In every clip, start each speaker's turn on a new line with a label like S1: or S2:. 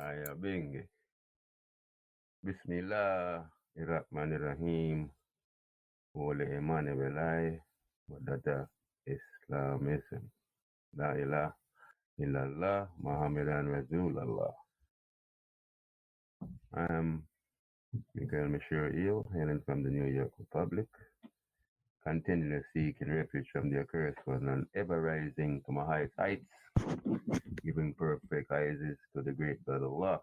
S1: Aya bingi. Bismillah. Irrahmanirrahim. Wole imani belai. Wadada Islamism. La ilaha illallah. Muhammadan Rasulullah. I am Miguel Mashir hailing from the New York Republic, continually seeking refuge from the accursed one and ever rising to my highest heights, giving perfect aises to the great God Allah,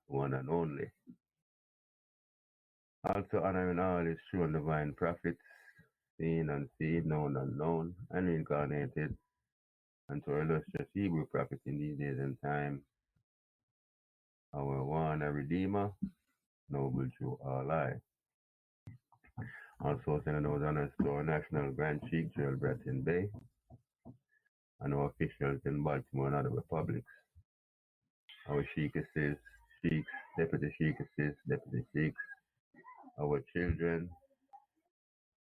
S1: one and only. Also honoring all his true and divine prophets, seen, unseen, known, unknown, and reincarnated, and to our illustrious Hebrew prophet in these days and time, our one, a redeemer, noble Jew, Allah. Also sending those honors to our national Grand Sheikh, Joel Breton Bay, and our officials in Baltimore and other republics, our sheikesses, sheiks, deputy sheikesses, deputy sheiks, our children,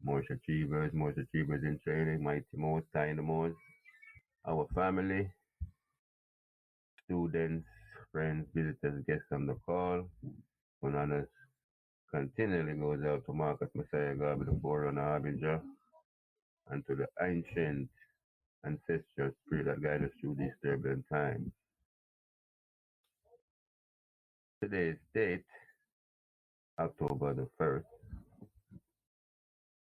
S1: Moorish achievers in training, mighty Moors, tiny Moors, our family, students, friends, visitors, guests on the call. When honors continually goes out to Marcus Messiah, God be the forerunner, Harbinger, and to the ancient ancestral spirit that guide us through these turbulent times. Today's date, October the 1st,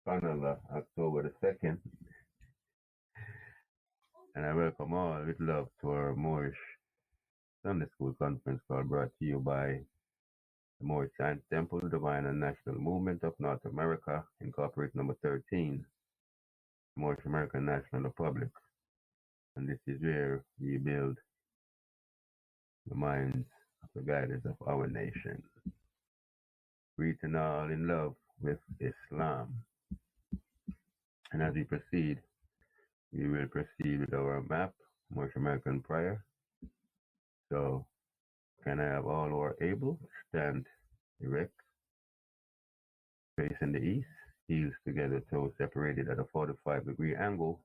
S1: Canada, October the 2nd, and I welcome all with love to our Moorish Sunday School conference call brought to you by the Moorish Science Temple, Divine and National Movement of North America, Incorporated number 13, Moorish American National Republic. And this is where we build the minds of the guiders of our nation. Greeting all in love with Islam. And as we proceed, we will proceed with our map, Moorish American prayer. So, can I have all who are able stand erect, facing the east, heels together, toes separated at a 45-degree angle,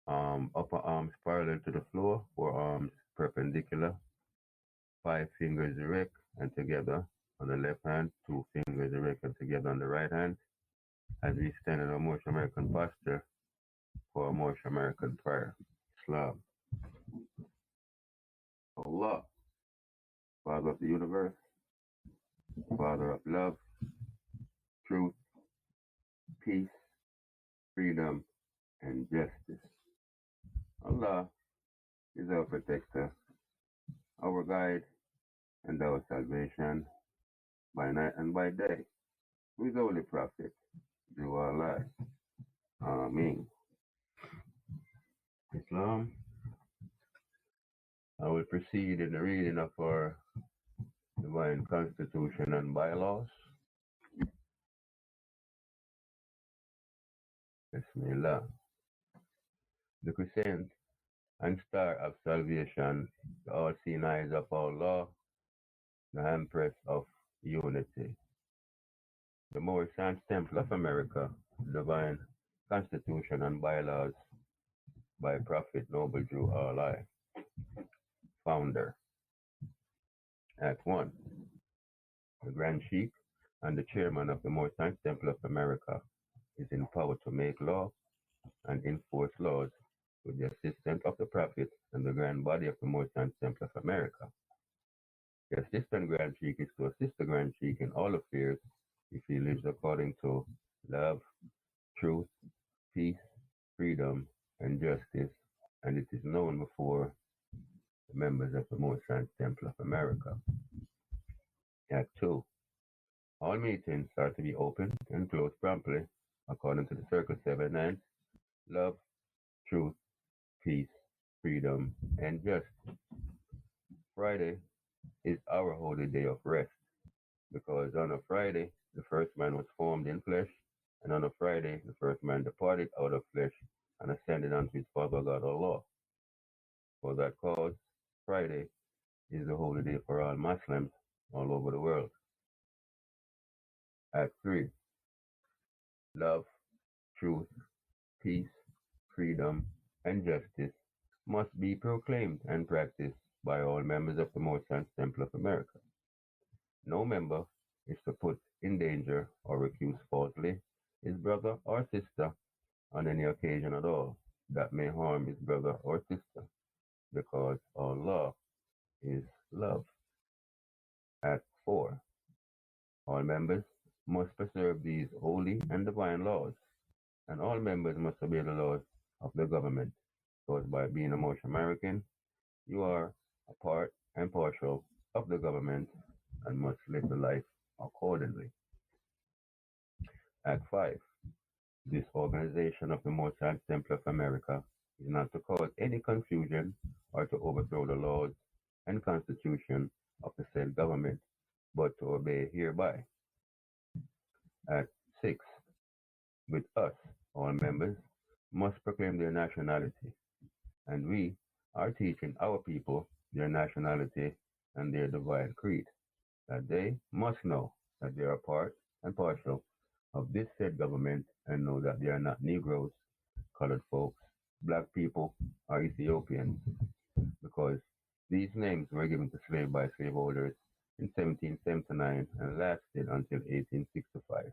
S1: upper arms parallel to the floor, forearms perpendicular, 5 fingers erect and together on the left hand, 2 fingers erect and together on the right hand, as we stand in a Moorish American posture for a Moorish American prayer. Islam. Allah, Father of the universe, Father of love, truth, peace, freedom, and justice. Allah is our protector, our guide, and our salvation by night and by day. With Holy Prophet, through our lives. Ameen. Islam. I will proceed in the reading of our divine constitution and bylaws. Bismillah. The crescent and star of salvation, the all-seeing eyes of Allah, the handpress of unity. The Moorish Science Temple of America, divine constitution and bylaws by Prophet Noble Drew Allah, founder. Act 1. The Grand Sheikh and the chairman of the Moorish Science Temple of America is empowered to make law and enforce laws with the assistance of the Prophet and the Grand Body of the Moorish Science Temple of America. The assistant Grand Sheikh is to assist the Grand Sheikh in all affairs if he lives according to love, truth, peace, freedom, and justice, and it is known before the members of the Moorish Science Temple of America. Act 2. All meetings are to be open and closed promptly according to the Circle 7 and love, truth, peace, freedom, and justice. Friday is our holy day of rest, because on a Friday the first man was formed in flesh, and on a Friday the first man departed out of flesh and ascended unto his Father God Allah. For that cause, Friday is the holy day for all Muslims all over the world. Act 3. Love, truth, peace, freedom, and justice must be proclaimed and practiced by all members of the Moorish Science Temple of America. No member is to put in danger or accuse falsely his brother or sister on any occasion at all that may harm his brother or sister, because Allah is love. Act 4. All members must preserve these holy and divine laws, and all members must obey the laws of the government, because by being a Moorish American, you are a part and partial of the government and must live the life accordingly. Act 5. This organization of the Moorish Science Temple of America is not to cause any confusion or to overthrow the laws and constitution of the said government, but to obey hereby. Act 6. With us, all members must proclaim their nationality, and we are teaching our people their nationality and their divine creed, that they must know that they are part and partial of this said government and know that they are not Negroes, colored folks, black people, or Ethiopians, because these names were given to slaves by slaveholders in 1779 and lasted until 1865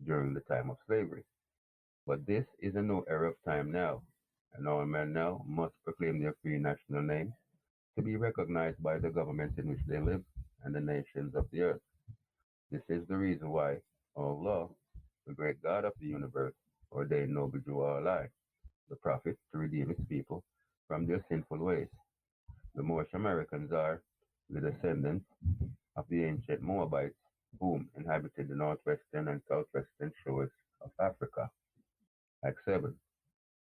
S1: during the time of slavery. But this is a new era of time now, and all men now must proclaim their free national names to be recognized by the government in which they live and the nations of the earth. This is the reason why Allah, the great God of the universe, ordained noble U.S.A, the prophet, to redeem his people from their sinful ways. The Moorish Americans are the descendants of the ancient Moabites whom inhabited the northwestern and southwestern shores of Africa. Act 7.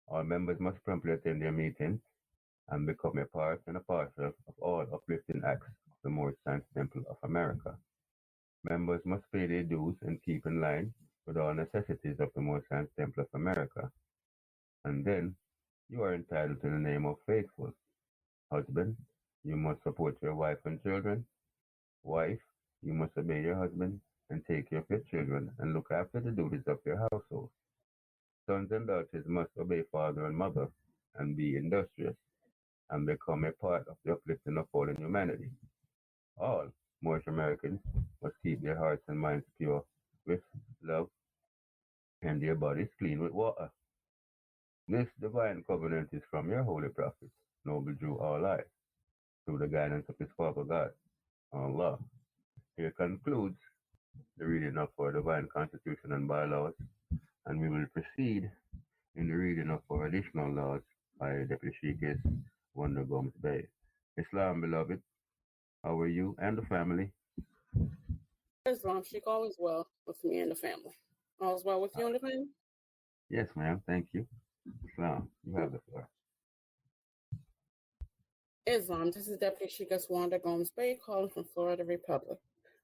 S1: All members must promptly attend their meetings and become a part and a parcel of all uplifting acts of the Moorish Science Temple of America. Members must pay their dues and keep in line with all necessities of the Moorish Science Temple of America. And then you are entitled to the name of faithful. Husband, you must support your wife and children. Wife, you must obey your husband and take care of your children and look after the duties of your household. Sons and daughters must obey father and mother and be industrious and become a part of the uplifting of fallen humanity. All Moorish Americans must keep their hearts and minds pure with love and their bodies clean with water. This divine covenant is from your holy prophet, noble Jew Allah, through the guidance of his Father God, Allah. Here concludes the reading of our divine constitution and bylaws, and we will proceed in the reading of our additional laws by Deputy Sheikh Wonder Gomes Bay. Islam, beloved, how are you and the family?
S2: Islam, Sheikh, all is well with me and the family. All is well with you and the family?
S1: Yes, ma'am. Thank you. Islam, you have the floor.
S2: Islam, this is Deputy Sheikh Wanda Gomes Bay calling from Florida Republic.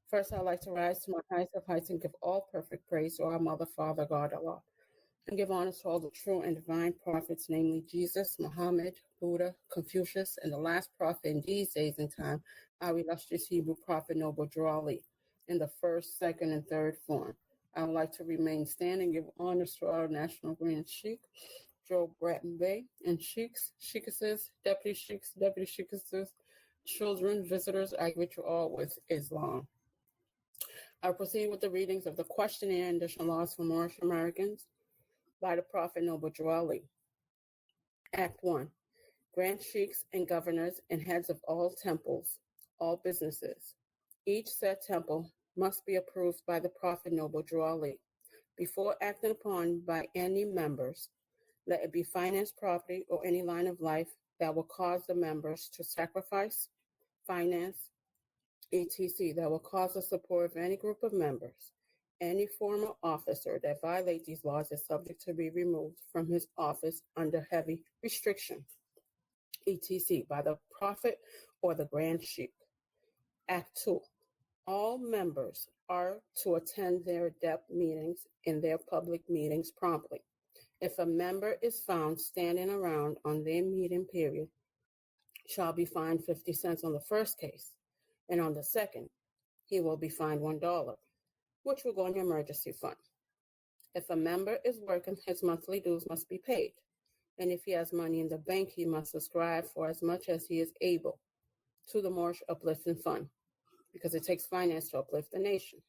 S2: First, I'd like to rise to my heights of heights and give all perfect praise to our Mother, Father, God, Allah, and give honor to all the true and divine prophets, namely Jesus, Muhammed, Buddha, Confucius, and the last prophet in these days and time, our illustrious Hebrew prophet, Noble Drew Ali, in the first, second, and third form. I would like to remain standing and give honors to our National Grand Sheikh, Joe Bratton Bay, and sheikhs, sheikesses, deputy sheikesses, children, visitors. I greet you all with Islam. I'll proceed with the readings of the questionnaire and additional laws for Moorish Americans by the Prophet Noble Drew Ali. Act 1. Grand sheikhs and governors and heads of all temples, all businesses. Each said temple must be approved by the Prophet Noble Drew Ali before acted upon by any members. Let it be finance, property, or any line of life that will cause the members to sacrifice, finance, etc., that will cause the support of any group of members. Any former officer that violates these laws is subject to be removed from his office under heavy restriction, etc., by the Prophet or the Grand Sheikh. Act 2. All members are to attend their depth meetings and their public meetings promptly. If a member is found standing around on their meeting period, shall be fined 50 cents on the first case, and on the second, he will be fined $1, which will go in the emergency fund. If a member is working, his monthly dues must be paid, and if he has money in the bank, he must subscribe for as much as he is able. to the Moorish Uplifting Fund, because it takes finance to uplift the nation.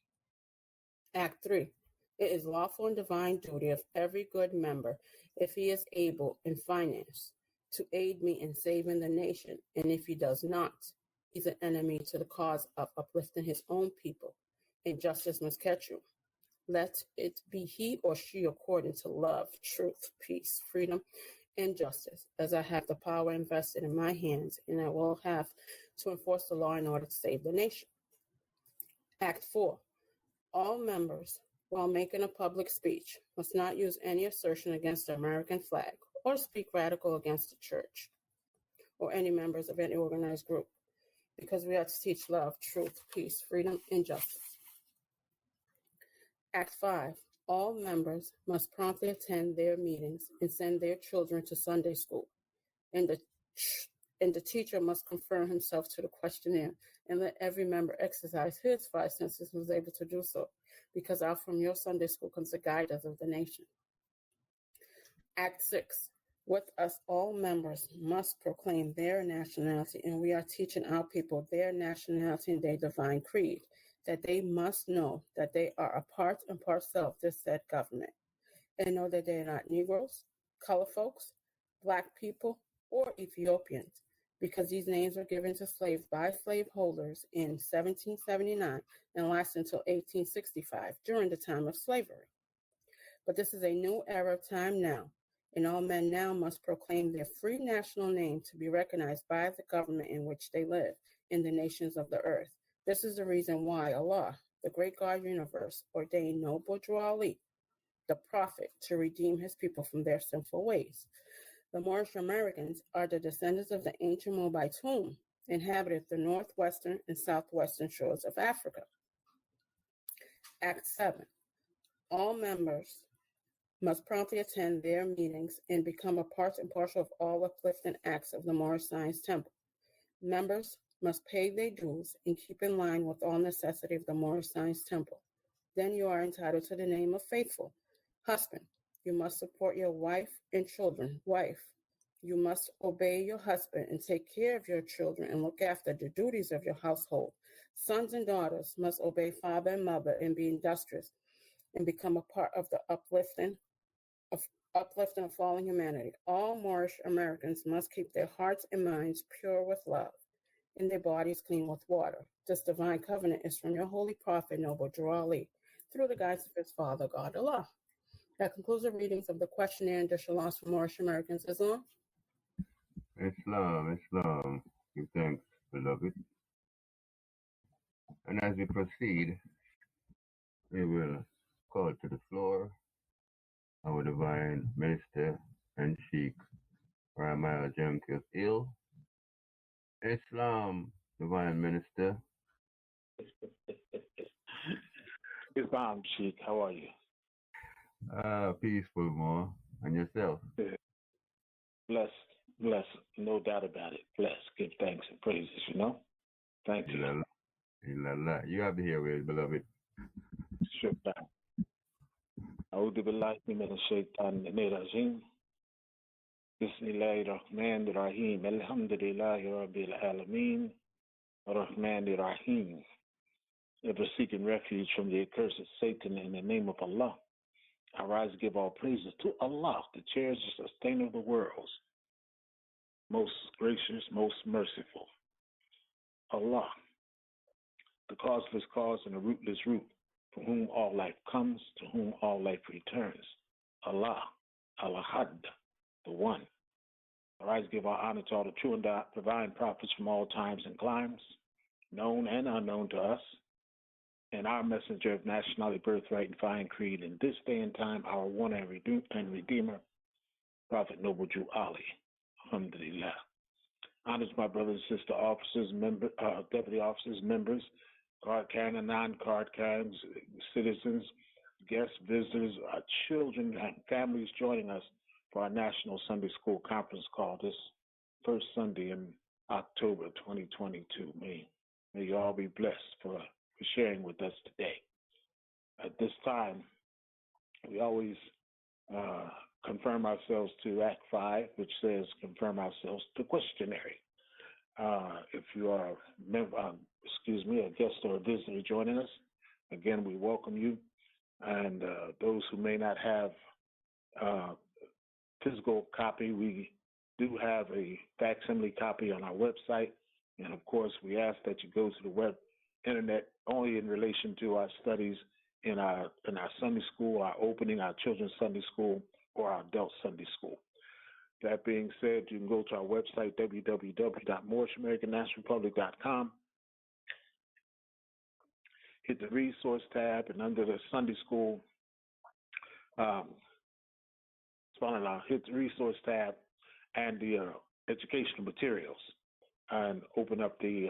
S2: Act 3. It is lawful and divine duty of every good member, if he is able in finance, to aid me in saving the nation, and if he does not, he's an enemy to the cause of uplifting his own people. Injustice must catch you. Let it be he or she according to love, truth, peace, freedom, and justice, as I have the power invested in my hands, and I will have to enforce the law in order to save the nation. Act 4. All members, while making a public speech, must not use any assertion against the American flag or speak radical against the church or any members of any organized group, because we are to teach love, truth, peace, freedom, and justice. Act 5. All members must promptly attend their meetings and send their children to Sunday school, and the teacher must conform himself to the questionnaire and let every member exercise his 5 senses who is able to do so, because out from your Sunday school comes the guidance of the nation. Act 6. With us, all members must proclaim their nationality, and we are teaching our people their nationality and their divine creed, that they must know that they are a part and parcel of this said government, and know that they are not Negroes, color folks, Black people, or Ethiopians, because these names were given to slaves by slaveholders in 1779 and lasted until 1865, during the time of slavery. But this is a new era of time now, and all men now must proclaim their free national name to be recognized by the government in which they live, in the nations of the earth. This is the reason why Allah, the great God universe, ordained Noble Drew Ali, the prophet, to redeem his people from their sinful ways. The Moorish Americans are the descendants of the ancient Moabites whom inhabited the northwestern and southwestern shores of Africa. Act 7. All members must promptly attend their meetings and become a part and parcel of all uplifting acts of the Moorish Science Temple. Members must pay their dues and keep in line with all necessity of the Moorish Science Temple. Then you are entitled to the name of faithful. Husband, you must support your wife and children. Wife, you must obey your husband and take care of your children and look after the duties of your household. Sons and daughters must obey father and mother and be industrious and become a part of the uplifting of fallen humanity. All Moorish Americans must keep their hearts and minds pure with love and their bodies clean with water. This divine covenant is from your holy prophet, Noble Drew Ali, through the guidance of his father, God Allah. That concludes the readings of the questionnaire and additional laws for Moorish Americans. Islam?
S1: Islam. Give thanks, beloved. And as we proceed, we will call to the floor our divine minister and Sheikh Ramal Jamkis Il. Islam, divine minister.
S3: Islam, Sheikh, how are you?
S1: Peaceful, more. And yourself?
S3: Blessed, no doubt about it. Blessed, give thanks and praises, Thank you.
S1: You have to hear it, beloved.
S3: Shukran. أعوذ بالله من الشيطان الرجيم بسم الله الرحمن الرحيم الحمد لله رب العالمين الرحمن الرحيم. Ever seeking refuge from the accursed Satan in the name of Allah, I rise to give all praises to Allah, the cherished sustainer of the worlds, most gracious, most merciful. Allah, the causeless cause and the rootless root, from whom all life comes, to whom all life returns. Allah, Al-Ahad, the One. I rise to give our honor to all the true and divine prophets from all times and climes, known and unknown to us, and our messenger of nationality, birthright, and fine creed, in this day and time, our one and redeemer, Prophet Noble Drew Ali. Alhamdulillah. Honors my brothers and sister officers, deputy officers, members, card-carrying and non-card-carrying citizens, guests, visitors, our children and families joining us for our National Sunday School Conference call this first Sunday in October 2022. May you all be blessed for sharing with us today. At this time, we always confirm ourselves to Act 5, which says confirm ourselves to questionnaire. If you are a guest or a visitor joining us, again, we welcome you. And those who may not have physical copy, we do have a facsimile copy on our website. And of course, we ask that you go to the internet only in relation to our studies in our Sunday school, our opening, our children's Sunday school, or our adult Sunday school. That being said, you can go to our website, www.MoorishAmericanNationalRepublic.com, hit the resource tab, and under the Sunday school, hit the resource tab and the educational materials, and open up the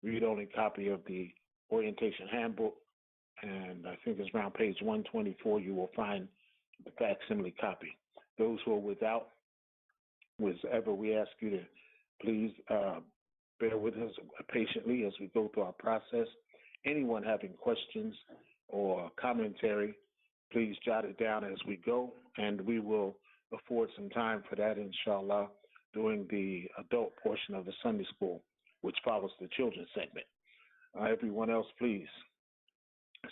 S3: read-only copy of the orientation handbook. And I think it's around page 124, you will find the facsimile copy. Those who are without, wherever we ask you to please bear with us patiently as we go through our process. Anyone having questions or commentary, please jot it down as we go, and we will afford some time for that, inshallah, during the adult portion of the Sunday school, which follows the children's segment. Everyone else, please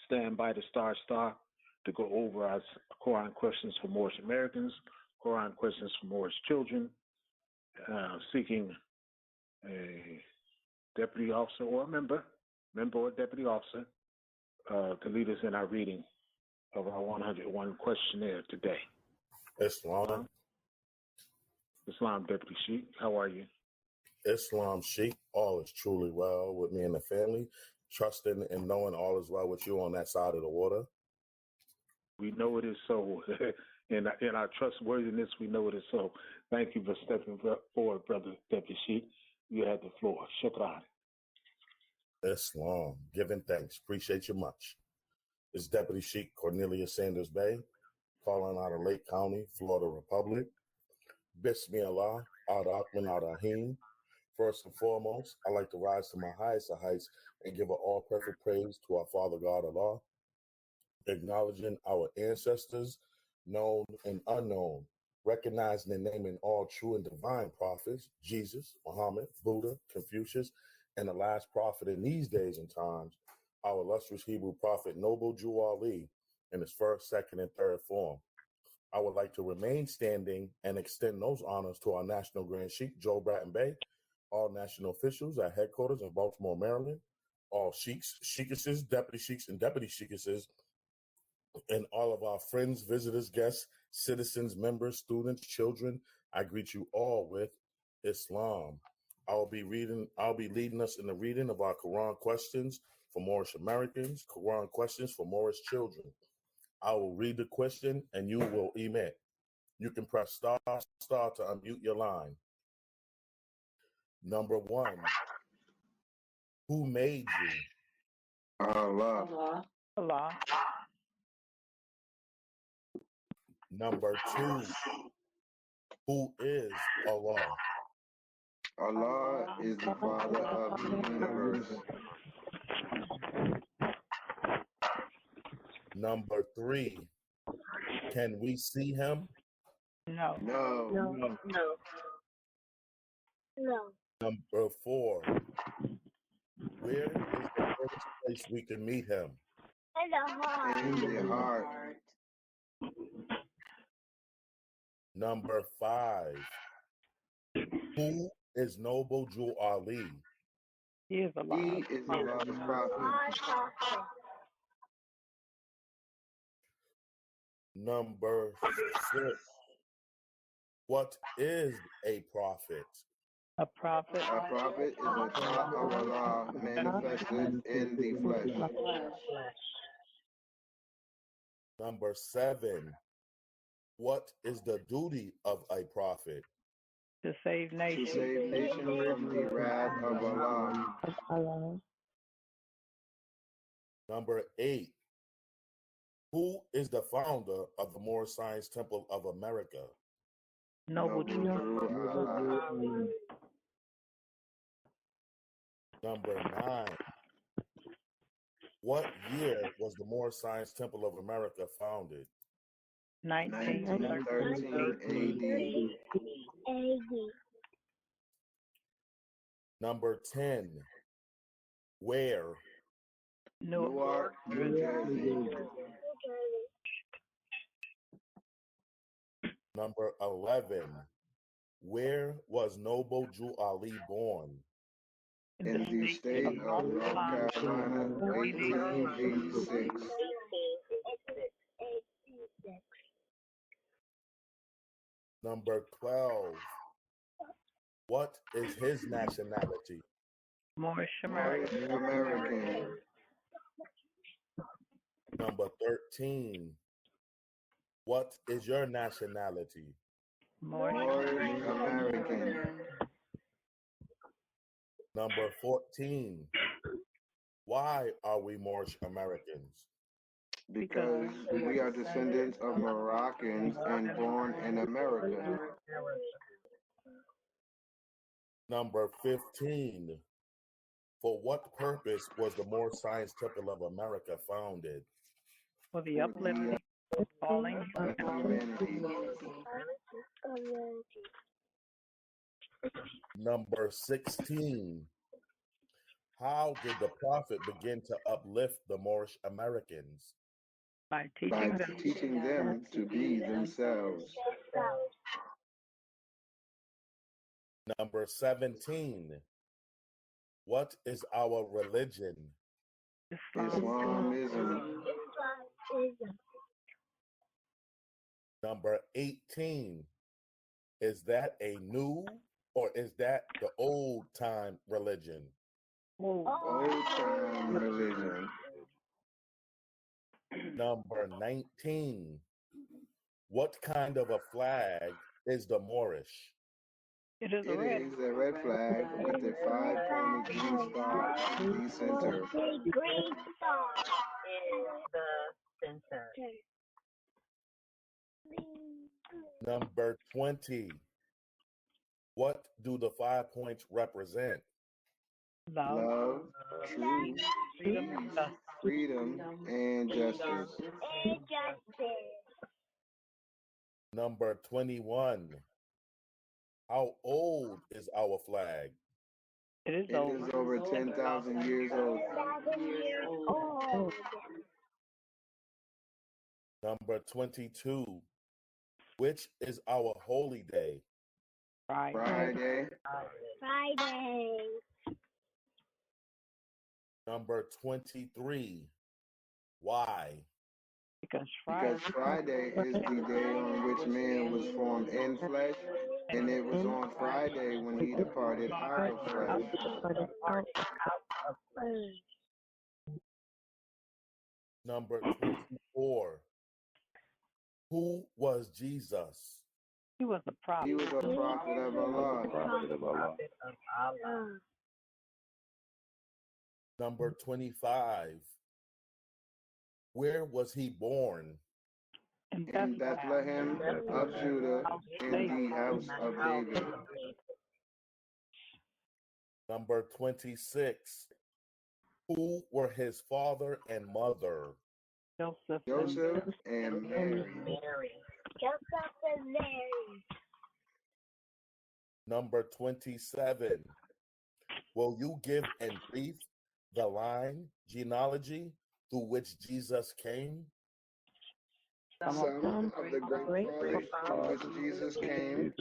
S3: stand by the star to go over our Koran questions for Moorish Americans, Koran questions for Moorish children, seeking a deputy officer or a member or deputy officer to lead us in our reading of our 101 questionnaire today.
S4: Islam.
S3: Islam, Deputy Sheikh, how are you?
S4: Islam, Sheikh, all is truly well with me and the family, trusting and knowing all is well with you on that side of the water.
S3: We know it is so. In our trustworthiness, we know it is so. Thank you for stepping forward, Brother Deputy Sheikh. You had the floor. Shukran.
S4: Islam, giving thanks. Appreciate you much. It's Deputy Sheikh Cornelius Sanders Bay, calling out of Lake County, Florida Republic. Bismillah, Ad-Akman, Ad-Ahim. First and foremost, I like to rise to my highest of heights and give all perfect praise to our Father God Allah, acknowledging our ancestors, known and unknown, recognizing and naming all true and divine prophets, Jesus, Muhammed, Buddha, Confucius, and the last prophet in these days and times, our illustrious Hebrew prophet, Noble Jew Ali, in his first, second, and third form. I would like to remain standing and extend those honors to our National Grand Sheikh, Joe Bratton Bay, all national officials at headquarters in Baltimore, Maryland, all sheikhs, sheikesses, deputy sheikhs, and deputy sheikesses, and all of our friends, visitors, guests, citizens, members, students, children. I greet you all with Islam. I'll be leading us in the reading of our Quran questions for Moorish Americans, Quran questions for Moorish children. I will read the question and you will emit. You can press star to unmute your line. Number 1, who made you?
S5: Allah.
S2: Allah.
S4: Number 2, who is Allah?
S5: Allah is the Father of the universe.
S4: Number 3, can we see him?
S2: No.
S5: No.
S4: Number 4, where is the first place we can meet him?
S5: In the heart.
S4: Number 5, who is Noble Jew Ali?
S2: He is
S5: He
S2: alive.
S5: is Allah's prophet.
S4: Number 6, what is a prophet?
S2: A prophet.
S5: A prophet is a thought of Allah manifested in the flesh.
S4: Number 7, what is the duty of a prophet?
S2: To save
S5: To
S2: nations.
S5: save nations from the wrath of Allah.
S4: Number 8, who is the founder of the Moorish Science Temple of America?
S2: Noble Jew.
S4: Number 9, what year was the Moorish Science Temple of America founded?
S2: 1913.
S5: 1913 AD.
S4: Number 10. Where?
S5: Newark, New Jersey.
S4: Number 11. Where was Noble Jew Ali born?
S5: In the state of North Carolina, 1886.
S4: Number 12. What is his nationality?
S6: Moorish
S5: Moorish American.
S4: Number 13. What is your nationality?
S5: Moorish American.
S4: Number 14. Why are we Moorish Americans?
S5: Because we are descendants of Moroccans and born in America.
S4: Number 15. For what purpose was the Moorish Science Temple of America founded?
S6: for the uplifting of falling
S5: Of humanity.
S4: Number 16. How did the prophet begin to uplift the Moorish Americans?
S6: by
S5: By
S6: teaching them
S5: teaching them to be themselves.
S4: Number 17. What is our religion?
S5: Islamism.
S4: Number 18. Is that a new or is that the old time religion?
S5: Old time religion.
S4: Number 19. What kind of a flag is the Moorish?
S6: It is a
S5: It
S6: red.
S5: is a red flag with a 5-pointed green star in the center.
S7: Green star in the center.
S4: Number 20. What do the 5 points represent?
S6: Love,
S5: Love, truth,
S6: freedom,
S5: peace,
S6: justice.
S5: freedom, and justice.
S4: Number 21. How old is our flag?
S6: It is
S5: It is over 10,000 years old.
S4: Number 22. Which is our holy day?
S5: Friday.
S4: Number 23. Why?
S6: Because
S5: Because Friday is the day on which man was formed in flesh, and it was on Friday when he departed out of flesh.
S4: Number 24. Who was Jesus?
S6: he was a prophet.
S5: He was a prophet of Allah.
S4: Number 25. Where was he born?
S6: In
S5: In
S6: Bethlehem,
S5: Bethlehem of Judah, in the house of David.
S4: Number 26. Who were his father and mother?
S6: Joseph,
S5: Joseph and Mary.
S4: Number 27. Will you give in brief the line, genealogy through which Jesus came?
S5: Some of the great prophets from which Jesus came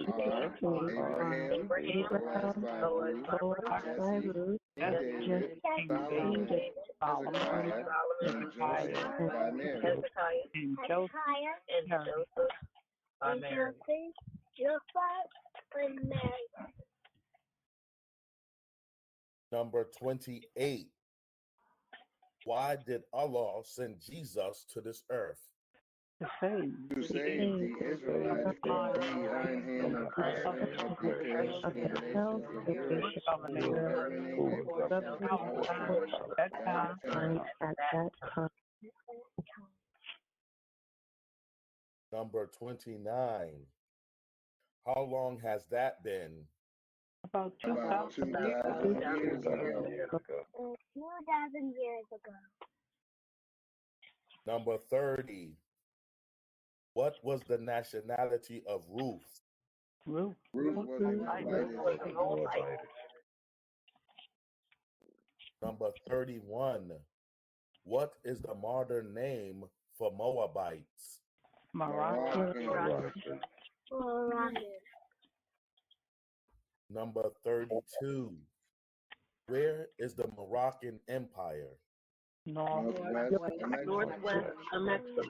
S5: are Abraham, Boaz by Ruth, Jesse, David, Solomon, Hezekiah, and Joseph by Mary.
S6: and Joseph,
S7: And Mary.
S4: Number 28. Why did Allah send Jesus to this earth?
S6: to save
S5: To save the Israelites from the iron hand oppression of the Persian nations of Europe, who were governing
S6: that time
S7: At that time.
S4: Number 29. How long has that been?
S6: about
S5: about
S6: 2,000
S5: 2,000 years ago.
S7: 2,000 years ago.
S4: Number 30. What was the nationality of Ruth?
S6: Ruth.
S5: Ruth was a Moabitess.
S4: Number 31. What is the modern name for Moabites?
S6: Moroccan.
S4: Number 32. Where is the Moroccan Empire?
S5: Northwest Mexico.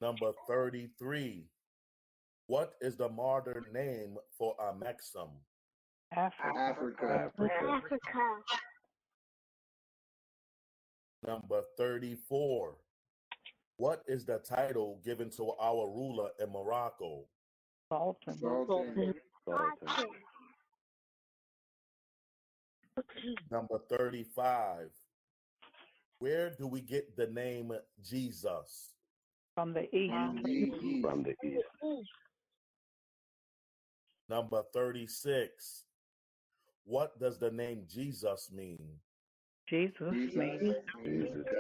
S4: Number 33. What is the modern name for Amexem?
S5: Africa.
S4: Number 34. What is the title given to our ruler in Morocco?
S5: Sultan.
S4: Number 35. Where do we get the name Jesus?
S6: From the east.
S5: From the east.
S4: Number 36. What does the name Jesus mean?
S6: Jesus means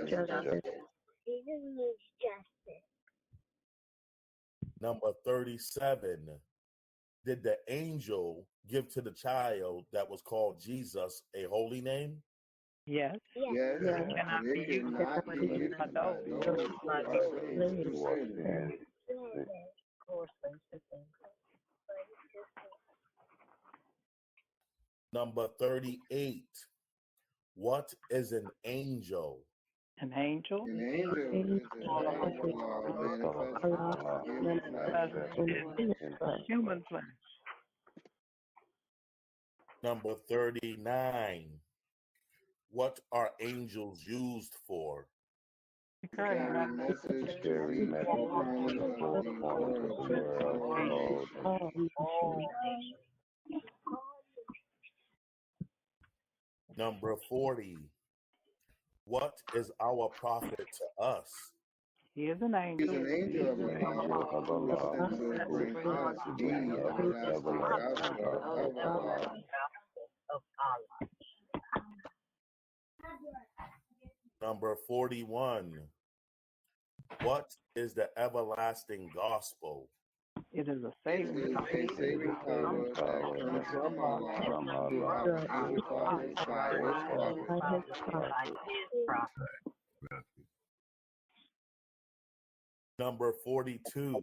S5: Justice.
S4: Number 37. Did the angel give to the child that was called Jesus a holy name?
S6: yes.
S5: Yes.
S6: Cannot be
S5: It
S6: used
S5: cannot be used by those who are sin.
S4: Number 38. What is an angel?
S6: An angel.
S5: An angel is a manifest in
S6: Human flesh.
S4: Number 39. What are angels used for?
S5: carry message to the corners of the world called
S4: Number 40. What is our prophet to us?
S6: He is an
S5: He's
S6: angel.
S5: an angel of Allah, sent to bring us the everlasting gospel of Allah.
S4: Number 41. What is the everlasting gospel?
S6: It is a
S5: It
S6: saving
S5: is a saving power that comes from Allah to our forefathers by his prophet.
S4: Number 42.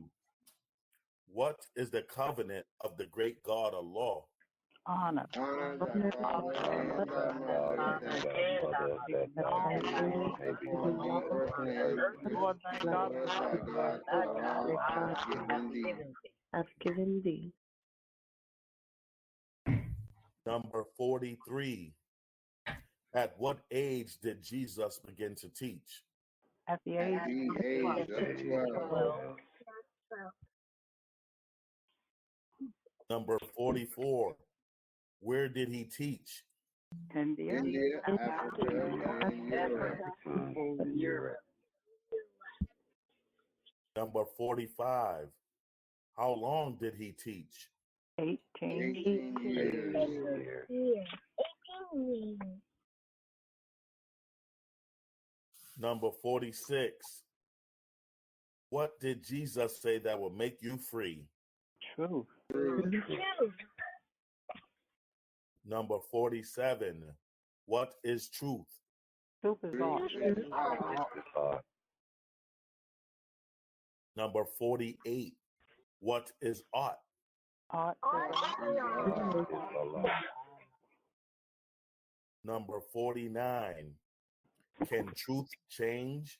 S4: What is the covenant of the great God Allah?
S6: honor.
S5: Honor thy father and thy mother, that thy days may be long and
S6: Lord thy God
S5: Allah
S7: I've given thee.
S4: Number 43. At what age did Jesus begin to teach?
S6: at the age
S5: the age of 12.
S4: Number 44. Where did he teach?
S6: India.
S5: India, Africa, and Europe.
S4: Number 45. How long did he teach?
S6: 18.
S5: 18 years.
S4: Number 46. What did Jesus say that will make you free?
S6: Truth.
S4: Number 47. What is truth?
S6: Truth is all.
S4: Number 48. What is ought?
S6: Art
S4: Number 49. Can truth change?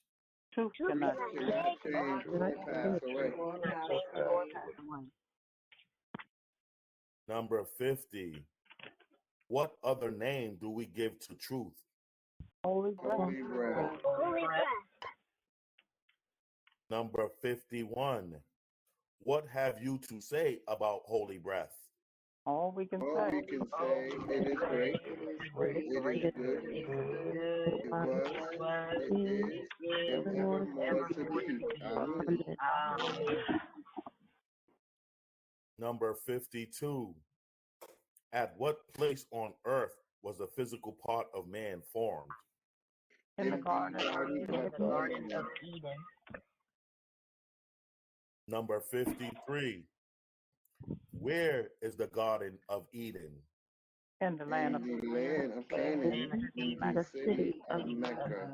S6: truth cannot
S5: change or pass away.
S4: Number 50. What other name do we give to truth?
S6: Holy
S5: Holy breath.
S4: Number 51. What have you to say about holy breath?
S6: All we can
S5: All
S6: say.
S5: we can say, it is great, it is good, it was, it is, and evermore to be. Amen.
S4: Number 52. At what place on earth was the physical part of man formed?
S6: In the garden.
S5: of Eden.
S4: Number 53. Where is the Garden of Eden?
S6: in the land of
S5: in the land of Canaan, in the city of Mecca.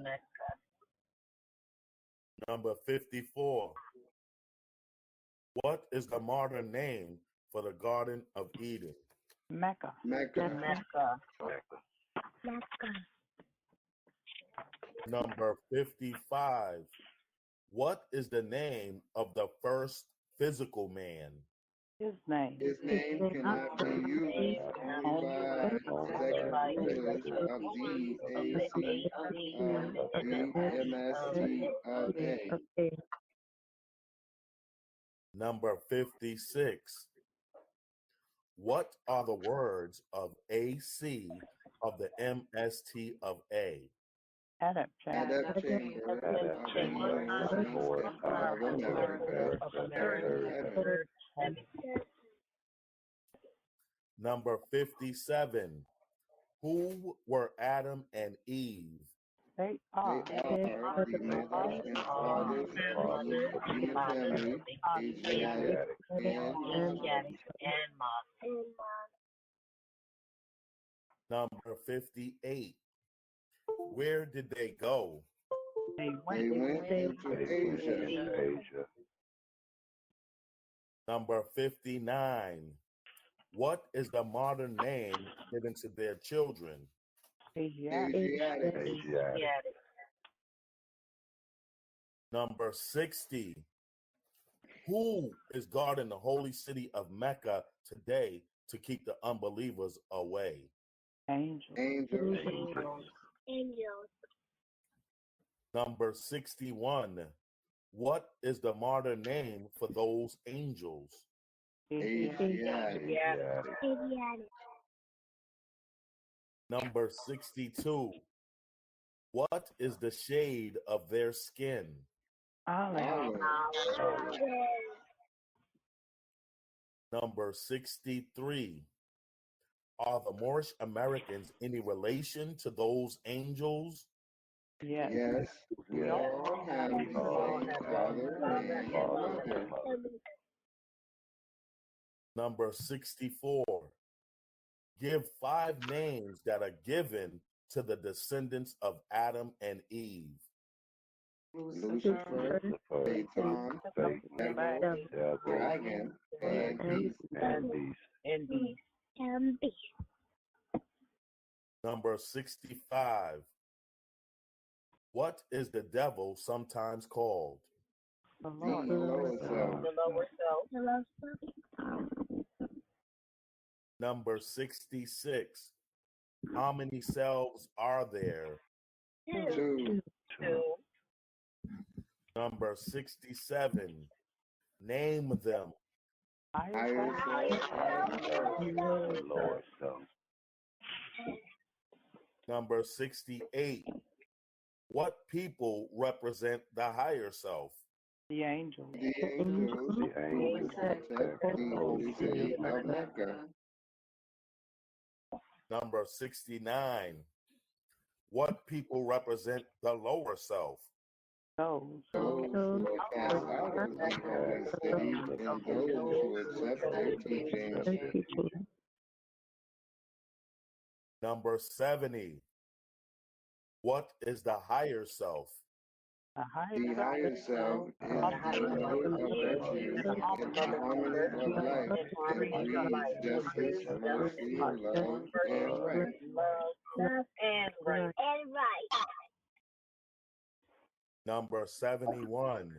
S4: Number 54. What is the modern name for the Garden of Eden?
S6: Mecca.
S5: Mecca.
S4: Number 55. What is the name of the first physical man?
S6: His name.
S5: His name cannot be used only by executive rulers of the MSTofA.
S4: Number 56. What are the words of AC of the MST of A?
S6: Adept chamber.
S5: Adept chamber of the Moorish Science Temple of America, the third heaven.
S4: Number 57. Who were Adam and Eve?
S6: They are
S5: They are the mothers and fathers of the family, Asiatic and Muslim.
S4: Number 58. Where did they go?
S6: They
S5: They
S6: went
S5: went into Asia.
S4: Number 59. What is the modern name given to their children?
S6: Asiatic.
S5: Asiatic.
S4: Number 60. Who is guarding the holy city of Mecca today to keep the unbelievers away?
S6: Angels.
S5: Angels.
S4: Number 61. What is the modern name for those angels?
S5: Asiatic.
S4: Number 62. What is the shade of their skin?
S6: Olive.
S4: Number 63. Are the Moorish Americans any relation to those angels?
S6: Yes.
S5: Yes, we all have the same father and mother.
S4: Number 64. Give 5 names that are given to the descendants of Adam and Eve.
S5: Lucifer, Satan, devil, dragon, and beast.
S4: Number 65. What is the devil sometimes called?
S6: The
S5: The
S6: Lord.
S5: lower self.
S4: Number 66. How many selves are there?
S5: 2.
S4: Number 67. Name them.
S5: Higher self.
S1: Lower self.
S4: Number 68. What people represent the higher self?
S6: The angels.
S5: The angels who protect the holy city of Mecca.
S4: Number 69. What people represent the lower self?
S6: Those.
S5: Those who are cast out of the holy city and those who accept their teachings.
S4: Number 70. What is the higher self?
S6: The
S5: The higher self is the mother of virtues and the harmony of life. It breeds justice, mercy, love, and right.
S4: Number 71.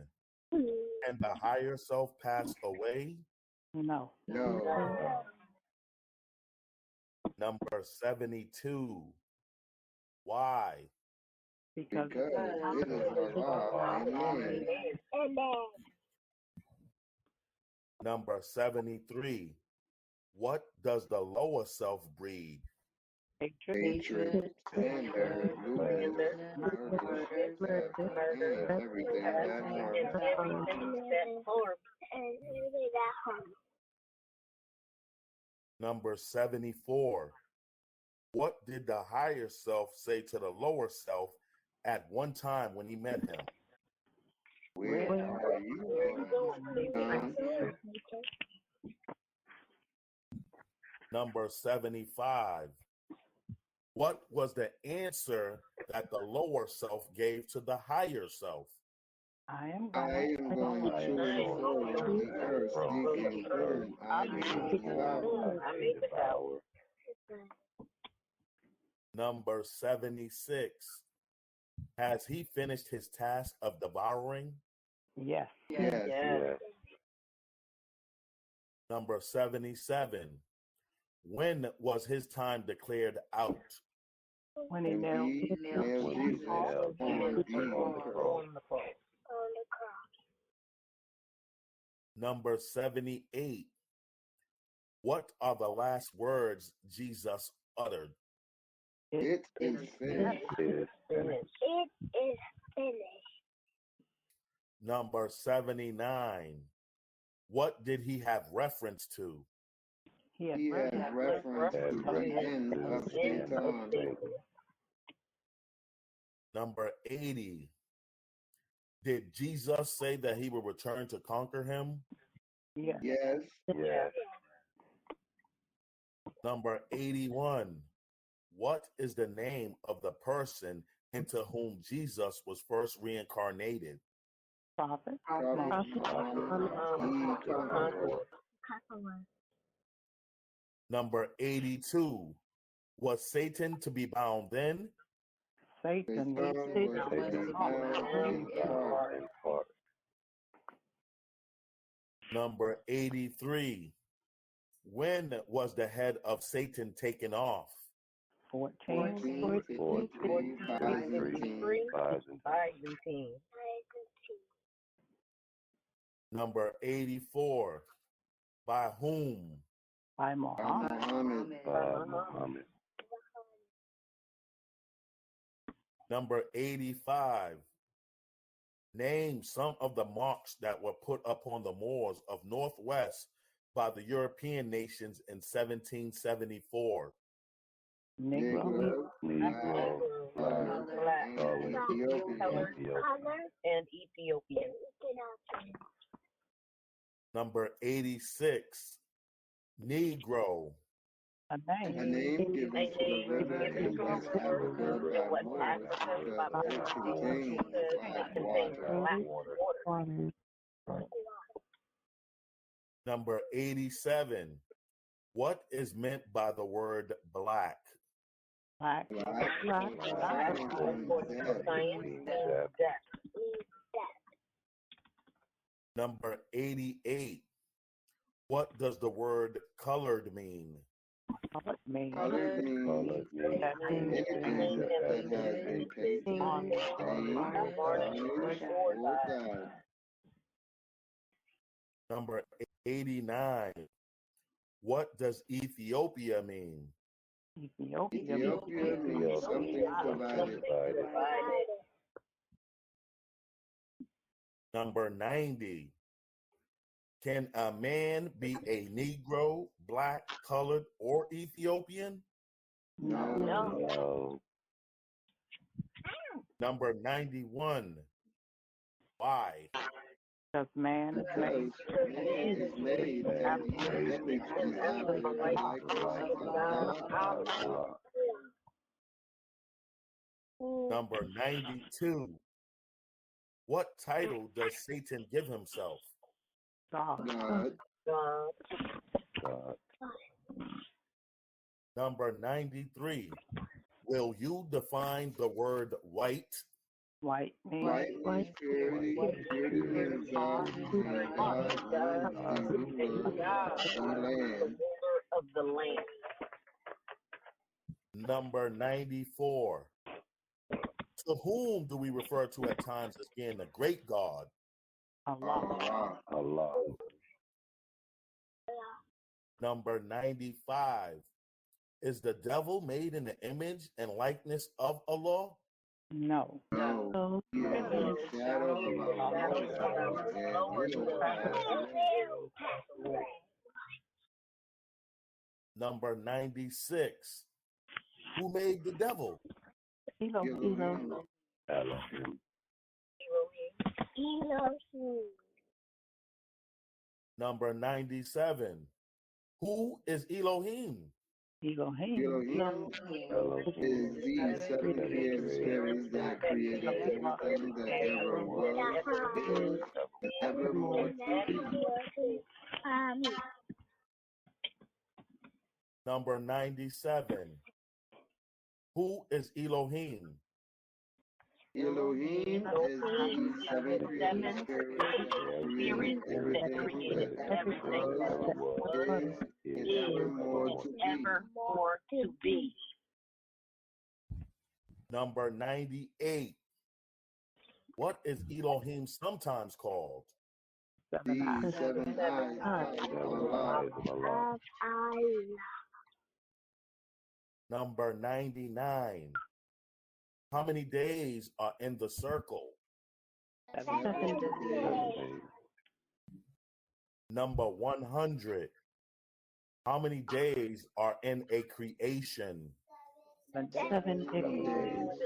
S4: Can the higher self pass away?
S6: No.
S5: No.
S4: Number 72. Why?
S5: Because it is Allah and man.
S4: Number 73. What does the lower self breed?
S5: Hatred, slander, lewdness, murder, theft, and everything that harms.
S4: Number 74. What did the higher self say to the lower self at one time when he met him?
S5: Where are you, son?
S4: Number 75. What was the answer that the lower self gave to the higher self?
S6: I am
S5: I
S6: going
S5: am going to and fro the earth, seeking whom I may devour.
S4: Number 76. Has he finished his task of devouring?
S6: Yes.
S5: Yes.
S4: Number 77. When was his time declared out?
S6: When he nailed
S5: nailed Jesus on the cross.
S4: Number 78. What are the last words Jesus uttered?
S5: It is finished.
S7: It is finished.
S4: Number 79. What did he have reference to?
S6: He had
S5: He has reference to the end of Satan.
S4: Number 80. Did Jesus say that he would return to conquer him?
S5: Yes.
S4: Number 81. What is the name of the person into whom Jesus was first reincarnated?
S6: Prophet.
S4: Number 82. Was Satan to be bound then?
S6: Satan
S5: was to be bound in part.
S4: Number 83. When was the head of Satan taken off?
S5: 1453 Byzantine.
S4: Number 84. By whom?
S6: By Muhammad.
S4: Number 85. Name some of the marks that were put upon the Moors of Northwest by the European nations in 1774.
S5: Negro, black, and Ethiopian.
S4: Number 86. Negro.
S6: A
S5: A name given to the river in West Africa by Moors because it contains black water.
S4: Number 87. What is meant by the word black?
S6: Black.
S4: Number 88. What does the word colored mean?
S6: Colored means
S5: anything that has been painted, stained, varnished, or dyed.
S4: Number 89. What does Ethiopia mean?
S5: Ethiopia means something divided.
S4: Number 90. Can a man be a Negro, black, colored, or Ethiopian?
S5: No.
S4: Number 91. Why?
S6: Because man is made
S5: in the image and likeness of God.
S4: Number 92. What title does Satan give himself?
S6: God.
S4: Number 93. Will you define the word white?
S6: White means
S5: Purity means God, of the land.
S4: Number 94. To whom do we refer to at times as being the great God?
S6: Allah.
S4: Number 95. Is the devil made in the image and likeness of Allah?
S6: No.
S5: He is the shadow of our Most High and will pass away.
S4: Number 96. Who made the devil?
S5: Elohim.
S4: Number 97. Who is Elohim?
S6: Elohim
S5: Is the seven created spirits that created everything that ever was, is, and evermore to be.
S4: Number 97. Who is Elohim?
S5: Elohim is the seven created spirits that created everything that ever was, is, and evermore to be.
S4: Number 98. What is Elohim sometimes called?
S5: The seven eyes of Allah.
S4: Number 99. How many days are in the circle?
S5: 7 days.
S4: Number 100. How many days are in a creation?
S6: 7 days.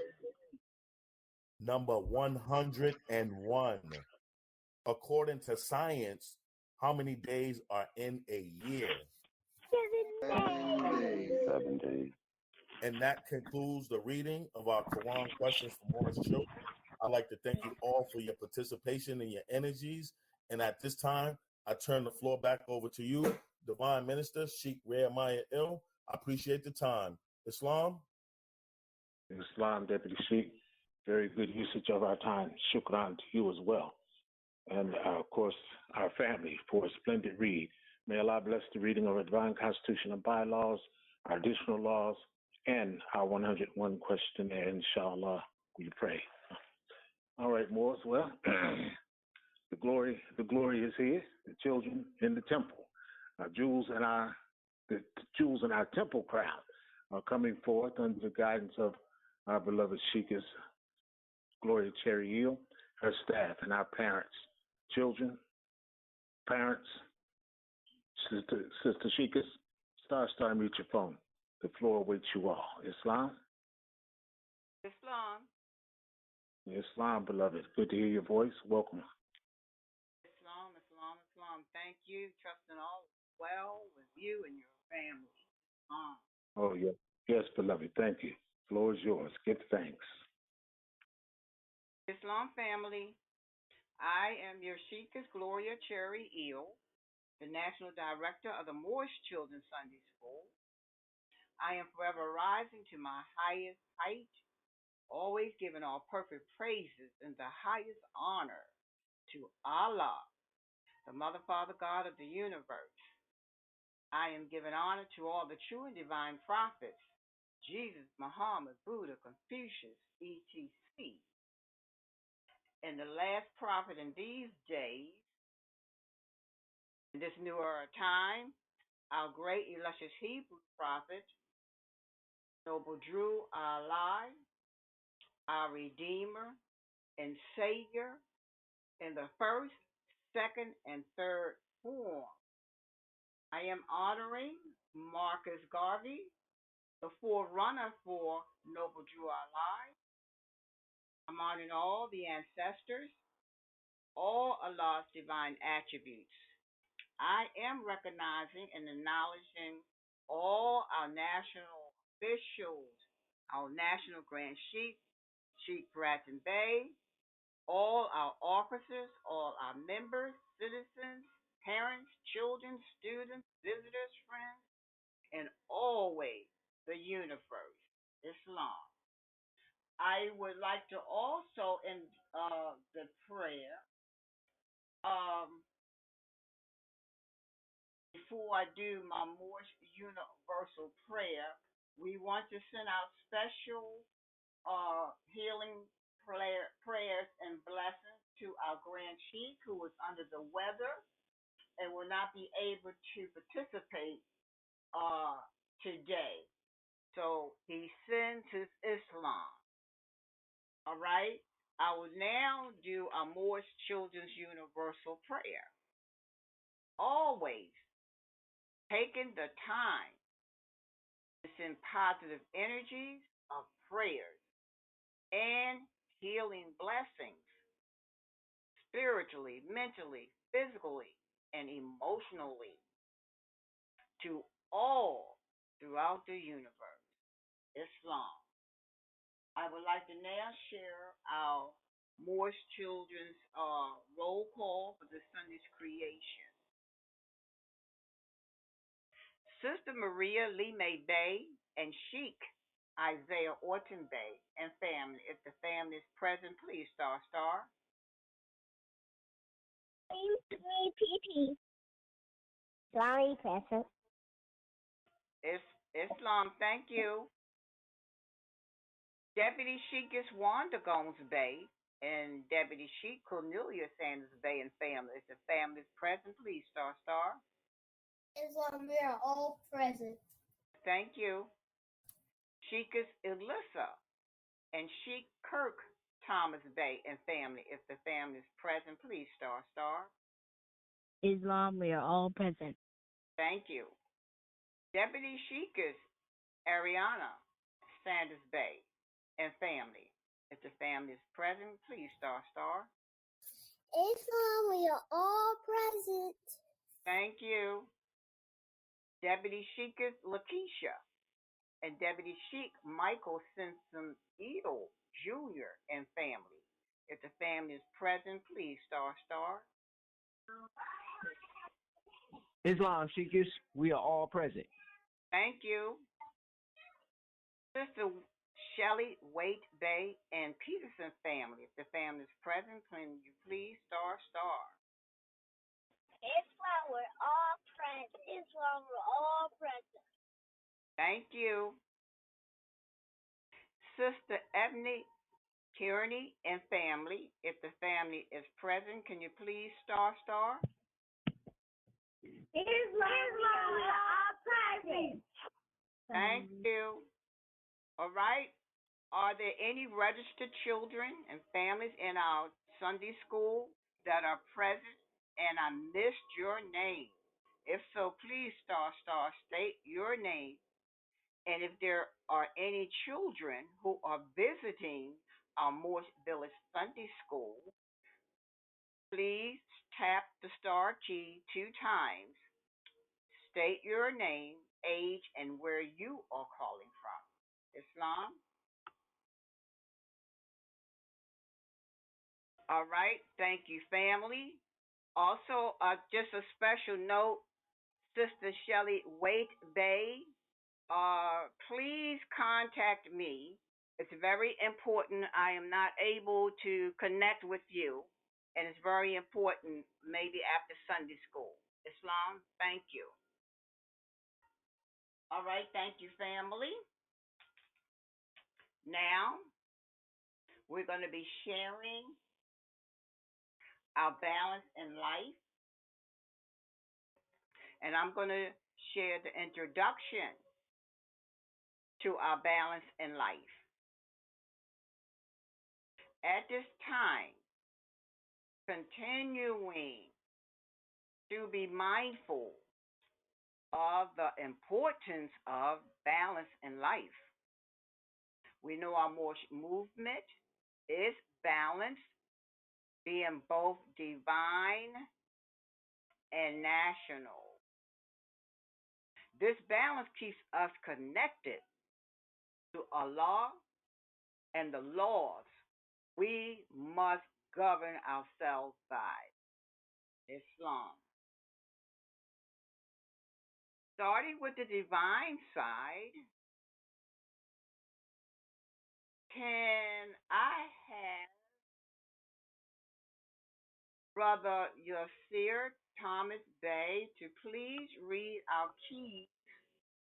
S4: Number 101. According to science, how many days are in a year?
S5: 7 days.
S1: 7 days.
S4: And that concludes the reading of our Quran questions for Moorish children. I'd like to thank you all for your participation and your energies. And at this time, I turn the floor back over to you, Divine Minister Sheikh Rea Maya Il. I appreciate the time. Islam?
S3: Islam, Deputy Sheikh, very good usage of our time. Shukran to you as well. And, of course, our family for a splendid read. May Allah bless the reading of our divine constitution and bylaws, our additional laws, and our 101 questionnaire, inshallah, we pray. All right, Moors, well, the glory is here, the children in the temple. The jewels in our temple crown are coming forth under the guidance of our beloved Sheikah Gloria Cherry Eel, her staff, and our parents, children, parents, Sister Sheikah, star, mute your phone. The floor awaits you all. Islam? Islam, beloved. Good to hear your voice. Welcome.
S8: Islam. Thank you. Trusting all is well with you and your family.
S3: Oh, yeah. Yes, beloved. Thank you. Floor is yours. Give thanks.
S8: Islam family, I am your Sheikah Gloria Cherry Eel, the National Director of the Moorish Children's Sunday School. I am forever rising to my highest height, always giving all perfect praises and the highest honor to Allah, the Mother, Father, God of the universe. I am giving honor to all the true and divine prophets, Jesus, Muhammad, Buddha, Confucius, etc. And the last prophet in these days, in this newer time, our great illustrious Hebrew prophet, Noble Drew Allah, our Redeemer and Savior, in the first, second, and third form. I am honoring Marcus Garvey, the forerunner for Noble Drew Allah. I'm honoring all the ancestors, all Allah's divine attributes. I am recognizing and acknowledging all our national officials, our National Grand Sheikh, Sheikh Bratton Bey, all our officers, all our members, citizens, parents, children, students, visitors, friends, and always the universe, Islam. I would like to also, in the prayer, before I do my Moorish universal prayer, we want to send out special healing prayers and blessings to our Grand Sheikh who is under the weather and will not be able to participate today. So he sends his Islam. All right? I will now do a Moorish Children's Universal Prayer. Always taking the time to send positive energies of prayers and healing blessings spiritually, mentally, physically, and emotionally to all throughout the universe. Islam. I would like to now share our Moorish children's roll call for the Sunday's creation. Sister Maria Lee May Bay and Sheikh Isaiah Orton Bay and family. If the family is present, please star star.
S7: Me, PP. Sorry, present.
S8: Islam, thank you. Deputy Sheikh is Wanda Gomes Bay and Deputy Sheikh Cornelia Sanders Bay and family. If the family is present, please star star.
S7: Islam, we are all present.
S8: Thank you. Sheikh is Elissa and Sheikh Kirk Thomas Bay and family. If the family is present, please star star.
S6: Islam, we are all present.
S8: Thank you. Deputy Sheikh is Ariana Sanders Bay and family. If the family is present, please star star.
S7: Islam, we are all present.
S8: Thank you. Deputy Sheikh is Lakeisha and Deputy Sheikh Michael Simpson Edel Jr. and family. If the family is present, please star star.
S9: Islam Sheikhs, we are all present.
S8: Thank you. Sister Shelley Waite Bay and Peterson family. If the family is present, can you please star star?
S7: Islam, we're all present. Islam, we're all present.
S8: Thank you. Sister Ebony Kearney and family. If the family is present, can you please star star?
S7: Islam, we're all present.
S8: Thank you. All right. Are there any registered children and families in our Sunday school that are present and I missed your name? If so, please star star state your name. And if there are any children who are visiting our Moorish Village Sunday School, please tap the star key 2 times. State your name, age, and where you are calling from. Islam? All right. Thank you, family. Also, just a special note, Sister Shelley Waite Bay, please contact me. It's very important. I am not able to connect with you, and it's very important maybe after Sunday school. Islam, thank you. All right, thank you, family. Now, we're going to be sharing our balance in life, and I'm going to share the introduction to our balance in life. At this time, continuing to be mindful of the importance of balance in life. We know our Moorish movement is balanced, being both divine and national. This balance keeps us connected to Allah and the laws we must govern ourselves by. Islam. Starting with the divine side, can I have Brother Yasir Thomas Bay to please read our key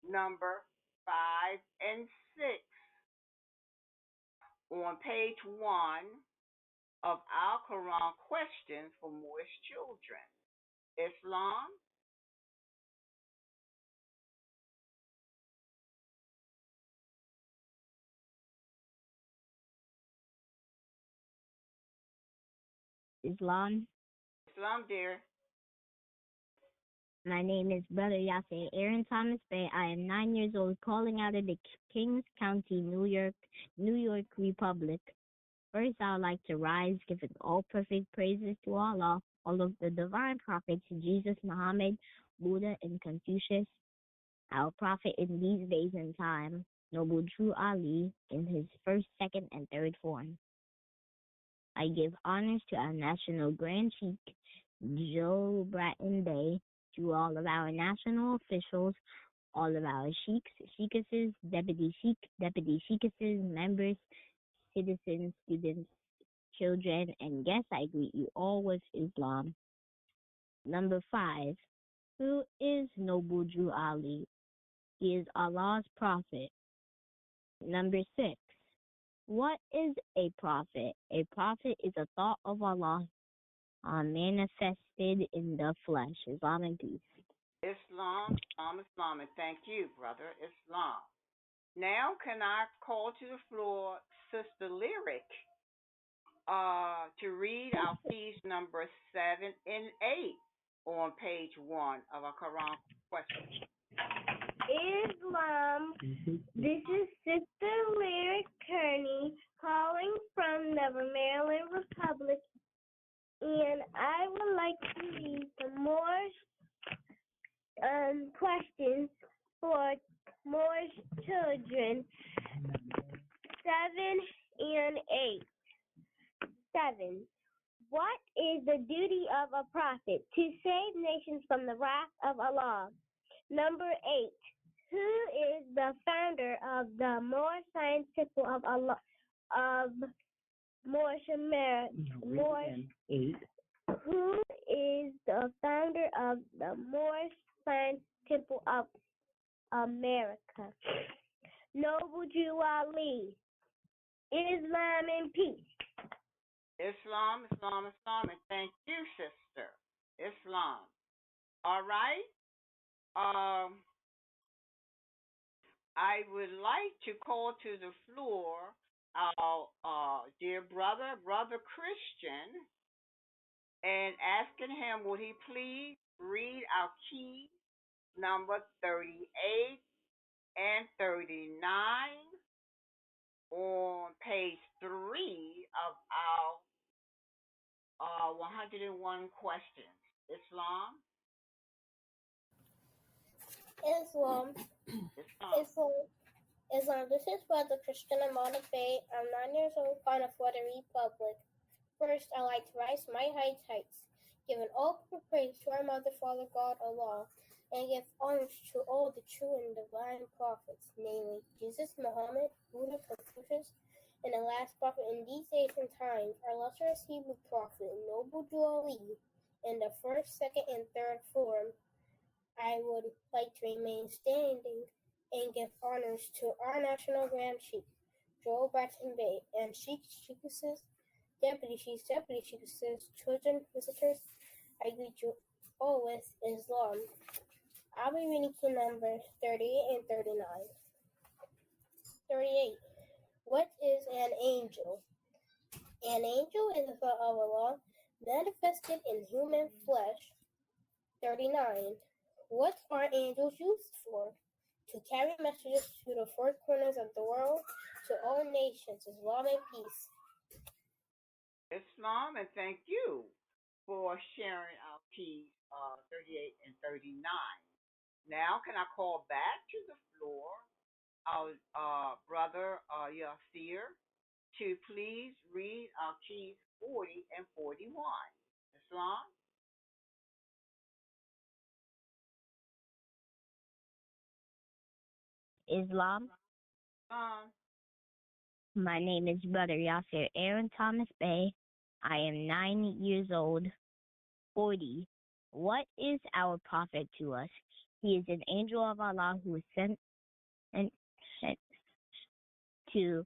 S8: number 5 and 6 on page 1 of our Quran questions for Moorish children? Islam?
S6: Islam.
S8: Islam, dear.
S6: My name is Brother Yase Aaron Thomas Bay. I am 9 years old, calling out of the Kings County, New York Republic. First, I would like to rise, giving all perfect praises to Allah, all of the divine prophets, Jesus, Muhammed, Buddha, and Confucius, Our prophet in these days and time, Noble Drew Ali, in his first, second, and third form. I give honors to our National Grand Sheikh, Joe Bratton Bey, to all of our national officials, all of our sheikhs, sheikesses, deputy sheikesses, members, citizens, students, children, and guests. I greet you all with Islam. Number 5. Who is Noble Drew Ali? He is Allah's prophet. Number 6. What is a prophet? A prophet is a thought of Allah manifested in the flesh. Islam and peace.
S8: Islam, and thank you, brother. Islam. Now, can I call to the floor Sister Lyric to read our piece number 7 and 8 on page 1 of our Quran question?
S7: Islam. This is Sister Lyric Kearney calling from the Maryland Republic, and I would like to read some more questions for Moorish children. 7 and 8. 7. What is the duty of a prophet? To save nations from the wrath of Allah. Number 8. Who is the founder of the Moorish Science Temple of Allah of Moorish American? 8. Who is the founder of the Moorish Science Temple of America? Noble Drew Ali. Islam and peace.
S8: Islam, and thank you, sister. Islam. All right. I would like to call to the floor our dear brother Christian, and asking him, would he please read our key number 38 and 39 on page 3 of our 101 questions. Islam.
S10: Islam. This is Brother Christian Amana Bay. I'm 9 years old, fond of the Republic. First, I like to rise my heights, giving all praise to our Mother, Father, God, Allah, and give honors to all the true and divine prophets, namely Jesus, Muhammed, Buddha, Confucius, and the last prophet in these days and times, our illustrious Hebrew prophet, Noble Drew Ali, in the first, second, and third form. I would like to remain standing and give honors to our National Grand Sheikh, Joel Bratton Bey, and sheikesses, deputy sheikesses, children, visitors. I greet you all with Islam. I'll be reading key numbers 38 and 39. 38. What is an angel? An angel is a thought of Allah manifested in human flesh. 39. What are angels used for? To carry messages to the four corners of the world, to all nations. Islam and peace.
S8: Islam, and thank you for sharing our keys 38 and 39. Now, can I call back to the floor our brother Yashua to please read our keys 40 and 41. Islam?
S6: Islam. My name is Brother Yasser Aaron Thomas Bey. I am 9 years old. 40. What is our prophet to us? He is an angel of Allah who is sent to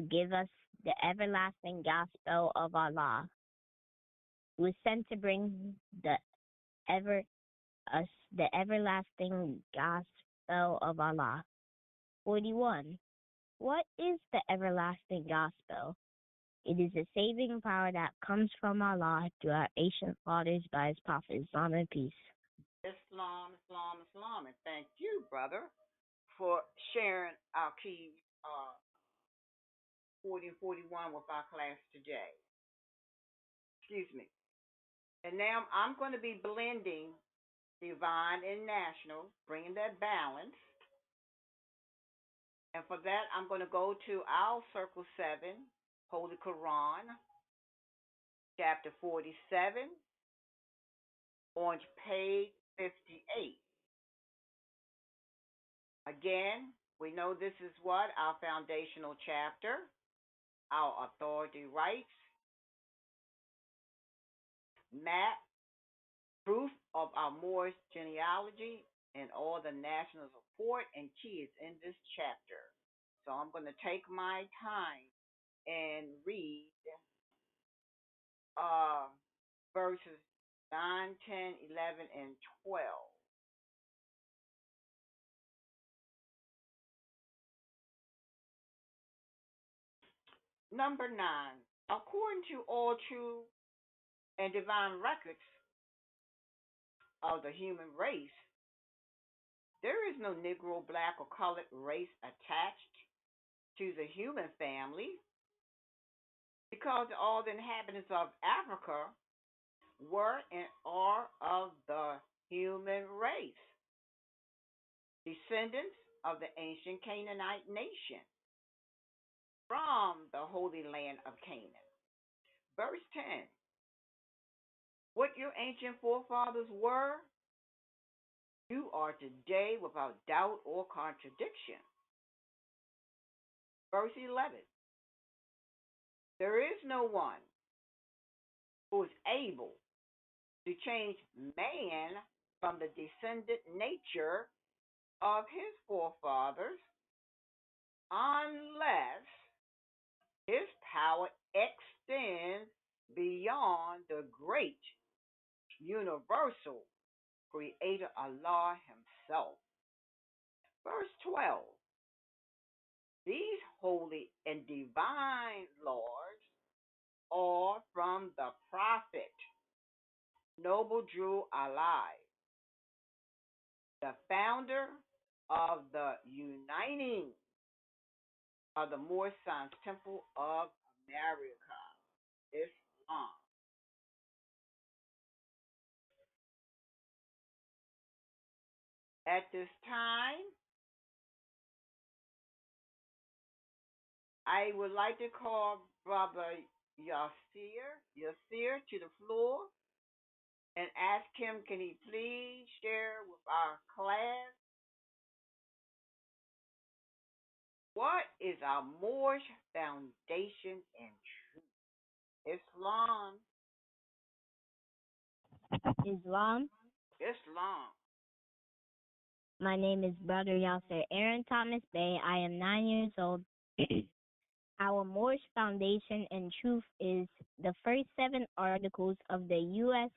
S6: give us the everlasting gospel of Allah. Who is sent to bring the everlasting gospel of Allah. 41. What is the everlasting gospel? It is a saving power that comes from Allah to our ancient fathers by his prophet, Islam and peace.
S8: Islam, and thank you, brother, for sharing our keys 40 and 41 with our class today. Excuse me. And now I'm going to be blending divine and national, bringing that balance. And for that, I'm going to go to our Circle 7, Holy Quran, chapter 47, on page 58. Again, we know this is what? Our foundational chapter, our authority rights, map, proof of our Moorish genealogy, and all the national support and keys in this chapter. So I'm going to take my time and read verses 9, 10, 11, and 12. Number 9. According to all true and divine records of the human race, there is no Negro, black, or colored race attached to the human family because all the inhabitants of Africa were and are of the human race, descendants of the ancient Canaanite nation from the holy land of Canaan. Verse 10. What your ancient forefathers were, you are today without doubt or contradiction. Verse 11. There is no one who is able to change man from the descendant nature of his forefathers unless his power extends beyond the great universal creator Allah himself. Verse 12. These holy and divine laws are from the prophet, noble Drew Ali, the founder of the uniting of the Moorish Science Temple of America, Islam. At this time, I would like to call Brother Yasir to the floor and ask him, can he please share with our class what is our Moorish foundation and truth? Islam.
S6: Islam.
S8: Islam.
S6: My name is Brother Yasser Aaron Thomas Bay. I am 9 years old. Our Moorish foundation and truth is the first 7 articles of the U.S.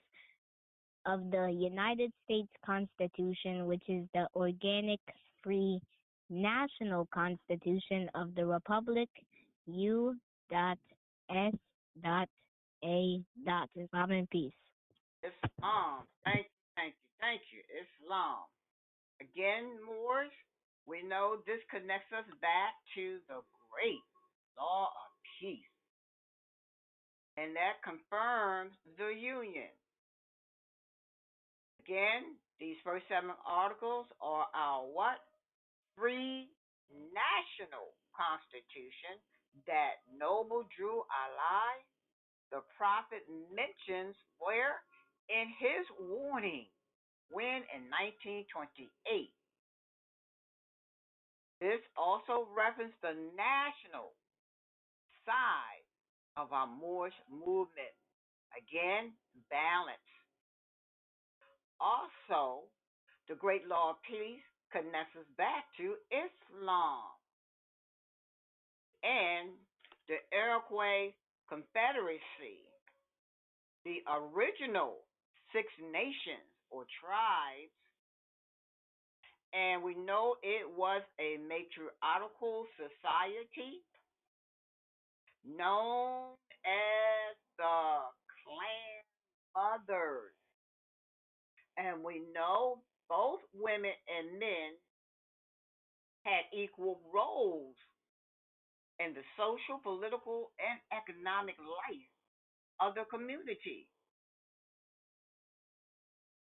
S6: of the United States Constitution, which is the organic, free, national constitution of the Republic, U.S.A. Islam and peace.
S8: Islam. Thank you, thank you, thank you. Islam. Again, Moors, we know this connects us back to the great law of peace. And that confirms the union. Again, these first 7 articles are our what? Free national constitution that noble Drew Ali, the prophet, mentions where? In his warning, when in 1928. This also referenced the national side of our Moorish movement. Again, balance. Also, the great law of peace connects us back to Islam and the Iroquois Confederacy, the original 6 nations or tribes, and we know it was a matriarchal society known as the clan mothers. And we know both women and men had equal roles in the social, political, and economic life of the community.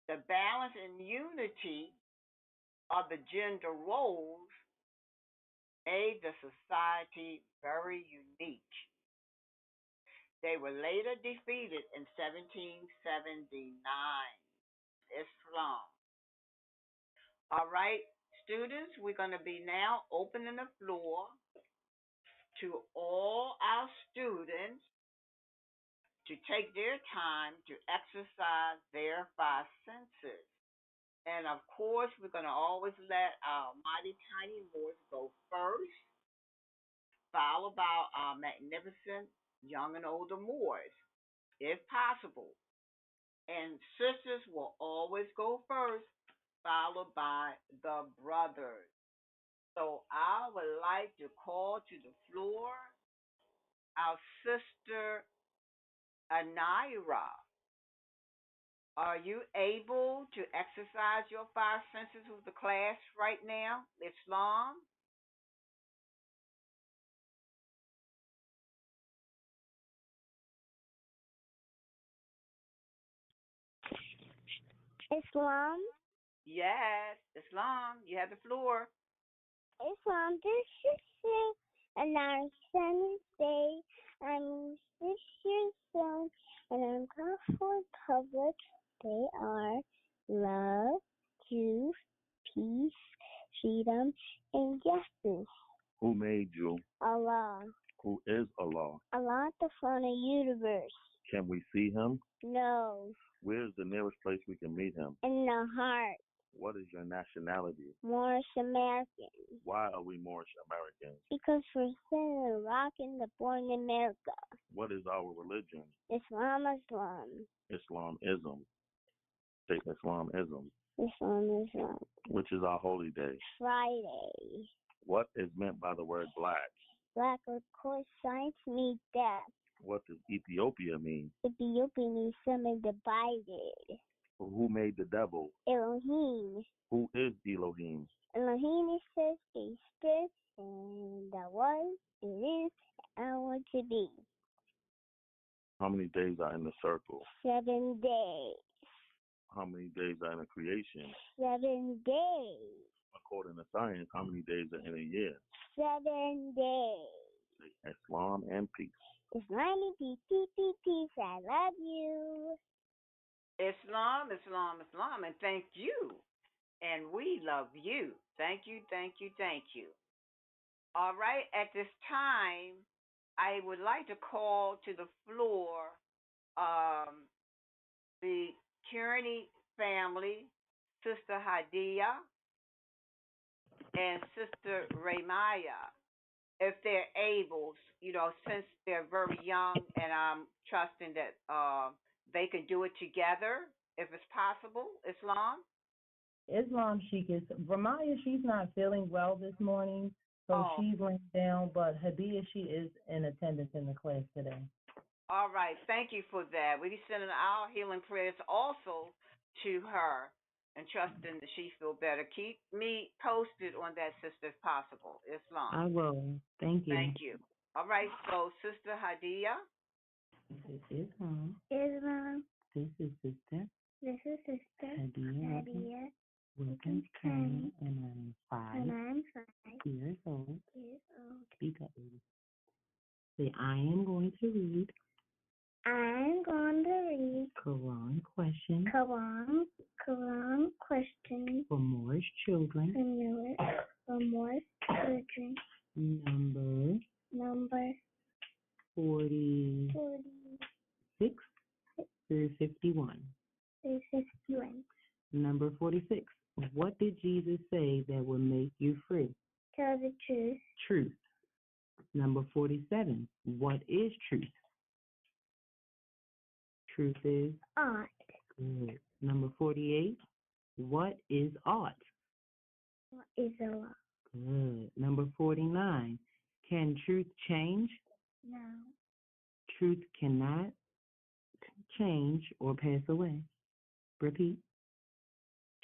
S8: The balance and unity of the gender roles made the society very unique. They were later defeated in 1779. Islam. All right, students, we're going to be now opening the floor to all our students to take their time to exercise their five senses. And of course, we're going to always let our mighty tiny Moors go first, followed by our magnificent young and older Moors, if possible. And sisters will always go first, followed by the brothers. So I would like to call to the floor our sister Anaira. Are you able to exercise your five senses with the class right now? Islam?
S7: Islam?
S8: Yes, Islam, you have the floor.
S7: Islam, this is and our Sun's Day. I'm Sister Son, and I'm Confucius Public. They are love, truth, peace, freedom, and justice.
S11: Who made you?
S7: Allah.
S11: Who is Allah?
S7: Allah, the Father of the universe.
S11: Can we see him?
S7: No.
S11: Where's the nearest place we can meet him?
S7: In the heart.
S11: What is your nationality?
S7: Moorish American.
S11: Why are we Moorish Americans?
S7: Because we're sitting in rock and born in America.
S11: What is our religion?
S7: Islam.
S11: Islamism. Say Islamism.
S7: Islam.
S11: Which is our holy day?
S7: Friday.
S11: What is meant by the word black?
S7: Black, of course, science means death.
S11: What does Ethiopia mean?
S7: Ethiopia means something divided.
S11: Who made the devil?
S7: Elohim.
S11: Who is Elohim?
S7: Elohim is a spirit, and that was, it is, and want to be.
S11: How many days are in the circle?
S7: 7 days.
S11: How many days are in a creation?
S7: 7 days.
S11: According to science, how many days are in a year?
S7: 7 days.
S11: Say Islam and peace.
S7: Islam and peace. I love you.
S8: Islam, Islam, Islam, and thank you. And we love you. Thank you, thank you, thank you. All right, at this time, I would like to call to the floor the Kearney family, Sister Hadia and Sister Raymaya, if they're able, since they're very young, and I'm trusting that they can do it together, if it's possible. Islam?
S12: Islam Sheikh is Ramaya, she's not feeling well this morning, so she's laying down, but Hadia, she is in attendance in the class today.
S8: All right, thank you for that. We'll be sending our healing prayers also to her and trusting that she feel better. Keep me posted on that, sister, if possible. Islam.
S12: I will. Thank you.
S8: Thank you. All right, so Sister Hadia.
S12: This is Islam.
S7: Islam.
S12: This is Sister.
S7: This is Sister
S12: Hadia. Wilkins Kearney, and I'm 5 years old. Speak up, baby. Say, I am going to read.
S7: I'm going to read
S12: Quran question.
S7: Quran question
S12: For Moorish children.
S7: For Moorish children. Number
S12: 46 through 51. Number 46. What did Jesus say that will make you free?
S7: Tell the truth.
S12: Truth. Number 47. What is truth? Truth is?
S7: Ought.
S12: Good. Number 48. What is ought?
S7: What is a law?
S12: Good. Number 49. Can truth change?
S7: No.
S12: Truth cannot change or pass away. Repeat.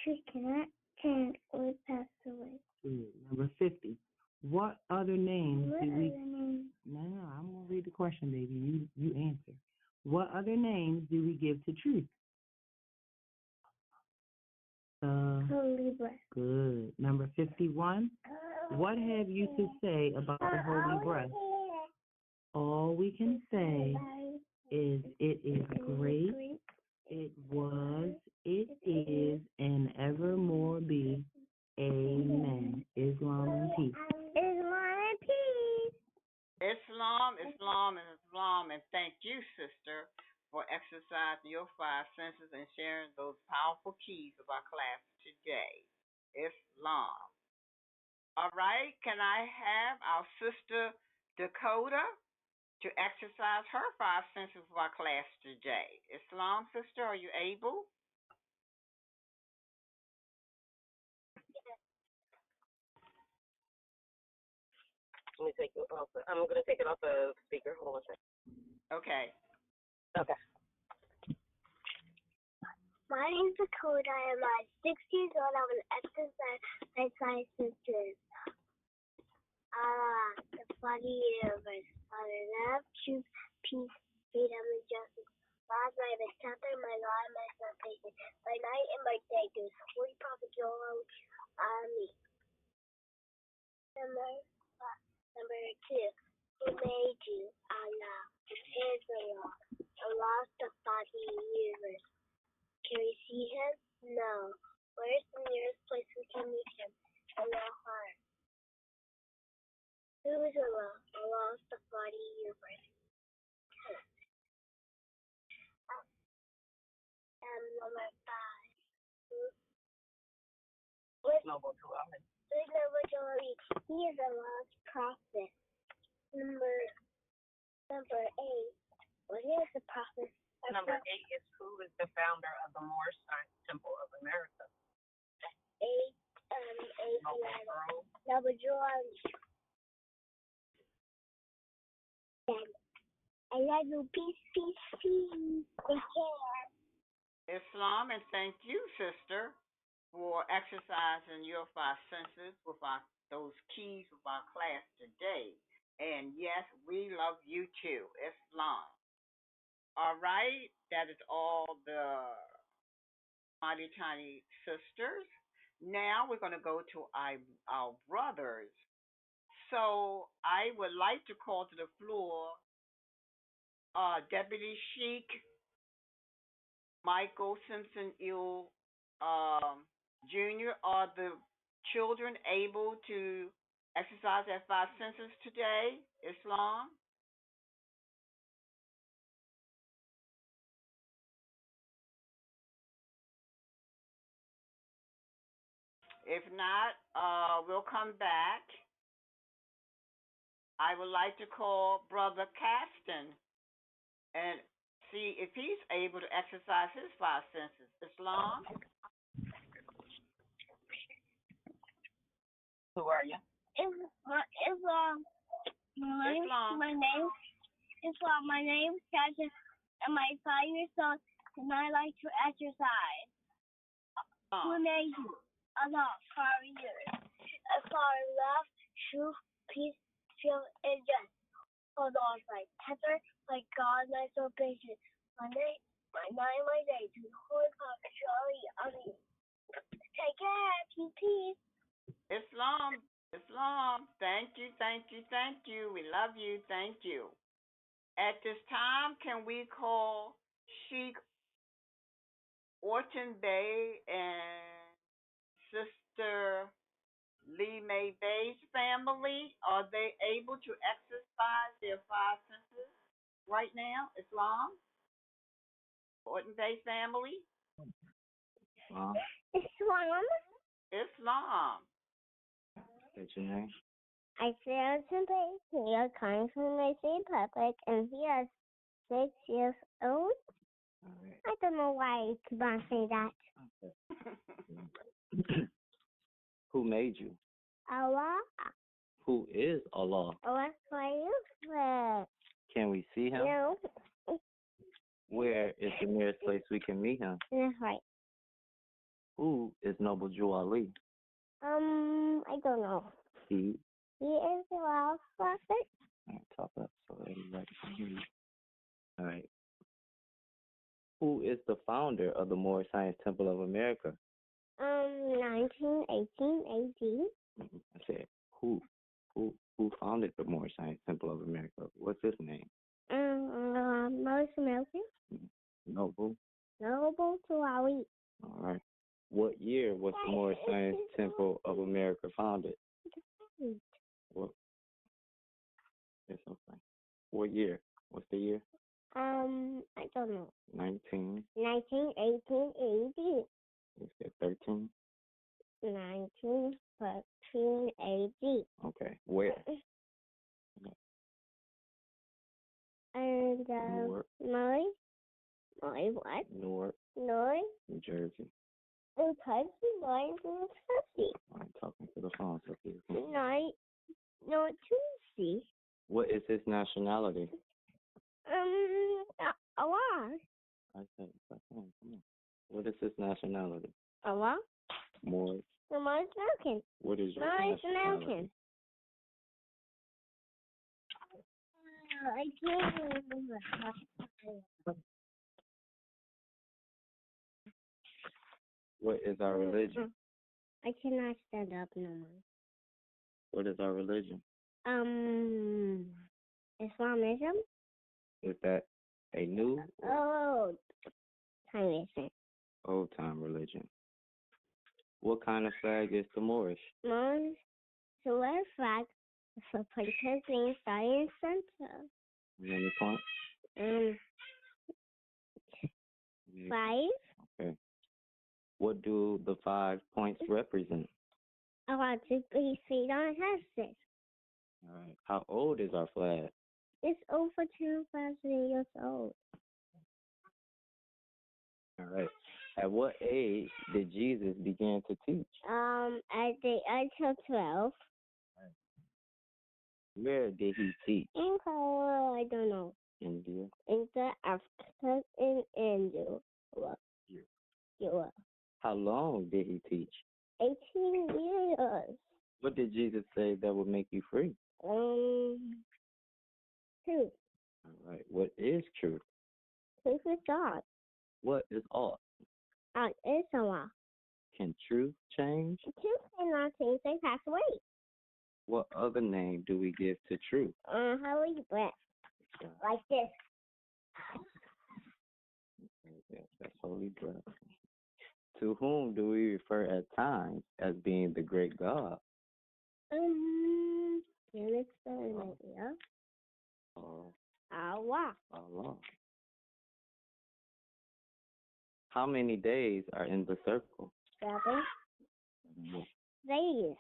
S7: Truth cannot change or pass away.
S12: Good. Number 50. What other names
S7: What
S12: do we?
S7: other names?
S12: No, I'm gonna read the question, baby. You answer. What other names do we give to truth? the
S7: holy breath.
S12: good. Number 51. What have you to say about the holy breath? All we can say is it is great, it was, it is, and evermore be. Amen. Islam and peace.
S7: Islam and peace.
S8: Islam, Islam, and Islam. And thank you, sister, for exercising your five senses and sharing those powerful keys of our class today. Islam. All right, can I have our sister Dakota to exercise her five senses of our class today? Islam, sister, are you able?
S12: Let me take it off. I'm going to take it off the speaker. Hold on a second.
S8: Okay.
S12: Okay.
S7: My name's Dakota. I'm 6 years old. I'm an exercise my five senses. The funny universe. Father, love, truth, peace, freedom, and justice. God's my shelter, my God, my salvation. My night and my day, there's holy prophet Joel, me. Number 2. Who made you? Allah. Here's the law. Allah's the body universe. Can we see him? No. Where's the nearest place we can meet him? In our heart. Who is Allah? Allah is the body universe. Number 5. Who's Noble Joel? He is Allah's prophet. Number 8. What is the prophet?
S12: Number 8 is who is the founder of the Moorish Science Temple of America?
S7: 8. Noble Joel. I love you. Peace, peace, peace. Take care.
S8: Islam, and thank you, sister, for exercising your five senses with those keys of our class today. And yes, we love you too, Islam. All right, that is all the mighty tiny sisters. Now we're going to go to our brothers. So I would like to call to the floor Deputy Sheik Michael Simpson Ill Jr. Are the children able to exercise their five senses today? Islam? If not, we'll come back. I would like to call Brother Caston and see if he's able to exercise his five senses. Islam?
S12: Who are you?
S7: Islam. My name is Caston, and my 5 years old, and I like to exercise. Who made you? Allah, for years. For love, truth, peace, freedom, and justice. Hold on, my tether, my God, my salvation. My night, my day, to the holy prophet, surely, take care, peace.
S8: Islam, thank you, thank you, thank you. We love you, thank you. At this time, can we call Sheikh Orton Bay and Sister Lee May Bay's family? Are they able to exercise their five senses right now? Islam? Orton Bay family? Islam.
S13: What's your name?
S7: I say Orton Bay. We are coming from the Moorish Republic, and we are 6 years old. Right. I don't know why I keep on saying that.
S13: Who made you?
S7: Allah.
S13: Who is Allah?
S7: What's for you?
S13: Can we see him?
S7: No.
S13: Where is the nearest place we can meet him?
S7: That's right.
S13: Who is Noble Jew Ali?
S7: I don't know. He is the last prophet.
S13: All right, talk up so everybody can hear you. All right. Who is the founder of the Moorish Science Temple of America?
S7: 1918 AD.
S13: I said, who founded the Moorish Science Temple of America? What's his name?
S7: Moorish American.
S13: Noble.
S7: Noble to Ali.
S13: All right. What year was the Moorish Science Temple of America founded? What? It's okay. What year? What's the year?
S7: I don't know.
S13: 1918
S7: AD.
S13: You said 13?
S7: 1913 AD.
S13: Okay. Where?
S7: And
S13: Newark.
S7: Murray what?
S13: Newark.
S7: North.
S13: New Jersey.
S7: New Jersey.
S13: I'm talking to the phone, so please.
S7: No, Tuesday.
S13: What is his nationality?
S7: Allah.
S13: I said, come on. What is his nationality?
S7: Allah.
S13: Moorish.
S7: The Moorish American.
S13: What is your
S7: Moorish
S13: nationality?
S7: American. I can't remember.
S13: What is our religion?
S7: I cannot stand up no more.
S13: What is our religion?
S7: Islamism.
S13: Is that a new
S7: Oh, time is
S13: old time religion? What kind of flag is the Moorish?
S7: Moorish. So our flag for participating science center.
S13: How many points?
S7: 5.
S13: Okay. What do the 5 points represent?
S7: I want to be feet on horses.
S13: All right. How old is our flag?
S7: It's over 2,000 years old.
S13: All right. At what age did Jesus begin to teach?
S7: At the age of 12.
S13: Where did he teach?
S7: In Colorado, I don't know.
S13: India.
S7: In the Africa, in India.
S13: How long did he teach?
S7: 18 years.
S13: What did Jesus say that would make you free?
S7: Truth.
S13: All right. What is truth?
S7: Truth is God.
S13: What is ought?
S7: Ought is Allah.
S13: Can truth change?
S7: Truth cannot change, they pass away.
S13: What other name do we give to truth?
S7: Holy breath. Like this.
S13: Yes, that's holy breath. To whom do we refer at times as being the great God?
S7: Can explain it, yeah? Allah.
S13: Allah. How many days are in the circle?
S7: 7 days.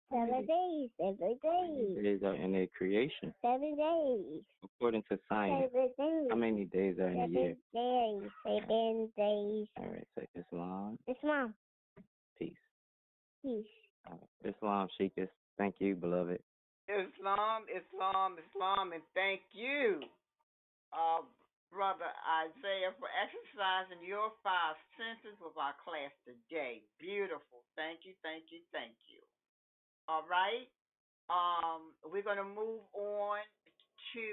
S7: 7 days. Every day.
S13: Days are in a creation.
S7: 7 days.
S13: According to science,
S7: 7 days.
S13: how many days are in a year?
S7: 7 days.
S13: All right, so Islam.
S7: Islam.
S13: Peace.
S7: Peace.
S13: All right. Islam, Sheikhs. Thank you, beloved.
S8: Islam, and thank you, Brother Isaiah, for exercising your 5 senses with our class today. Beautiful. Thank you. All right. We're going to move on to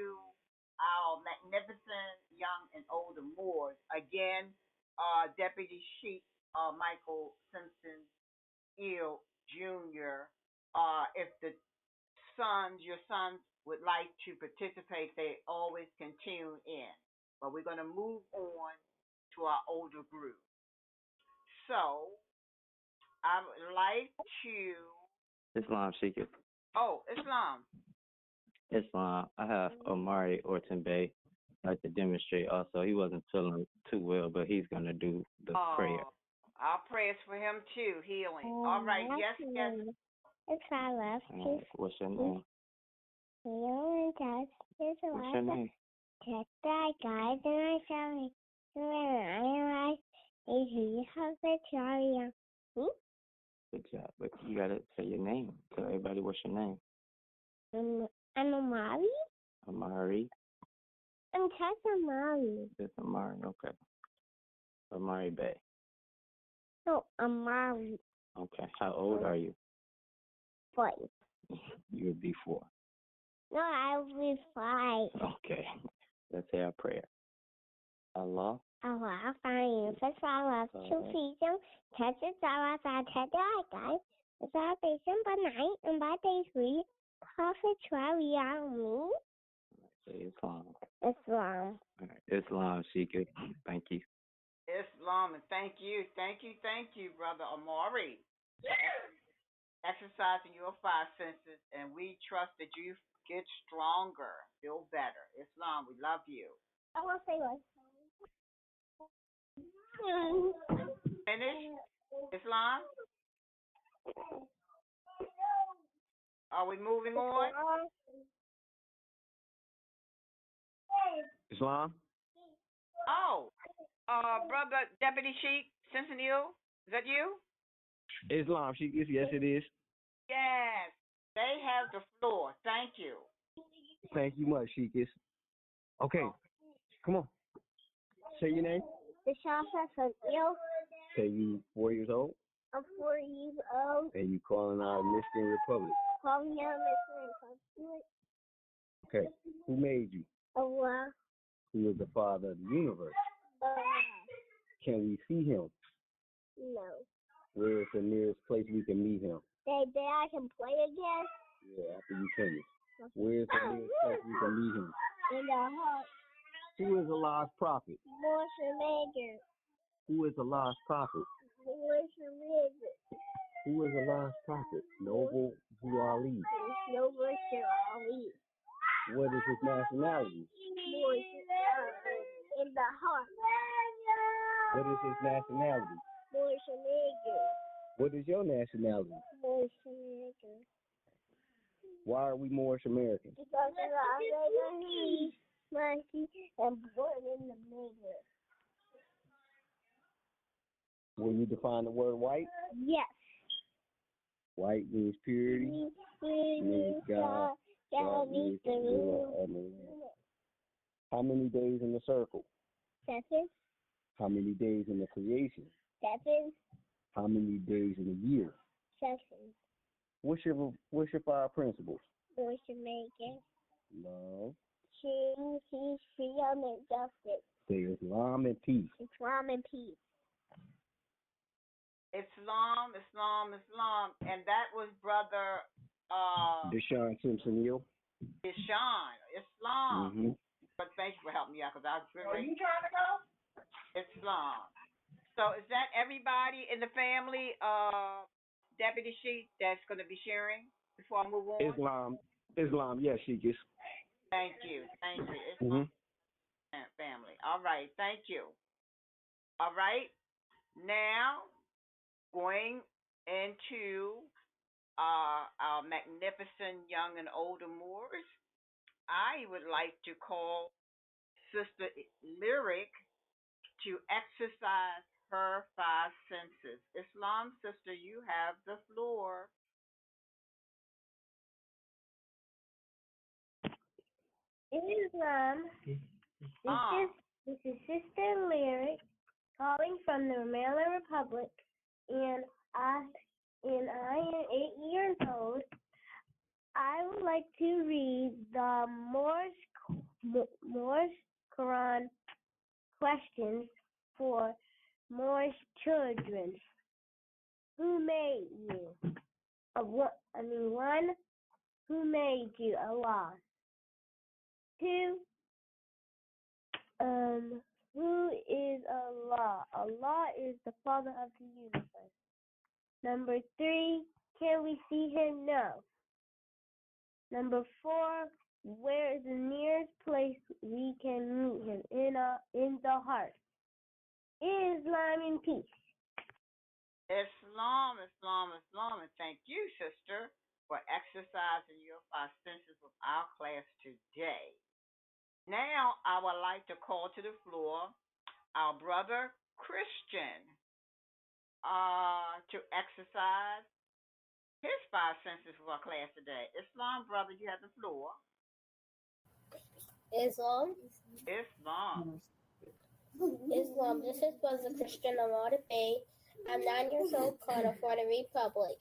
S8: our magnificent young and older Moors. Again, Deputy Sheikh Michael Simpson Eel Jr. If your sons would like to participate, they always can tune in. But we're going to move on to our older group. So, I would like to...
S13: Islam, Sheikhs.
S8: Oh, Islam.
S13: Islam. I have Omari Ortenbay like to demonstrate also. He wasn't feeling too well, but he's going to do the prayer.
S8: Our prayers for him too, healing. All right, yes.
S7: It's my left.
S13: Right. What's your name?
S7: What's
S13: your name?
S7: Just that guy, then I shall be. I
S13: Good job. But you got to say your name. Tell everybody what's your name.
S7: I'm Amari.
S13: Amari.
S7: I'm just Amari.
S13: It's Amari, okay. Amari Bay.
S7: No, Amari.
S13: Okay. How old are you?
S7: 5.
S13: You'll be 4.
S7: No, I'll be 5.
S13: Okay. Let's say our prayer. Allah.
S7: Allah, fine. First of all, I love to feed them, catch it, I catch the guy. The salvation by night and by day 3. Prophet Travi on me.
S13: Say Islam.
S7: Islam.
S13: All right. Islam, Sheikah. Thank you.
S8: Islam, and thank you, Brother Amari, for exercising your 5 senses, and we trust that you get stronger, feel better. Islam, we love you.
S7: I want to say one.
S8: Finish? Islam? Are we moving on?
S9: Islam?
S8: Oh, Brother Deputy Sheik, Centennial, is that you?
S9: Islam, Sheikah. Yes, it is.
S8: Yes, they have the floor. Thank you.
S9: Thank you much, Sheikah. Okay, come on. Say your name.
S7: Yashua from Ill.
S9: Say you 4 years old.
S7: I'm 4 years old.
S9: And you calling our Michigan Republic.
S7: Calling out Michigan Republic.
S9: Okay, who made you?
S7: Allah.
S9: Who is the father of the universe? Can we see him?
S7: No.
S9: Where is the nearest place we can meet him?
S7: Day I can play again?
S9: Yeah, after you finish. Where is the nearest place we can meet him?
S7: In the heart.
S9: Who is Allah's prophet?
S7: Moorish American.
S9: Who is Allah's prophet?
S7: Moorish American.
S9: Who is Allah's prophet? Noble Ali.
S7: Noble Ali.
S9: What is his nationality?
S7: Moorish in the heart.
S9: What is his nationality?
S7: Moorish American.
S9: What is your nationality?
S7: Moorish American.
S9: Why are we Moorish Americans?
S7: Because we are Lebanese, monkey, and born in the middle.
S9: Will you define the word white?
S7: Yes.
S9: White means purity. Means God.
S7: God means the rule.
S9: How many days in the circle?
S7: 7.
S9: How many days in the creation?
S7: 7.
S9: How many days in a year?
S7: 7.
S9: What's your 5 principles?
S7: Moorish American.
S9: Love.
S7: Choose peace, freedom, and justice.
S9: Say Islam and peace.
S7: Islam and peace.
S8: Islam, and that was Brother
S9: Deshaun Simpson, you.
S8: Deshaun. Islam.
S9: Mm-hmm.
S8: But thank you for helping me out because I was really. Are you trying to go? Islam. So is that everybody in the family, Deputy Sheik, that's going to be sharing before I move on?
S9: Islam, yes, Sheikah.
S8: Thank you. Islam family. All right, thank you. All right, now going into our magnificent young and older Moors, I would like to call Sister Lyric to exercise her 5 senses. Islam, sister, you have the floor.
S7: Islam. This is Sister Lyric calling from the American Republic, and I am 8 years old. I would like to read the Moorish Quran questions for Moorish children. Who made you? 1. Who made you? Allah. 2. Who is Allah? Allah is the Father of the universe. Number 3. Can we see him? No. Number 4. Where is the nearest place we can meet him? In the heart. Islam and peace.
S8: Islam, and thank you, sister, for exercising your 5 senses with our class today. Now, I would like to call to the floor our brother Christian to exercise his 5 senses for our class today. Islam, brother, you have the floor.
S10: Islam. This is Brother Christian Amada Bay. I'm 9 years old, calling for the Republic.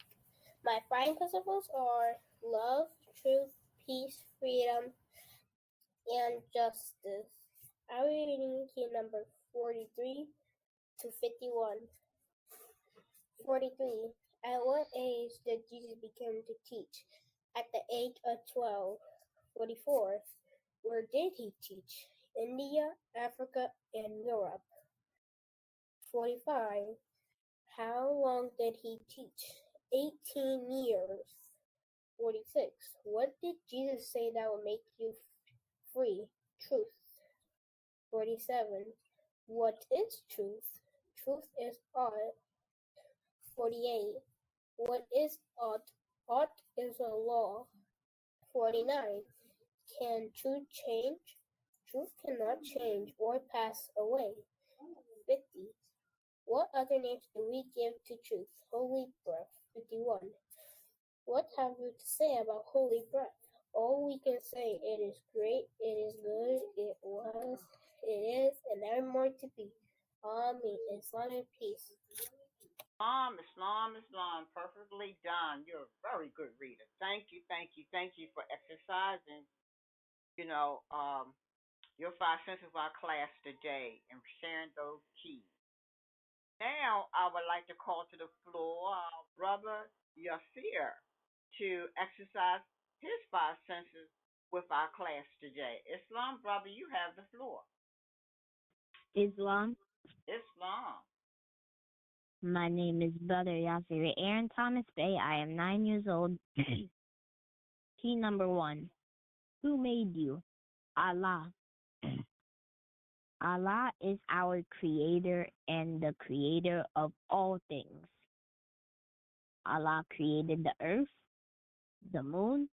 S10: My 5 principles are love, truth, peace, freedom, and justice. I will be reading key number 43 to 51. 43. At what age did Jesus begin to teach? At the age of 12. 44. Where did he teach? India, Africa, and Europe. 45. How long did he teach? 18 years. 46. What did Jesus say that will make you free? Truth. 47. What is truth? Truth is ought. 48. What is ought? Ought is a law. 49. Can truth change? Truth cannot change or pass away. 50. What other names do we give to truth? Holy breath. 51. What have you to say about holy breath? All we can say, it is great, it is good, it was, it is, and evermore to be. Amen. Islam and peace.
S8: Islam. Perfectly done. You're a very good reader. Thank you for exercising, you know, your 5 cents of our class today and sharing those keys. Now, I would like to call to the floor our brother Yashua to exercise his 5 senses with our class today. Islam, brother, you have the floor.
S6: Islam. My name is Brother Yasir Aaron Thomas Bay. I am 9 years old. Key number 1. Who made you? Allah. Allah is our creator and the creator of all things. Allah created the earth, the moon,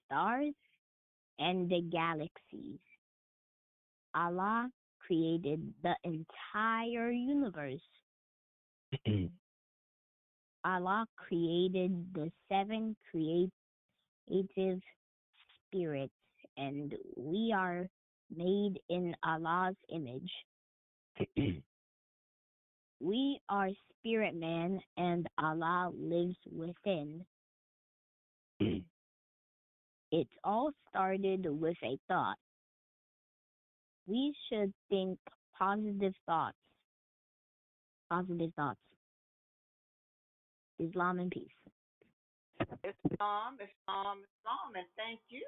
S6: stars, and the galaxies. Allah created the entire universe. Allah created the 7 creative spirits, and we are made in Allah's image. We are spirit man, and Allah lives within. It all started with a thought. We should think positive thoughts. Positive thoughts. Islam and peace.
S8: Islam, and thank you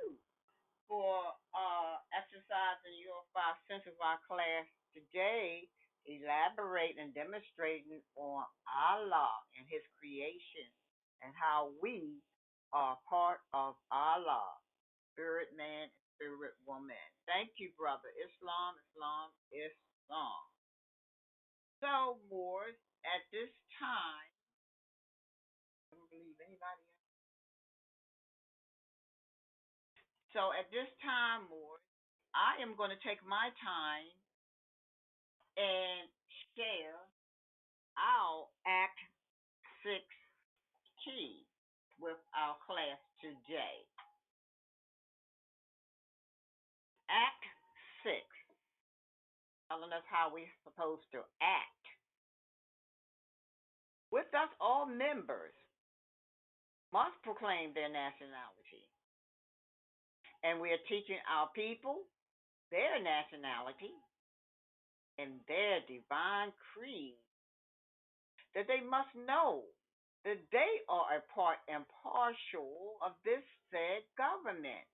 S8: for exercising your 5 cents of our class today, elaborating and demonstrating on Allah and His creation and how we are part of Allah, spirit man and spirit woman. Thank you, brother. Islam. So, Moors, at this time, I don't believe anybody else. So at this time, Moors, I am going to take my time and share our Act 6 key with our class today. Act 6, telling us how we're supposed to act. With us, all members must proclaim their nationality. And we are teaching our people their nationality and their divine creed, that they must know that they are a part and partial of this said government.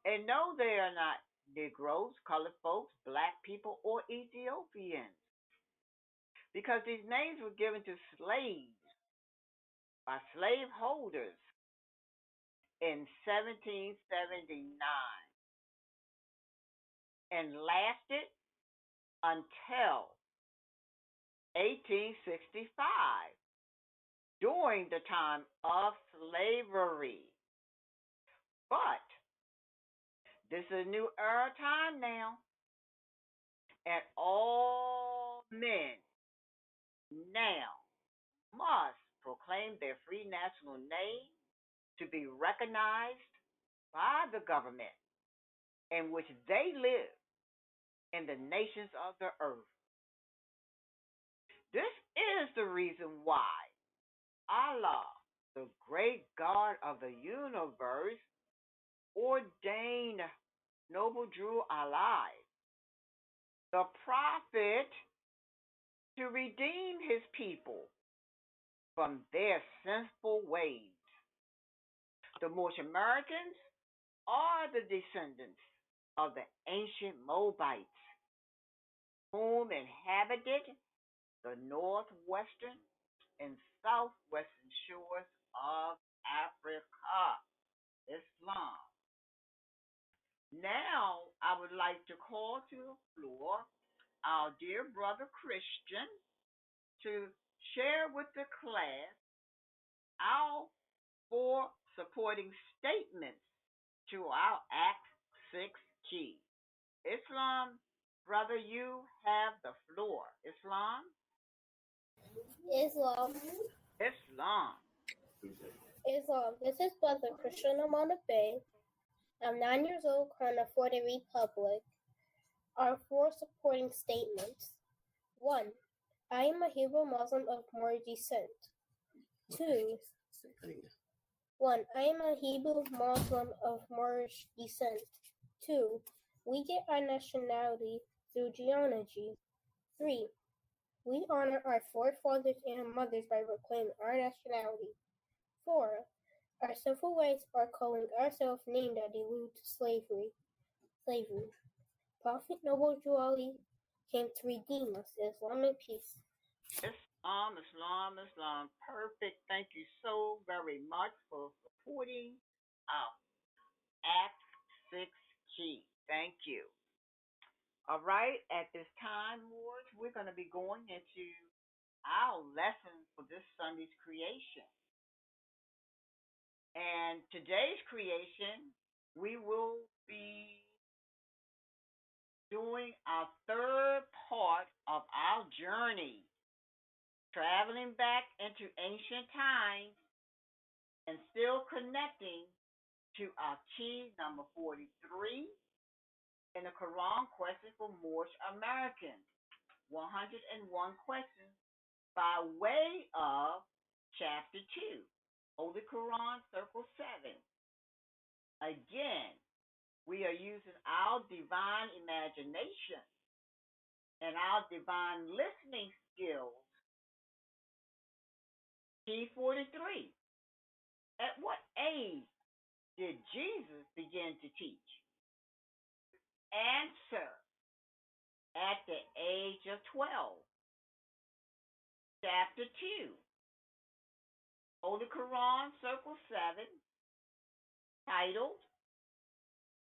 S8: And no, they are not Negroes, colored folks, black people, or Ethiopians. Because these names were given to slaves by slaveholders in 1779 and lasted until 1865, during the time of slavery. But this is a new era time now, and all men now must proclaim their free national name to be recognized by the government in which they live in the nations of the earth. This is the reason why Allah, the great God of the universe, ordained noble Drew Ali the prophet to redeem his people from their sinful ways. The Moorish Americans are the descendants of the ancient Moabites, whom inhabited the northwestern and southwestern shores of Africa, Islam. Now, I would like to call to the floor our dear brother Christian to share with the class our 4 supporting statements to our Act 6 key. Islam, brother, you have the floor. Islam?
S10: Islam.
S8: Islam.
S10: Islam. This is Brother Christian Amana Bay. I'm 9 years old, current for the Republic. Our 4 supporting statements. 1. I am a Hebrew Muslim of Moorish descent. 2. 1. I am a Hebrew Muslim of Moorish descent. 2. We get our nationality through genealogy. 3. We honor our forefathers and mothers by proclaiming our nationality. 4. Our sinful ways are calling ourselves names that allude to slavery. Prophet Noble Juali came to redeem us. Islam and peace.
S8: Islam, Islam, Islam. Perfect. Thank you so very much for supporting our Act 6 key. Thank you. All right, at this time, Lord, we're going to be going into our lesson for this Sunday's creation. And today's creation, we will be doing our 3rd part of our journey, traveling back into ancient times and still connecting to our key number 43 in the Quran question for Moorish Americans. 101 questions by way of chapter 2, Holy Quran, circle 7. Again, we are using our divine imagination and our divine listening skills. Key 43. At what age did Jesus begin to teach? Answer. At the age of 12. Chapter 2. Holy Quran, circle 7. Titled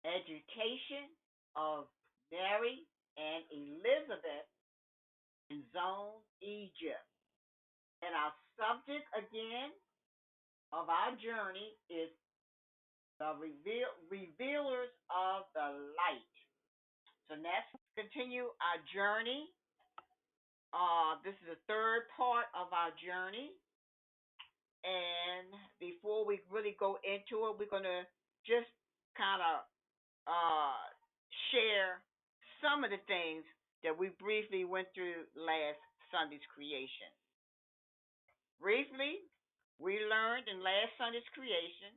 S8: Education of Mary and Elizabeth in Zone, Egypt. And our subject again of our journey is the revealers of the light. So let's continue our journey. This is the 3rd part of our journey. And before we really go into it, we're going to just kind of share some of the things that we briefly went through last Sunday's creation. Briefly, we learned in last Sunday's creation,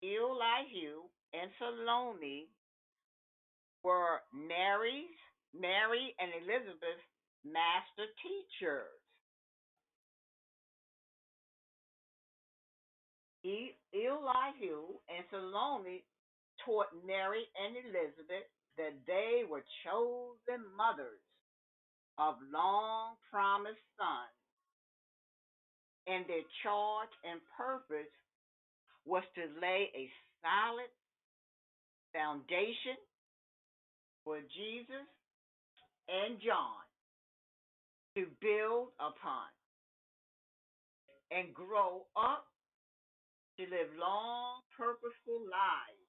S8: Elihu and Salome were Mary and Elizabeth's master teachers. Elihu and Salome taught Mary and Elizabeth that they were chosen mothers of long-promised sons, and their charge and purpose was to lay a solid foundation for Jesus and John to build upon and grow up to live long, purposeful lives,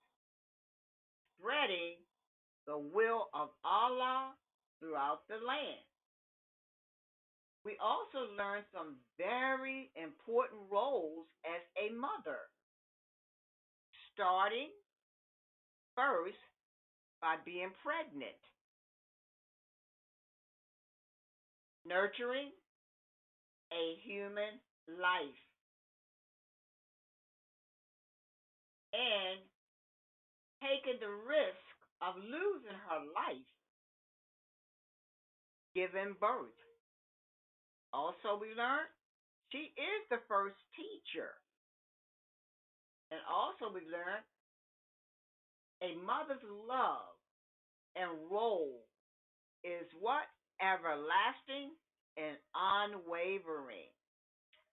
S8: spreading the will of Allah throughout the land. We also learned some very important roles as a mother, starting first by being pregnant, nurturing a human life, and taking the risk of losing her life giving birth. Also, we learned she is the first teacher. And also, we learned a mother's love and role is what? Everlasting and unwavering.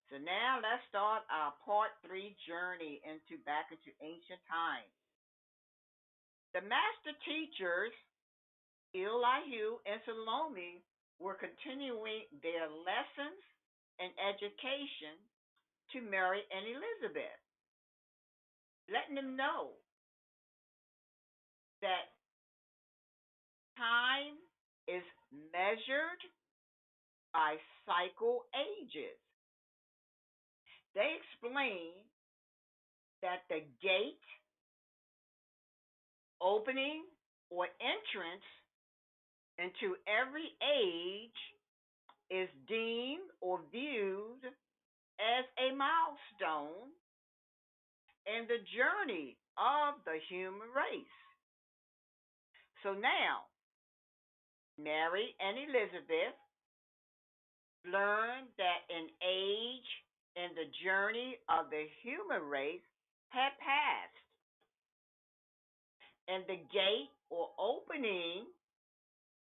S8: So now let's start our part 3 journey back into ancient times. The master teachers, Elihu and Salome, were continuing their lessons and education to Mary and Elizabeth, letting them know that time is measured by cycle ages. They explain that the gate, opening, or entrance into every age is deemed or viewed as a milestone in the journey of the human race. So now, Mary and Elizabeth learned that an age in the journey of the human race had passed, and the gate or opening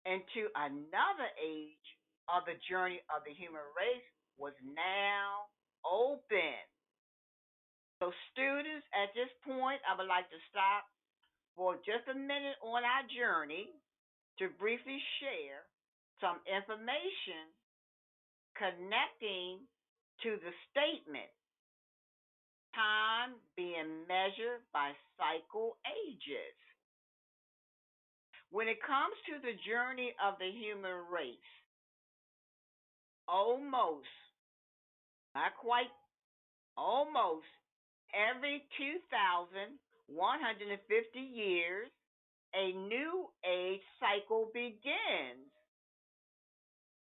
S8: into another age of the journey of the human race was now open. So, students, at this point, I would like to stop for just a minute on our journey to briefly share some information connecting to the statement time being measured by cycle ages. When it comes to the journey of the human race, almost, not quite, almost every 2,150 years, a new age cycle begins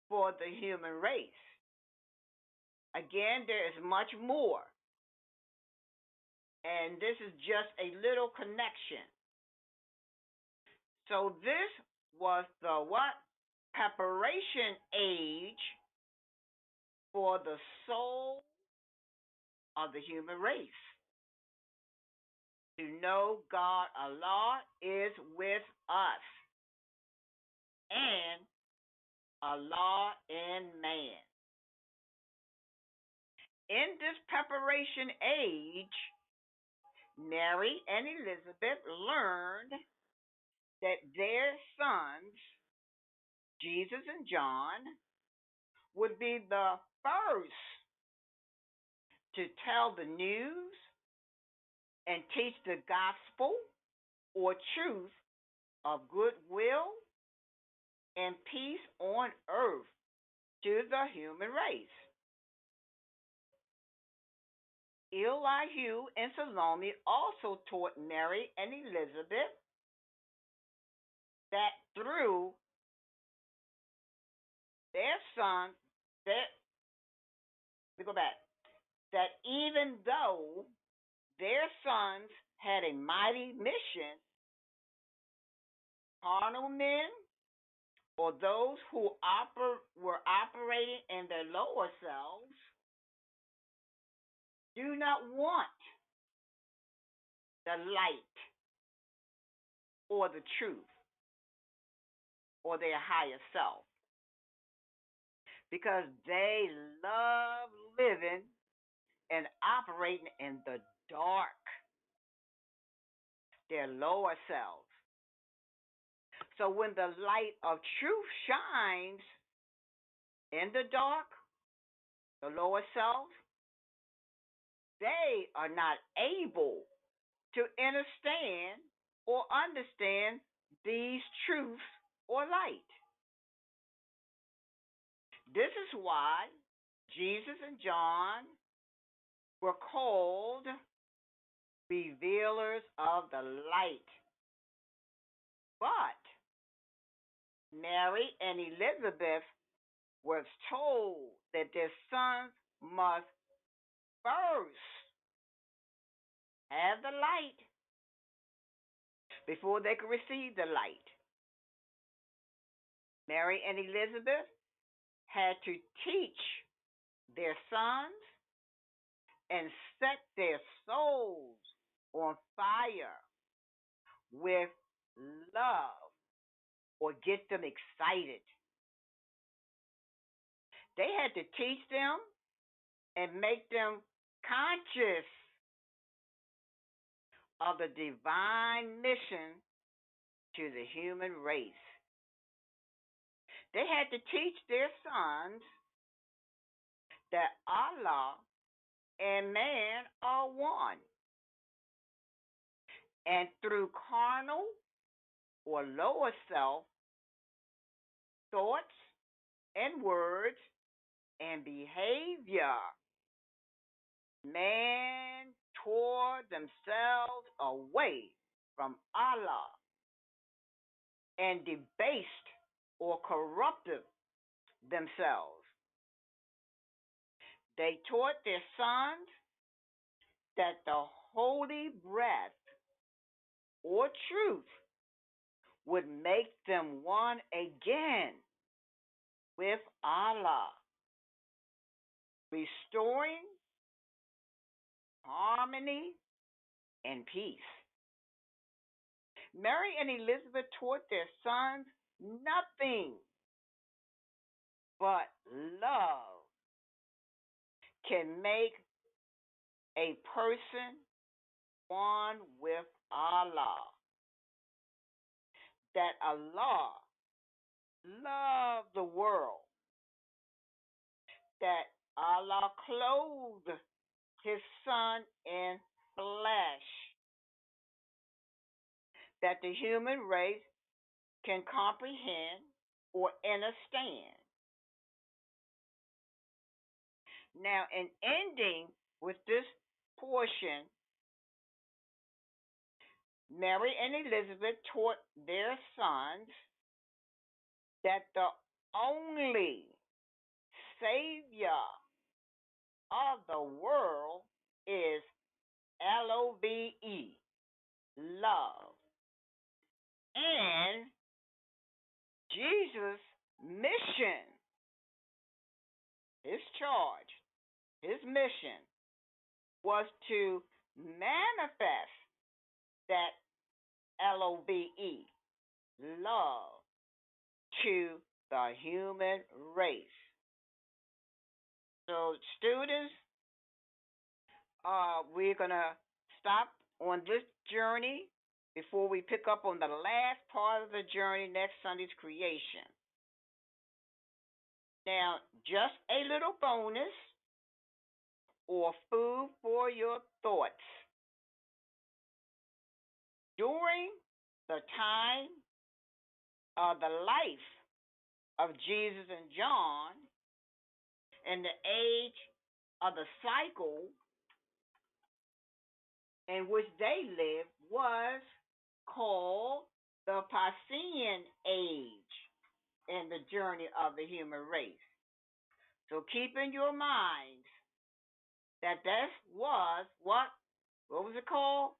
S8: for the human race. Again, there is much more. And this is just a little connection. So this was the what? Preparation age for the soul of the human race. To know God Allah is with us, and Allah in man. In this preparation age, Mary and Elizabeth learned that their sons, Jesus and John, would be the first to tell the news and teach the gospel or truth of goodwill and peace on earth to the human race. Elihu and Salome also taught Mary and Elizabeth that through their son, that even though their sons had a mighty mission, carnal men or those who were operating in their lower selves do not want the light or the truth or their higher self, because they love living and operating in the dark, their lower selves. So when the light of truth shines in the dark, the lower self, they are not able to understand or understand these truths or light. This is why Jesus and John were called revealers of the light. But Mary and Elizabeth was told that their sons must first have the light before they could receive the light. Mary and Elizabeth had to teach their sons and set their souls on fire with love or get them excited. They had to teach them and make them conscious of the divine mission to the human race. They had to teach their sons that Allah and man are one. And through carnal or lower self thoughts and words and behavior, man tore themselves away from Allah and debased or corrupted themselves. They taught their sons that the holy breath or truth would make them one again with Allah, restoring harmony and peace. Mary and Elizabeth taught their sons nothing but love can make a person one with Allah. That Allah loved the world. That Allah clothed his son in flesh. That the human race can comprehend or understand. Now, in ending with this portion, Mary and Elizabeth taught their sons that the only Savior of the world is L-O-V-E, love. And Jesus' mission, his charge, his mission was to manifest that L-O-V-E, love, to the human race. So, students, we're going to stop on this journey before we pick up on the last part of the journey next Sunday's creation. Now, just a little bonus or food for your thoughts. During the time of the life of Jesus and John and the age of the cycle in which they lived was called the Piscean age in the journey of the human race. So keep in your minds that this was what was it called?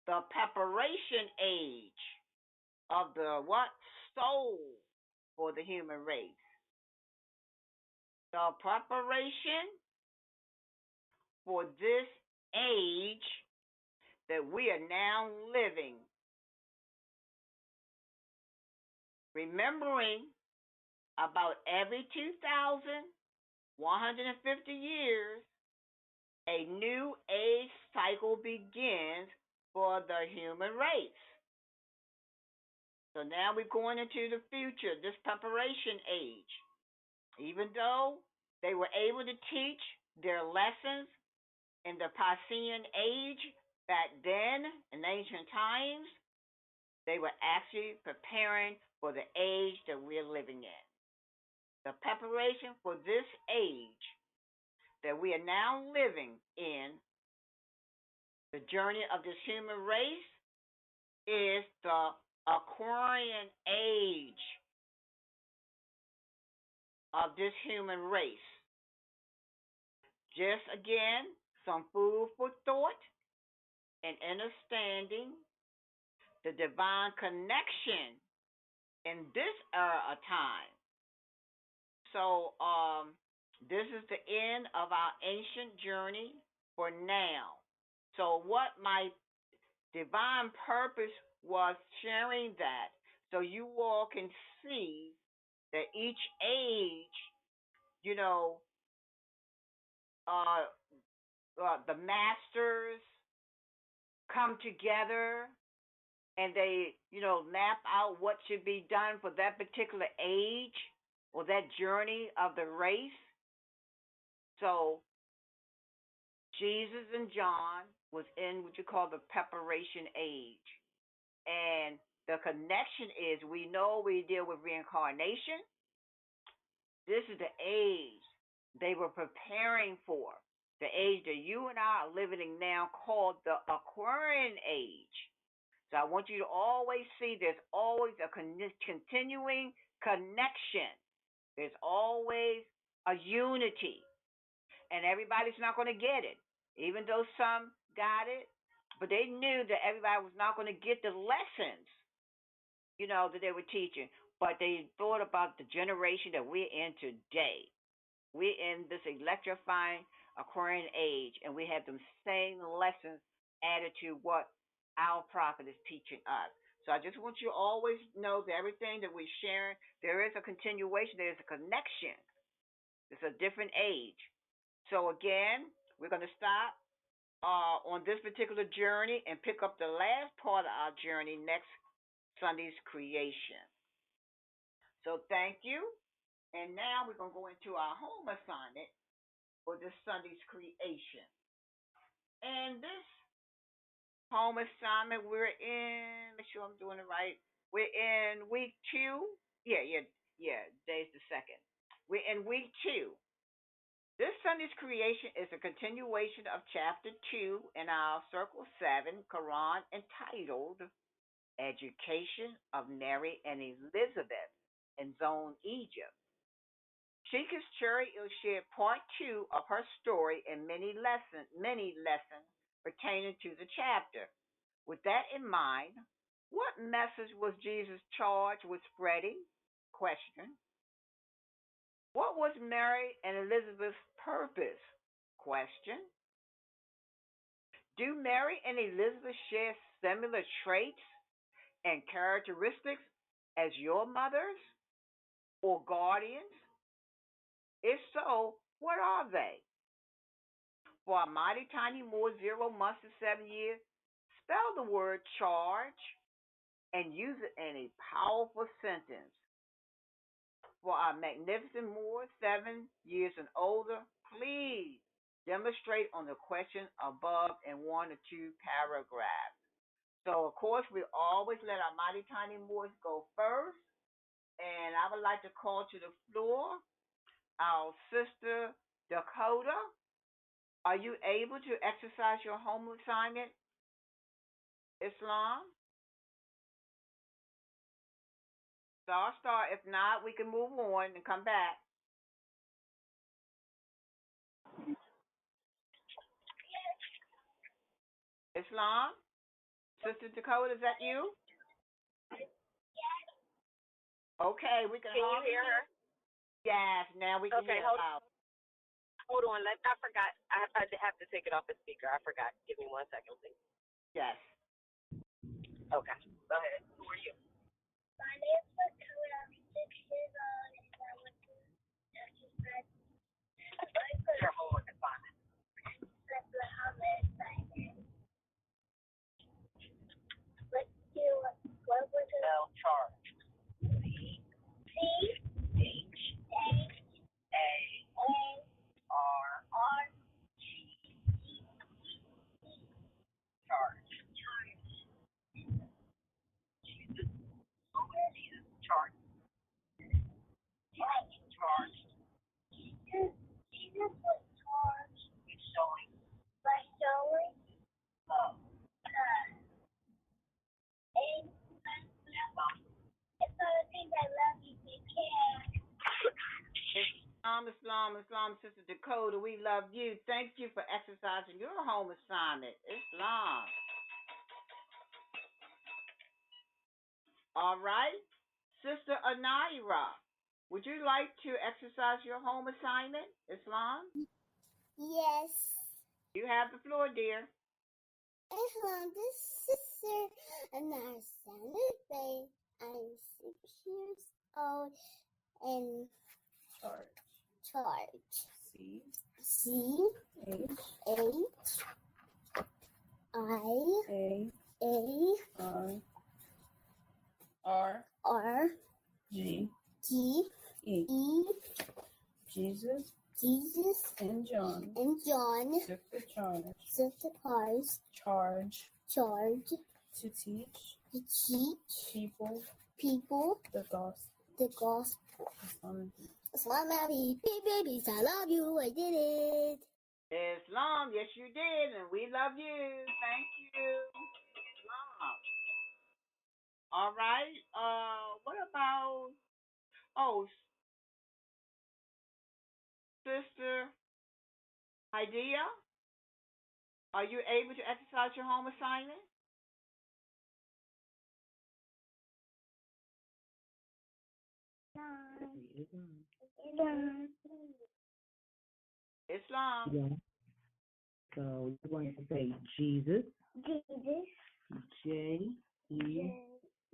S8: The preparation age of the soul for the human race. The preparation for this age that we are now living. Remembering about every 2,150 years, a new age cycle begins for the human race. So now we're going into the future, this preparation age. Even though they were able to teach their lessons in the Piscean age back then in ancient times, they were actually preparing for the age that we're living in. The preparation for this age that we are now living in, the journey of this human race, is the Aquarian age of this human race. Just again, some food for thought and understanding the divine connection in this era of time. So this is the end of our ancient journey for now. So what my divine purpose was sharing that so you all can see that each age, you know, the masters come together and they, map out what should be done for that particular age or that journey of the race. So Jesus and John was in what you call the preparation age. And the connection is we know we deal with reincarnation. This is the age they were preparing for, the age that you and I are living in now called the Aquarian age. So I want you to always see there's always a continuing connection. There's always a unity. And everybody's not going to get it, even though some got it. But they knew that everybody was not going to get the lessons, that they were teaching. But they thought about the generation that we're in today. We're in this electrifying Aquarian age, and we have them same lessons added to what our prophet is teaching us. So I just want you to always know that everything that we're sharing, there is a continuation, there is a connection. It's a different age. So again, we're going to stop on this particular journey and pick up the last part of our journey next Sunday's creation. So thank you. And now we're going to go into our home assignment for this Sunday's creation. And this home assignment, we're in, make sure I'm doing it right. We're in week 2. Yeah, today's the 2nd. We're in week 2. This Sunday's creation is a continuation of chapter 2 in our Circle 7 Quran entitled Education of Mary and Elizabeth in Zone Egypt. Sheikah Cherry will share part 2 of her story and many lessons pertaining to the chapter. With that in mind, what message was Jesus charged with spreading? Question. What was Mary and Elizabeth's purpose? Question. Do Mary and Elizabeth share similar traits and characteristics as your mothers or guardians? If so, what are they? For a mighty tiny Moor 0 months to 7 years, spell the word charge and use it in a powerful sentence. For our magnificent Moors 7 years and older, please demonstrate on the question above in 1 or 2 paragraphs. So, of course, we always let our mighty tiny Moors go first. And I would like to call to the floor our sister Dakota. Are you able to exercise your home assignment, Islam? So I'll start. If not, we can move on and come back. Islam? Sister Dakota, is that you? Okay, we can.
S14: Can you hear her?
S8: Yes, now we can hear her.
S14: Hold on. I forgot. I have to take it off the speaker. I forgot. Give me 1 second, please.
S8: Yes.
S14: Okay. Go ahead. Who are you?
S7: My name is Dakota. I'm 6 years old, and I went to exercise.
S14: Your homework assignment.
S7: What was it?
S14: Spell charge. Charge. Jesus. Charge. Charge.
S7: Jesus was charged
S14: With showing
S7: by showing
S14: love.
S7: And it's other things I love you, you can.
S8: Islam, Sister Dakota, we love you. Thank you for exercising your home assignment. Islam. All right. Sister Anaira, would you like to exercise your home assignment, Islam?
S10: Yes.
S8: You have the floor, dear.
S10: Islam, this sister Anar Sanders Bay. I'm 6 years old and charge. C H I A R G E Jesus and John Sister Cars charge to teach people the gospel. Islam, babies, I love you. I did it.
S8: Islam, yes you did, and we love you. Thank you, Islam. All right. What about Sister Idea? Are you able to exercise your home assignment? Islam.
S12: Yeah. So you're going to say Jesus. J E.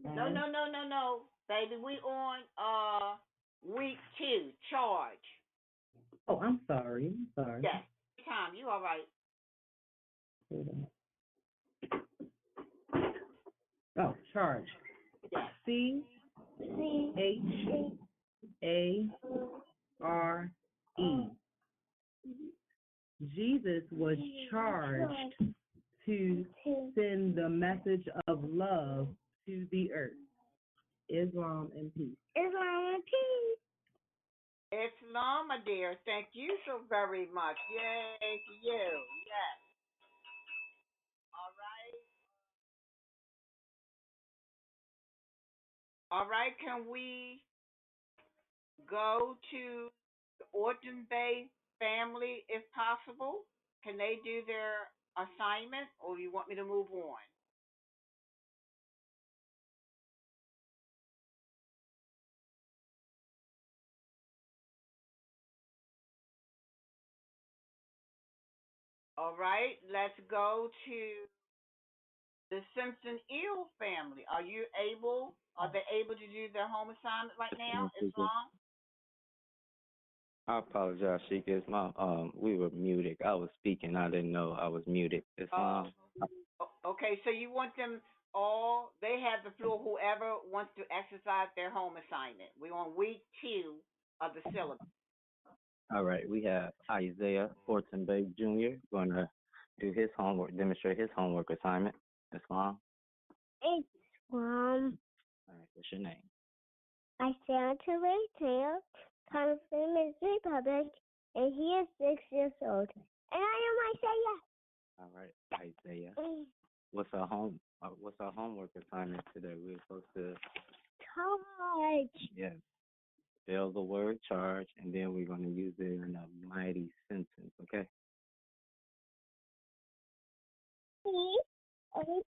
S8: No. Baby, we on week 2, charge.
S12: Oh, I'm sorry.
S8: Yes. Time, you all right.
S12: Hold on. Oh, charge.
S8: Yes.
S12: C H A R E. Jesus was charged to send the message of love to the earth. Islam and peace.
S8: Islam, my dear, thank you so very much. Yay to you. Yes. All right, can we go to the Orton Bay family if possible? Can they do their assignment, or do you want me to move on? All right, let's go to the Simpson Eel family. Are they able to do their home assignment right now, Islam?
S13: I apologize, Sheikah. It's we were muted. I was speaking. I didn't know I was muted. Islam.
S8: Okay, so you want them all, they have the floor, whoever wants to exercise their home assignment. We're on week 2 of the syllabus.
S13: All right, we have Isaiah Orton Bay Jr. going to do his homework, demonstrate his homework assignment. Islam.
S7: Islam.
S13: All right, what's your name?
S7: Isaiah Taylor, comes from the Moorish Republic, and he is 6 years old. And I am Isaiah.
S13: All right, Isaiah. What's our homework assignment today? We're supposed to
S7: Charge.
S13: Yes. Spell the word charge, and then we're going to use it in a mighty sentence, okay?
S7: CHARGE.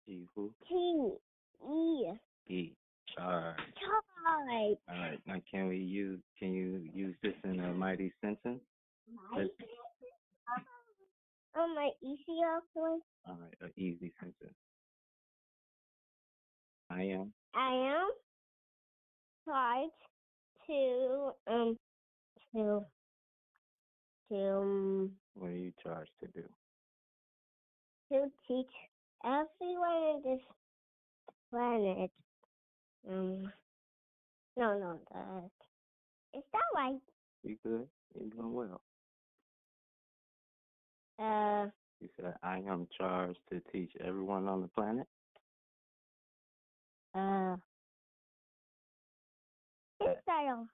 S13: G who?
S7: T-E.
S13: Charge.
S7: Charge.
S13: All right. Now, can you use this in a mighty sentence?
S7: My easier one.
S13: All right, an easy sentence. I am
S7: charged to
S13: What are you charged to do?
S7: to teach everyone in this planet. No, is that right?
S13: You good? You're doing well. You said I am charged to teach everyone on the planet.
S7: Start over.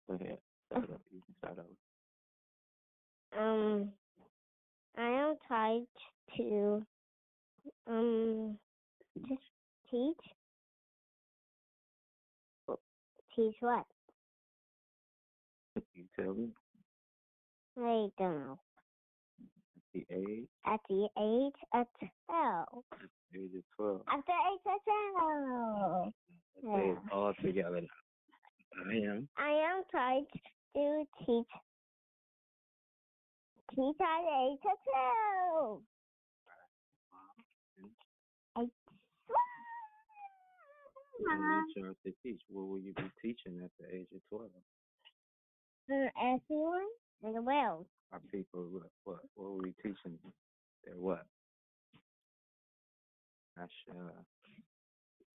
S13: Go ahead. Start over. You can start
S7: I
S13: over.
S7: am charged to just teach. Teach what?
S13: You tell me.
S7: I don't know.
S13: the age?
S7: At the age of 12.
S13: Age of 12.
S7: At the age of 12.
S13: Say it all together now.
S7: I am trying to teach at the age of 12.
S13: When you start to teach, what will you be teaching at the age of 12?
S7: Everyone in the world.
S13: Our people, what will we teaching? They're what?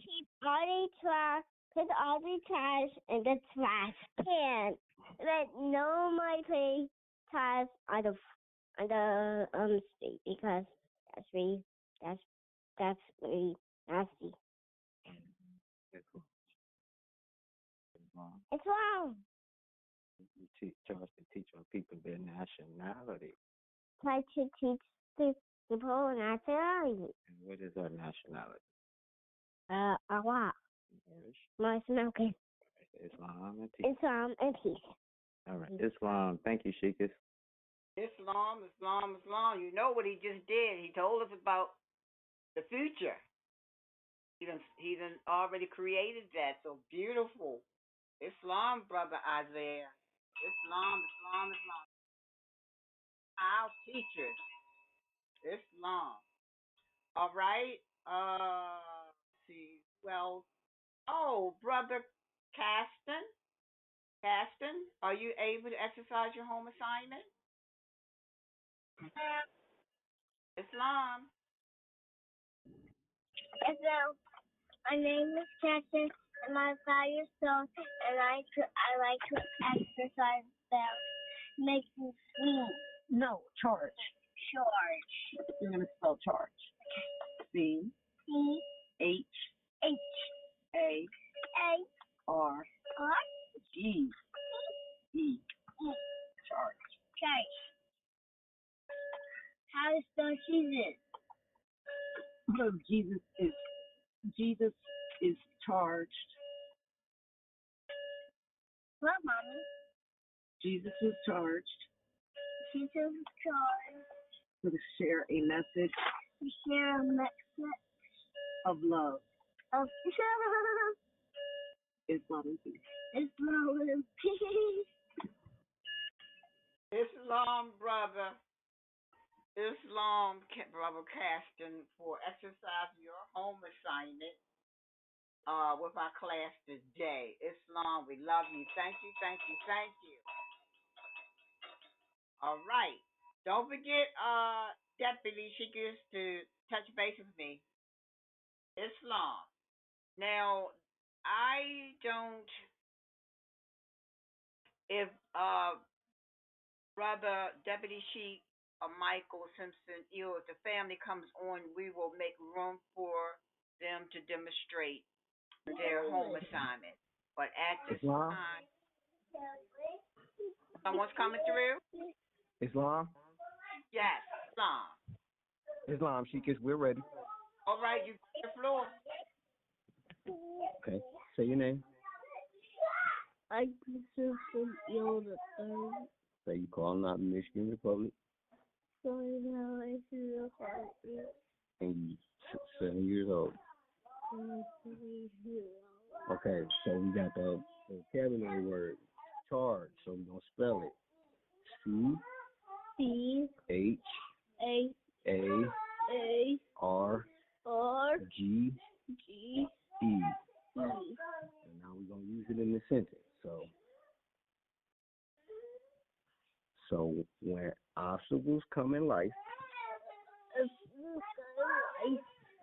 S7: Keep all the trash, put all the trash in the trash can. Let no one play trash on the street because that's really nasty. It's wrong.
S13: You try to teach our people their nationality.
S7: Try to teach the people nationality.
S13: And what is our nationality?
S7: Allah. Moorish American.
S13: Islam and peace.
S7: Islam and peace.
S13: All right, Islam. Thank you, Sheikus.
S8: Islam. You know what he just did? He told us about the future. He done already created that. So beautiful. Islam, brother Isaiah. Islam. Our teachers. Islam. All right. Let's see. Well, brother Caston, are you able to exercise your home assignment? Islam.
S7: My name is Caston, and my father's son, and I like to exercise them, make me sweet.
S15: No, charge.
S7: Charge.
S15: You're going to spell charge. C H A R G E. Charge.
S7: Charge. How to spell Jesus?
S15: Because Jesus is charged.
S7: What, Mommy?
S15: Jesus is charged.
S7: Jesus is charged.
S15: To share a message.
S7: To share a message.
S15: Of love.
S7: Of
S15: Islam and peace.
S7: Islam and peace.
S8: Islam, brother. Islam, brother Caston, for exercising your home assignment with our class today. Islam, we love you. Thank you. All right. Don't forget, Deputy Sheikus, to touch base with me. Islam. Now, I don't, if Brother Deputy Sheik Michael Simpson, if the family comes on, we will make room for them to demonstrate their home assignment. But at this time, someone's coming through?
S9: Islam?
S8: Yes, Islam.
S9: Islam, Sheikus, we're ready.
S8: All right, you got the floor.
S9: Okay, say your name.
S7: I consider the third.
S9: Say you calling out the Michigan Republic.
S7: So now I see the heart.
S9: And you 7 years old. Okay, so we got the vocabulary word charge. So we're gonna spell it. C H A R G E. And now we're gonna use it in the sentence. So when obstacles come in life,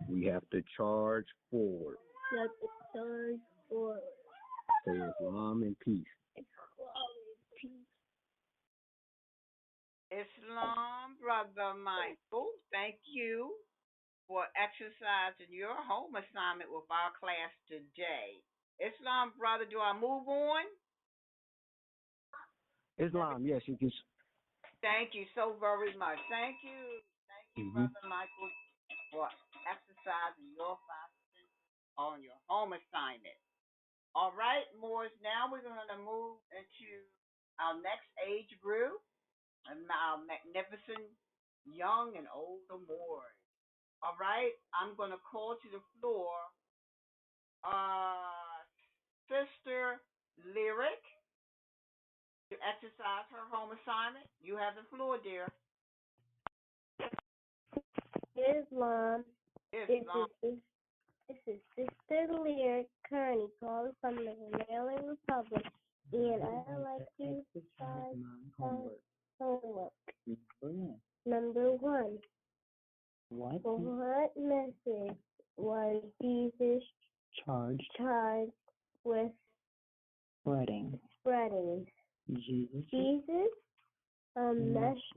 S9: we have to charge forward. Say Islam and peace.
S8: Islam, Brother Michael, thank you for exercising your home assignment with our class today. Islam, brother, do I move on?
S9: Islam, yes, you can.
S8: Thank you so very much. Thank you, Brother Michael, for exercising your fasting on your home assignment. All right, Moors, now we're going to move into our next age group, and our magnificent young and old or Moors. All right, I'm going to call to the floor Sister Lyric to exercise her home assignment. You have the floor, dear.
S7: Islam. This is Sister Lyric Kearney calling from the Maryland Republic, and I'd like to exercise homework. Number 1. What message was Jesus charged with spreading? Jesus'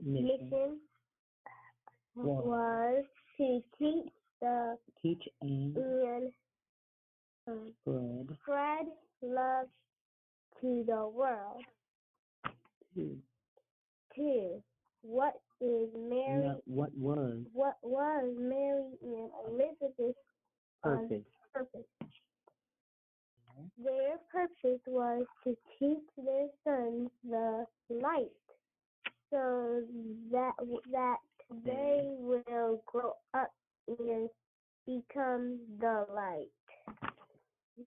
S7: mission was to teach and spread love to the world. 2. What was Mary and Elizabeth's purpose? Their purpose was to teach their sons the light, so that they will grow up and become the light.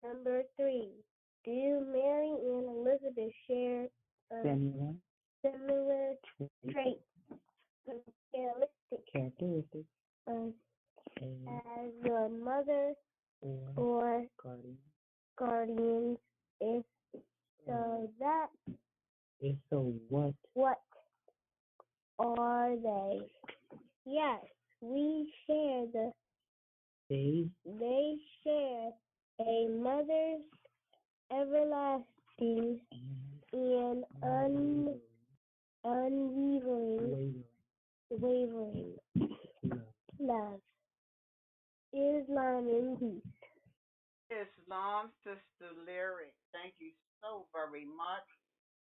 S7: Number 3. Do Mary and Elizabeth share similar traits, characteristics as your mother or guardians? If so, what are they? Yes, we share they share a mother's everlasting and unwavering love. Islam in peace.
S8: Islam, Sister Lyric, thank you so very much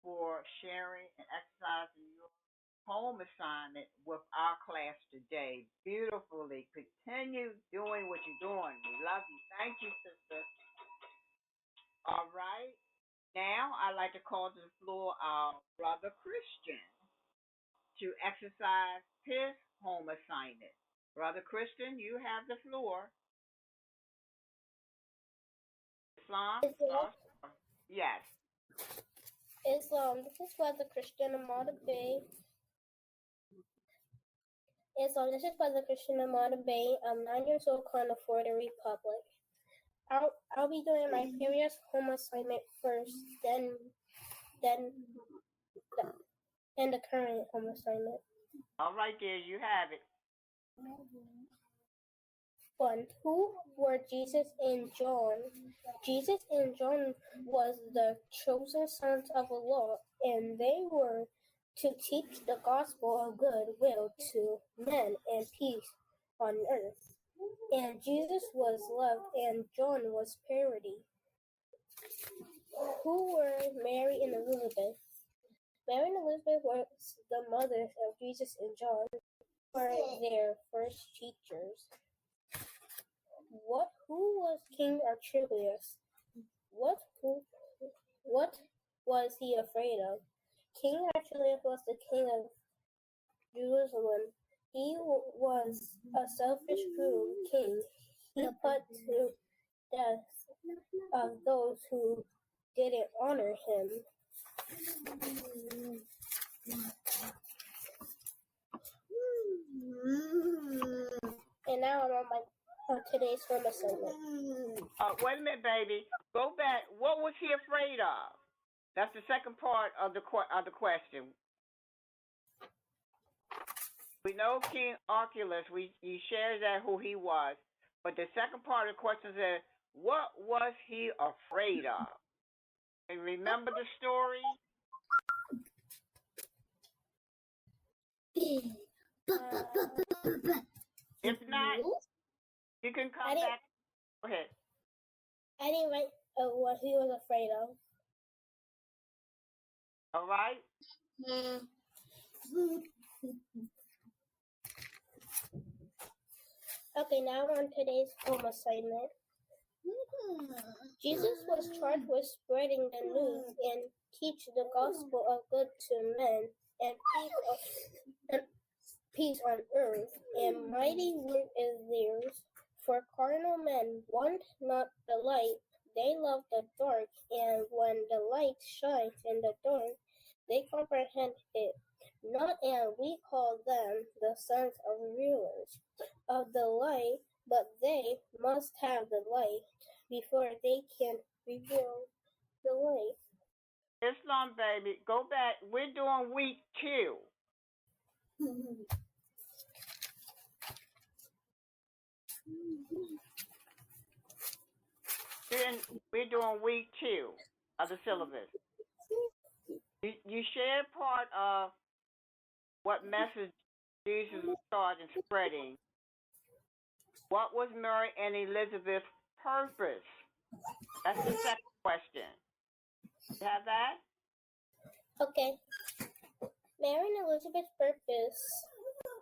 S8: for sharing and exercising your home assignment with our class today. Beautifully. Continue doing what you're doing. We love you. Thank you, sister. All right. Now I'd like to call to the floor our brother Christian to exercise his home assignment. Brother Christian, you have the floor. Islam? Yes.
S10: Islam. This is Brother Christian Amada Bay. This is Brother Christian Amada Bay. I'm 9 years old, calling for the Republic. I'll be doing my previous home assignment first, then the current home assignment.
S8: All right, there you have it.
S10: 1. Who were Jesus and John? Jesus and John was the chosen sons of Allah, and they were to teach the gospel of goodwill to men and peace on earth. And Jesus was love, and John was purity. Who were Mary and Elizabeth? Mary and Elizabeth were the mothers of Jesus and John, were their first teachers. Who was King Archelaus? What was he afraid of? King Archelaus was the king of Jerusalem. He was a selfish, cruel king. He put to death those who didn't honor him. And now I'm on today's home assignment.
S8: Wait a minute, baby. Go back. What was he afraid of? That's the second part of the question. We know King Archelaus. You shared that who he was, but the second part of the question is, what was he afraid of? And remember the story? If not, you can come back. Go ahead.
S10: I didn't write what he was afraid of.
S8: All right.
S10: Okay, now on today's home assignment. Jesus was charged with spreading the news and teach the gospel of good to men and peace on earth, and mighty work is theirs. For carnal men want not the light, they love the dark, and when the light shines in the dark, they comprehend it not, and we call them the sons of rulers of the light, but they must have the light before they can reveal the light.
S8: Islam, baby, go back. We're doing week 2. We're doing week 2 of the syllabus. You shared part of what message Jesus was starting spreading. What was Mary and Elizabeth's purpose? That's the second question. You have that?
S10: Okay. Mary and Elizabeth's purpose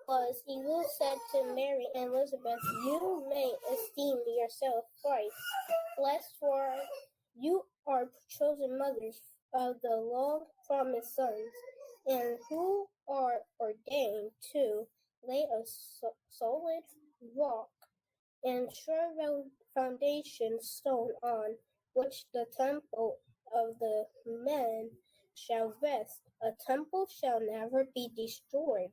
S10: was, Jesus said to Mary and Elizabeth, you may esteem yourself thrice blessed, for you are chosen mothers of the long-promised sons, and who are ordained to lay a solid rock and sure foundation stone on which the temple of the men shall rest. A temple shall never be destroyed,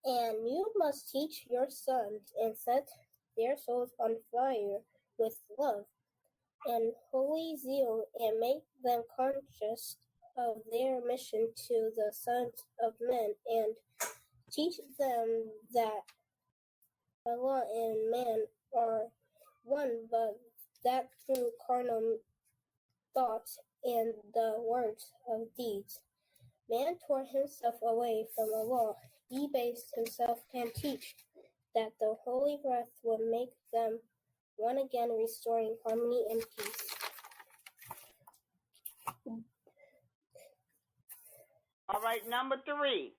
S10: and you must teach your sons and set their souls on fire with love and holy zeal, and make them conscious of their mission to the sons of men, and teach them that Allah and man are one, but that through carnal thoughts and the words of deeds, man tore himself away from Allah, debased himself, and teach that the holy breath will make them one again, restoring harmony and peace.
S8: All right, number 3.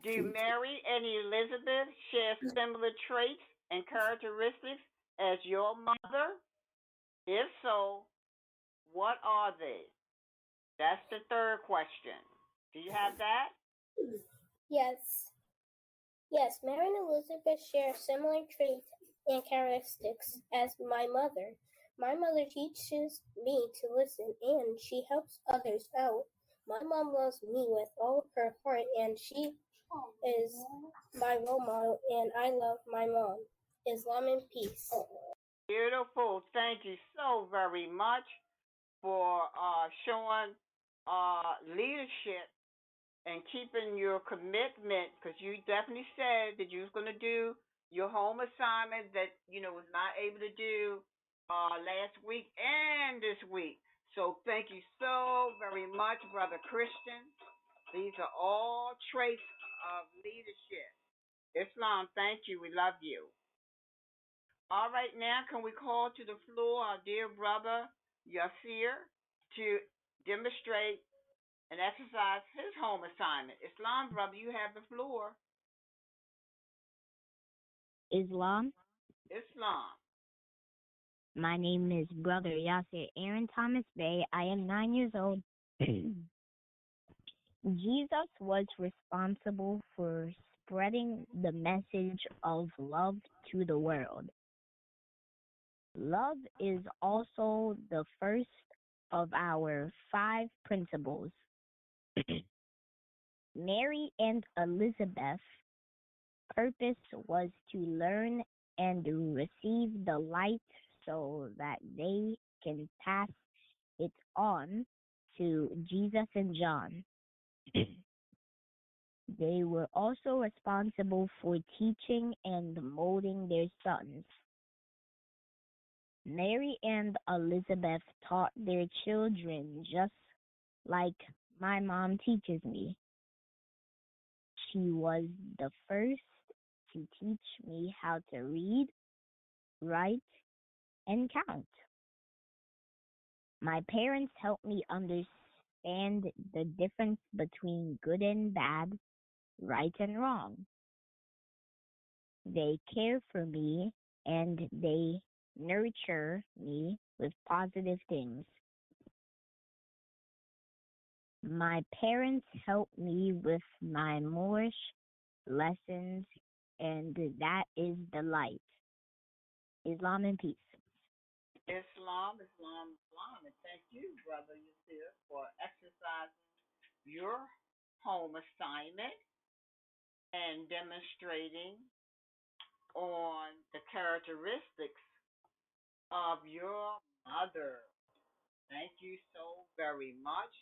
S8: Do Mary and Elizabeth share similar traits and characteristics as your mother? If so, what are they? That's the third question. Do you have that?
S10: Yes. Yes, Mary and Elizabeth share similar traits and characteristics as my mother. My mother teaches me to listen, and she helps others out. My mom loves me with all of her heart, and she is my role model, and I love my mom. Islam and peace.
S8: Beautiful. Thank you so very much for showing leadership and keeping your commitment, because you definitely said that you was going to do your home assignment that was not able to do last week and this week. So thank you so very much, Brother Christian. These are all traits of leadership. Islam, thank you. We love you. All right, now can we call to the floor our dear brother Yasir to demonstrate and exercise his home assignment? Islam, brother, you have the floor.
S6: Islam.
S8: Islam.
S6: My name is Brother Yasir Aaron Thomas Bay. I am 9 years old. Jesus was responsible for spreading the message of love to the world. Love is also the first of our 5 principles. Mary and Elizabeth's purpose was to learn and receive the light so that they can pass it on to Jesus and John. They were also responsible for teaching and molding their sons. Mary and Elizabeth taught their children just like my mom teaches me. She was the first to teach me how to read, write, and count. My parents helped me understand the difference between good and bad, right and wrong. They care for me and they nurture me with positive things. My parents helped me with my Moorish lessons and that is the light. Islam and peace.
S8: Islam, Islam, Islam. And thank you, Brother Yasir, for exercising your home assignment and demonstrating on the characteristics of your mother. Thank you so very much.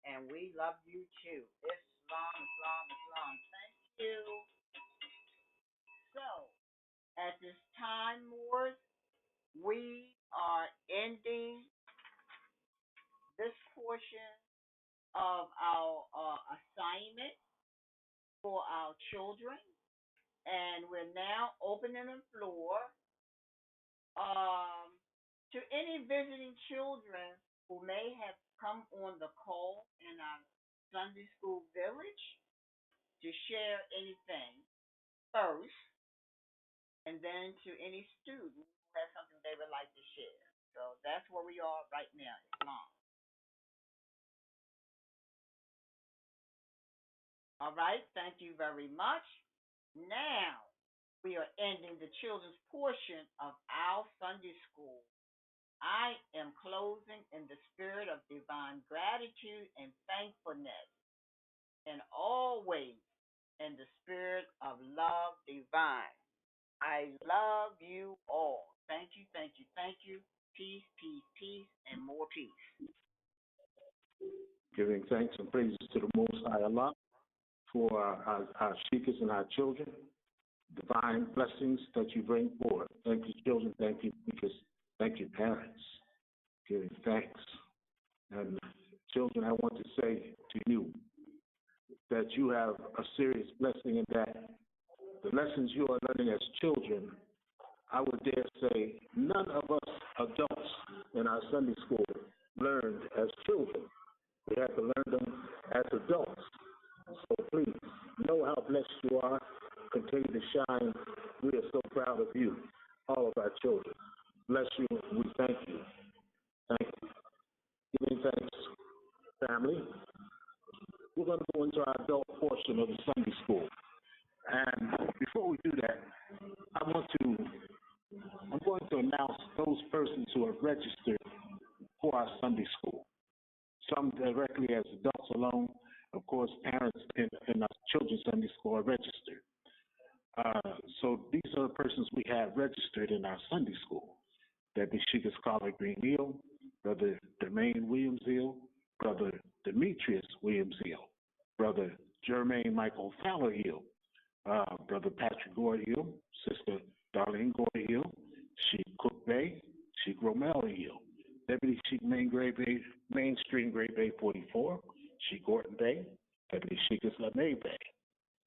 S8: And we love you too. Islam, Islam, Islam. Thank you. So, at this time, Moors, we are ending this portion of our assignment for our children. And we're now opening the floor to any visiting children who may have come on the call in our Sunday school village to share anything first, and then to any student who has something they would like to share. So that's where we are right now, Islam. All right, thank you very much. Now we are ending the children's portion of our Sunday school. I am closing in the spirit of divine gratitude and thankfulness, and always in the spirit of love divine. I love you all. Thank you, thank you, thank you. Peace, peace, peace, and more peace.
S3: Giving thanks and praises to the Most High Allah for our sheikhs and our children. Divine blessings that you bring forth. Thank you, children. Thank you, speakers. Thank you, parents. Giving thanks. And children, I want to say to you that you have a serious blessing in that the lessons you are learning as children, I would dare say none of us adults in our Sunday school learned as children. We had to learn them as adults. So please, know how blessed you are. Continue to shine. We are so proud of you, all of our children. Bless you. We thank you. Thank you. Giving thanks, family. We're going to go into our adult portion of the Sunday school. And before we do that, I'm going to announce those persons who are registered for our Sunday school. Some directly as adults alone. Of course, parents in our children's Sunday school are registered. So these are the persons we have registered in our Sunday school. That be Sheikah Scholar Green Hill, Brother Jermaine Williams Hill, Brother Demetrius Williams Hill, Brother Jermaine Michael Fowler Hill, Brother Patrick Gore Hill, Sister Darlene Gore Hill, Sheikh Cook Bay, Sheikh Romel Hill, Deputy Sheikh Mainstream Great Bay 44, Sheikh Gordon Bay, Deputy Sheikh LeMay Bay,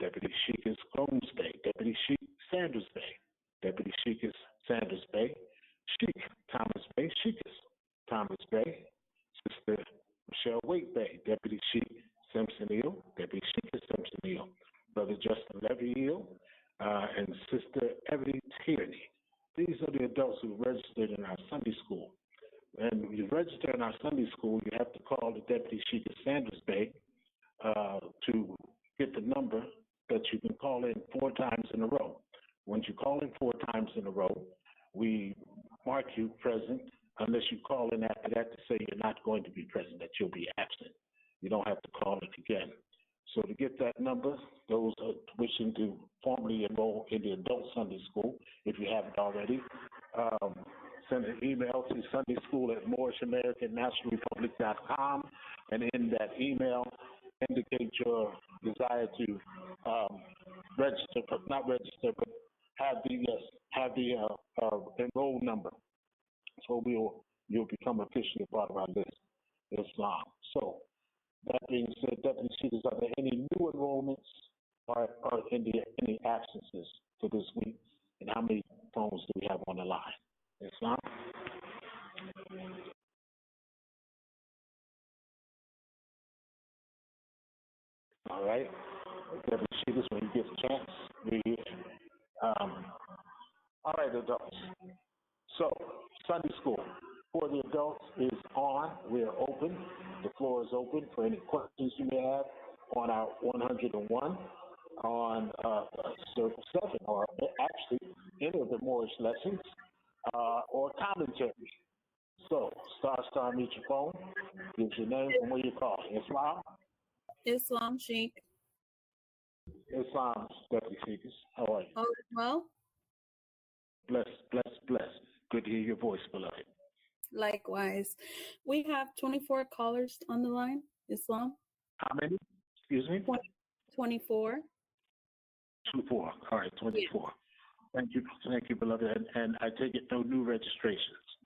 S3: Deputy Sheikh Combs Bay, Deputy Sheikh Sanders Bay, Deputy Sheikh Sanders Bay, Sheikh Thomas Bay, Sheikh Thomas Bay, Sister Michelle Waite Bay, Deputy Sheikh Simpson Hill, Deputy Sheikh Simpson Hill, Brother Justin Levy Hill, and Sister Ebony Tierney. These are the adults who registered in our Sunday school. And when you register in our Sunday school, you have to call the Deputy Sheikh Sanders Bay to get the number that you can call in 4 times in a row. Once you call in 4 times in a row, we mark you present unless you call in after that to say you're not going to be present, that you'll be absent. You don't have to call it again. So to get that number, those wishing to formally enroll in the adult Sunday school, if you haven't already, send an email to sundayschool@moorishamericannationalrepublic.com, and in that email, indicate your desire to register, but not register, but have the enroll number. So you'll become officially part of our list, Islam. So that being said, Deputy Sheikahs, are there any new enrollments or any absences for this week? And how many phones do we have on the line? Islam? All right. Deputy Sheikahs, when you get a chance, all right, adults. So, Sunday school for the adults is on. We're open. The floor is open for any questions you may have on our 101. on Circle 7, or actually any of the Moorish lessons or commentary. So, star, meet your phone, gives your name and where you call. Islam?
S2: Islam Sheikh.
S3: Islam, Deputy Speakers. How are you?
S2: All is well.
S3: Bless. Good to hear your voice, beloved.
S2: Likewise. We have 24 callers on the line. Islam?
S3: How many? Excuse me?
S2: 24.
S3: 24. All right, 24. Yeah. Thank you, beloved. And I take it no new registrations.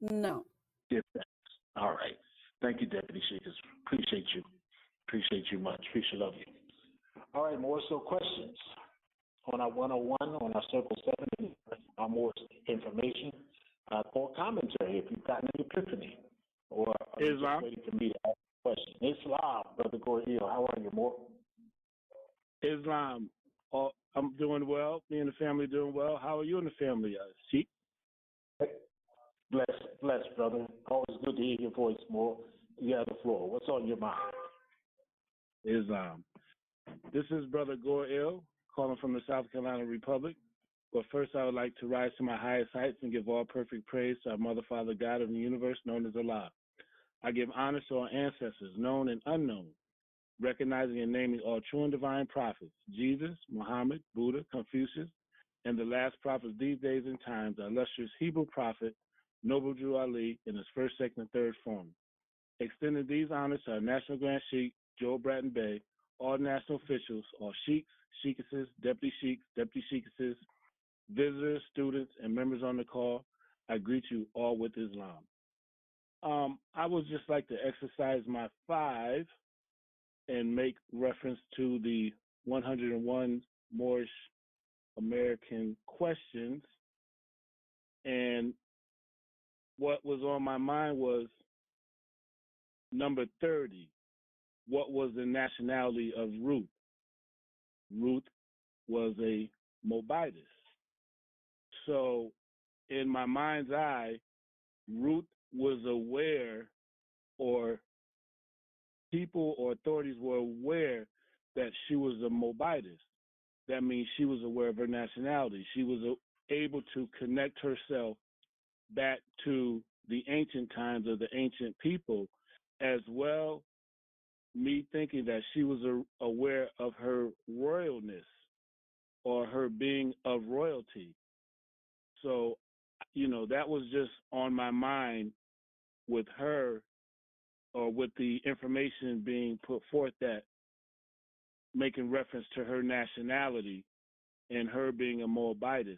S2: No.
S3: Give thanks. All right. Thank you, Deputy Speakers. Appreciate you much. Appreciate love you. All right, more so questions on our 101, on our Circle 7, our more information, or commentary if you've got an epiphany, or
S16: Islam.
S3: Just waiting for me to ask a question. Islam, Brother Gordillo, how are you, More?
S16: Islam, I'm doing well. Me and the family doing well. How are you and the family, Sheikh?
S3: Bless, brother. Always good to hear your voice, More. You have the floor. What's on your mind?
S16: Islam. This is Brother Gordillo, calling from the South Carolina Republic. But first, I would like to rise to my highest heights and give all perfect praise to our Mother, Father, God of the universe, known as Allah. I give honor to our ancestors, known and unknown, recognizing and naming all true and divine prophets, Jesus, Muhammad, Buddha, Confucius, and the last prophets these days and times, our illustrious Hebrew prophet, Noble Drew Ali, in his first, second, and third form. Extending these honors to our National Grand Sheikh, Joel Bratton Bey, all national officials, all sheikhs, sheikesses, deputy sheikesses, visitors, students, and members on the call, I greet you all with Islam. I would just like to exercise my 5 and make reference to the 101 Moorish American questions. And what was on my mind was number 30. What was the nationality of Ruth? Ruth was a Moabitess. So in my mind's eye, Ruth was aware, or people or authorities were aware that she was a Moabitess. That means she was aware of her nationality. She was able to connect herself back to the ancient times of the ancient people, as well, me thinking that she was aware of her royalness or her being of royalty. So, that was just on my mind with her, or with the information being put forth, that making reference to her nationality and her being a Moabitess.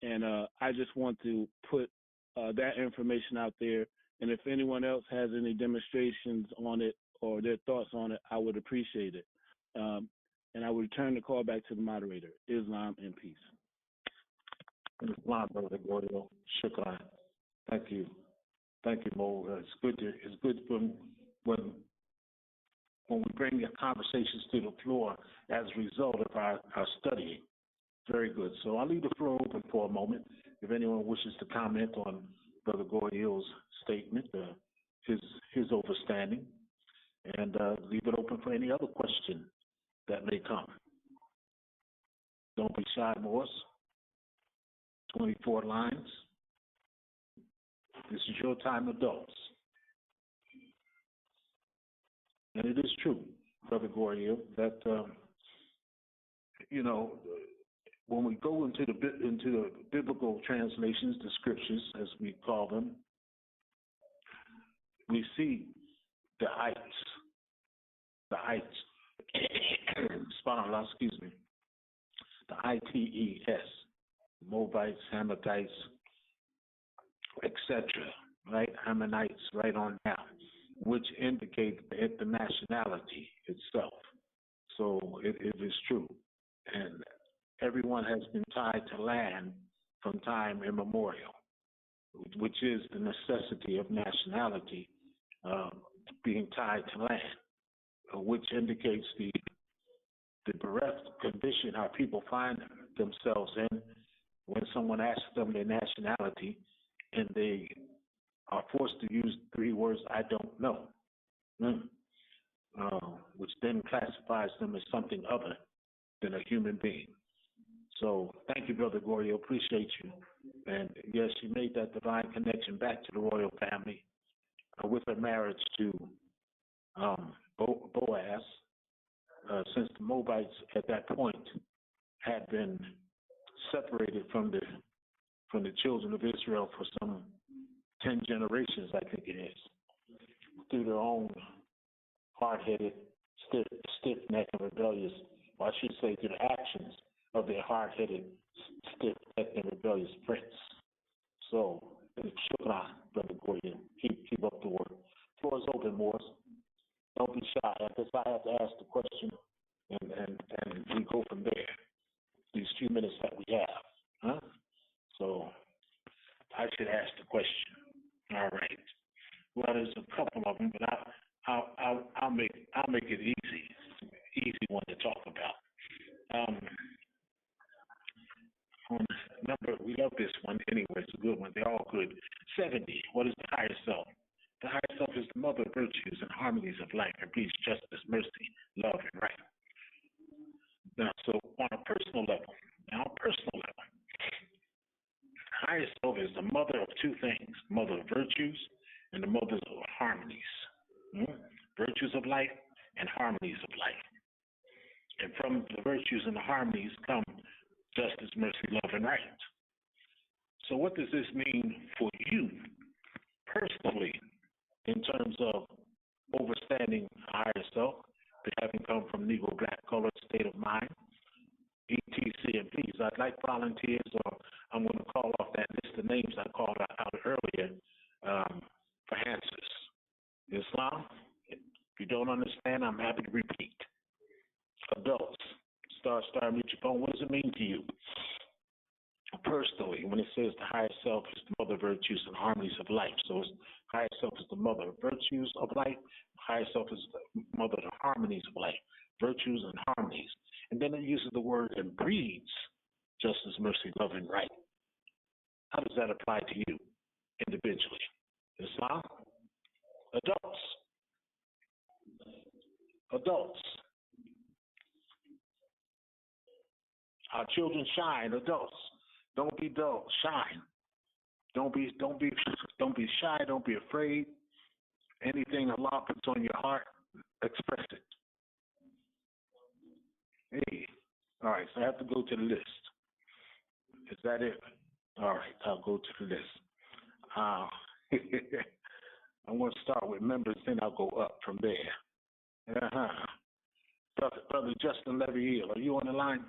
S16: And I just want to put that information out there. And if anyone else has any demonstrations on it or their thoughts on it, I would appreciate it. And I will return the call back to the moderator. Islam and peace.
S3: Islam, Brother Gordillo. Shukran. Thank you, Mo. It's good when we bring the conversations to the floor as a result of our studying. Very good. So I'll leave the floor open for a moment. If anyone wishes to comment on Brother Gordillo's statement, his overstanding, and leave it open for any other question that may come. Don't be shy, Morris. 24 lines. This is your time, adults. And it is true, Brother Gordillo, that when we go into the biblical translations, the scriptures, as we call them, we see the ites, subhanAllah, excuse me, the ITES, Moabites, Hamathites, etc., right? Ammonites, right on down, which indicate the nationality itself. So it is true. And everyone has been tied to land from time immemorial, which is the necessity of nationality being tied to land, which indicates the bereft condition our people find themselves in when someone asks them their nationality and they are forced to use 3 words, I don't know. which then classifies them as something other than a human being. So thank you, Brother Gorio. Appreciate you. And yes, she made that divine connection back to the royal family with her marriage to Boaz, since the Moabites at that point had been separated from the children of Israel for some 10 generations, I think it is, through their own hard-headed, stiff-necked, and rebellious, or I should say through the actions of their hard-headed, stiff-necked, and rebellious prince. So, shukran, Brother Gordon. Keep up the work. Floor is open, Morris. Don't be shy. I guess I have to ask the question, and we go from there. These few minutes that we have, huh? So, I should ask the question. All right. Well, there's a couple of them, but I'll make it easy one to talk about. Number, we love this one anyway. It's a good one. They're all good. 70. What is the higher self? The higher self is the mother of virtues and harmonies of life and peace, justice, mercy, love, and right. Now, so on a personal level, higher self is the mother of two things: mother of virtues and the mother of harmonies. Virtues of life and harmonies of life. And from the virtues and the harmonies come justice, mercy, love, and right. So what does this mean for you personally in terms of overstanding higher self, having come from Negro, black, colored, state of mind, etc. And please, I'd like volunteers, or I'm going to call off that list of names I called out earlier for answers. Islam, if you don't understand, I'm happy to repeat. Adults, star, mute your phone. What does it mean to you? Personally, when it says the higher self is the mother of virtues and harmonies of life. So it's higher self is the mother of virtues of life. Higher self is the mother of the harmonies of life. Virtues and harmonies. And then it uses the word and breeds justice, mercy, love, and right. How does that apply to you individually? Islam? Adults. Our children shine. Adults. Don't be dull. Shine. Don't be shy. Don't be afraid. Anything Allah puts on your heart, express it. Hey. All right, so I have to go to the list. Is that it? All right, I'll go to the list. I want to start with members, then I'll go up from there. Brother Justin Levy Hill, are you on the line?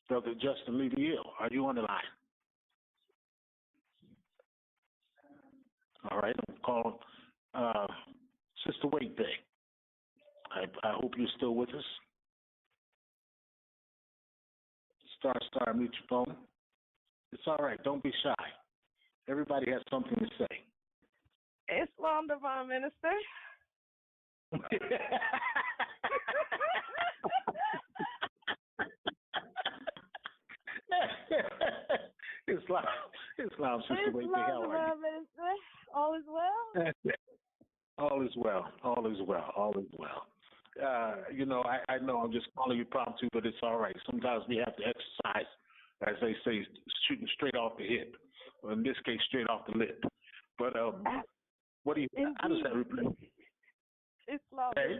S3: Brother Justin Levy Hill, are you on the line? All right, I'm calling Sister Wade Day. I hope you're still with us. Star, mute your phone. It's all right. Don't be shy. Everybody has something to say.
S14: Islam, Divine Minister.
S3: Islam, Sister Wade Day. How are you?
S14: Minister. All is well?
S3: All is well. You know, I know I'm just calling you promptu, but it's all right. Sometimes we have to exercise, as they say, shooting straight off the hip, or in this case, straight off the lip. But what do you? How does that replace?
S14: Islamism.
S3: Hey?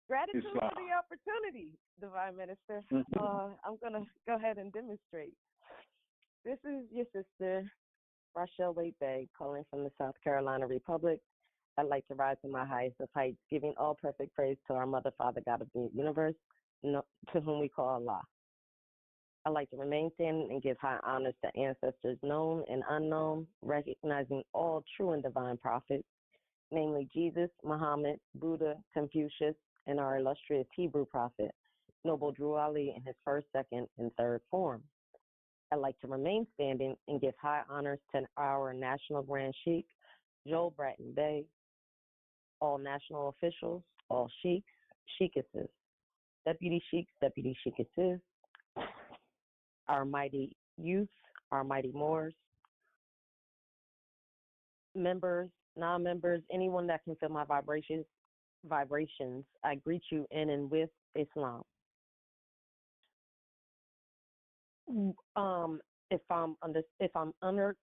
S14: Gratitude
S3: Islam.
S14: for the opportunity, Divine Minister. I'm gonna go ahead and demonstrate. This is your sister, Rachel Wade Bay, calling from the South Carolina Republic. I'd like to rise to my highest of heights, giving all perfect praise to our Mother, Father, God of the universe, to whom we call Allah. I'd like to remain standing and give high honors to ancestors known and unknown, recognizing all true and divine prophets, namely Jesus, Muhammad, Buddha, Confucius, and our illustrious Hebrew prophet, Noble Drew Ali in his first, second, and third form. I'd like to remain standing and give high honors to our National Grand Sheikh, Joel Bratton Bey, all national officials, all sheiks, sheikesses, deputy sheiks, deputy sheikesses, our mighty youth, our mighty Moors, members, non-members, anyone that can feel my vibrations, I greet you in and with Islam. If I'm under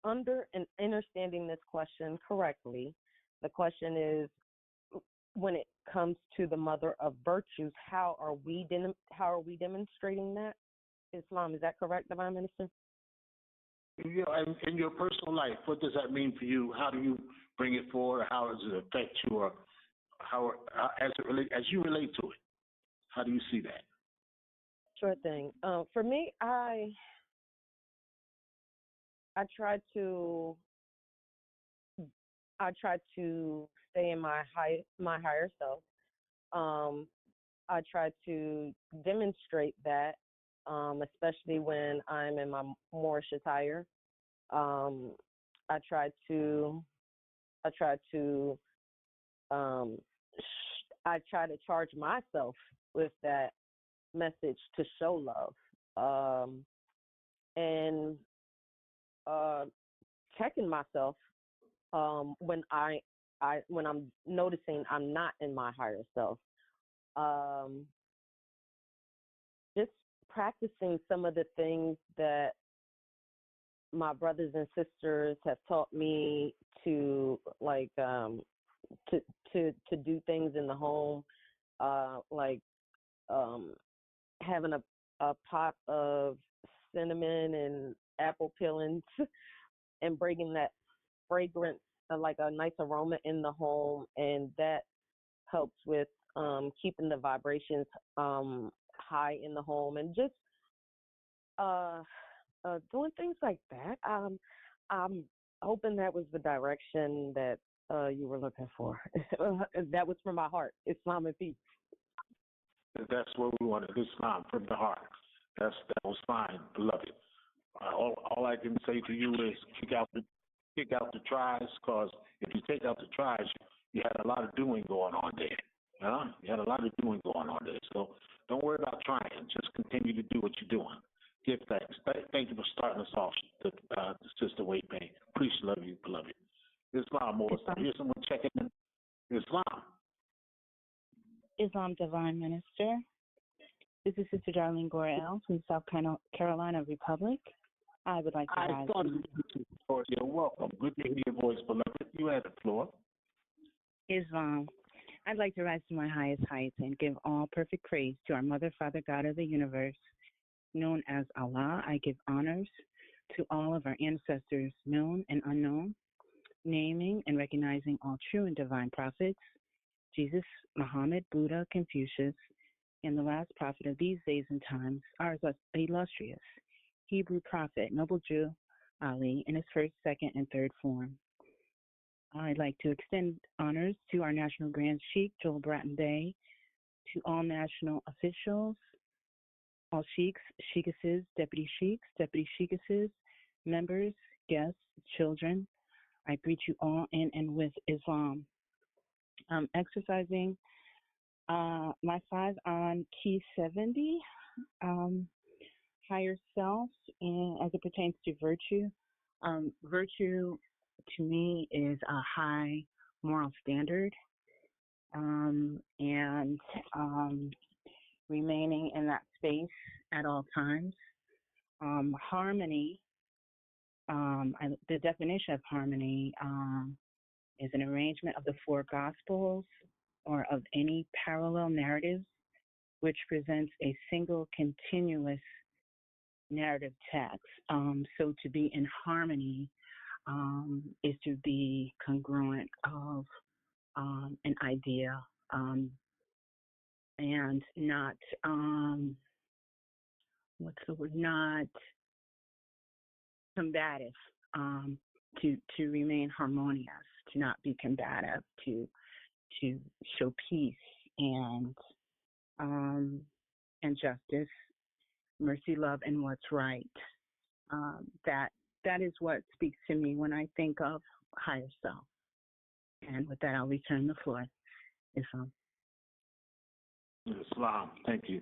S14: and understanding this question correctly, the question is, when it comes to the mother of virtues, how are we demonstrating that? Islam, is that correct, Divine Minister?
S3: Yeah, and in your personal life, what does that mean for you? How do you bring it forward? How does it affect you, or as you relate to it? How do you see that?
S14: Sure thing. For me, I try to stay in my higher self. I try to demonstrate that, especially when I'm in my Moorish attire. I try to charge myself with that message to show love, and checking myself when I'm noticing I'm not in my higher self. Just practicing some of the things that my brothers and sisters have taught me to, like, to do things in the home, like having a pot of cinnamon and apple peelings and bringing that fragrance, like a nice aroma in the home, and that helps with keeping the vibrations high in the home, and just doing things like that. I'm hoping that was the direction that you were looking for. That was from my heart. Islam and peace.
S3: That's what we wanted. Islam from the heart. That was fine, beloved. All I can say to you is kick out the tries, because if you take out the tries, you had a lot of doing going on there. You had a lot of doing going on there. So don't worry about trying. Just continue to do what you're doing. Give thanks. Thank you for starting us off, Sister Wade Bay. Appreciate, love you, beloved. Islam, Moors. Here's someone checking in. Islam.
S17: Islam, Divine Minister. This is Sister Darlene Gorel from South Carolina Republic. I would like to rise.
S3: You're welcome. Good to hear your voice, beloved. You have the floor.
S17: Islam. I'd like to rise to my highest heights and give all perfect praise to our Mother, Father, God of the universe, known as Allah. I give honors to all of our ancestors, known and unknown, naming and recognizing all true and divine prophets, Jesus, Muhammad, Buddha, Confucius, and the last prophet of these days and times, our illustrious Hebrew prophet, noble Jew, Ali, in his first, second, and third form. I'd like to extend honors to our National Grand Sheikh, Joel Bratton Bey, to all national officials, all sheikhs, sheikesses, deputy sheikesses, members, guests, children. I greet you all in and with Islam. I'm exercising my 5 on key 70, higher self, and as it pertains to virtue. Virtue to me is a high moral standard, and remaining in that space at all times. Harmony, the definition of harmony is an arrangement of the 4 Gospels or of any parallel narratives which presents a single continuous narrative text. So to be in harmony is to be congruent of an idea, and not, not combative, to remain harmonious, to not be combative, to show peace and justice, mercy, love, and what's right. That is what speaks to me when I think of higher self. And with that, I'll return the floor. Islam.
S3: Islam. Thank you,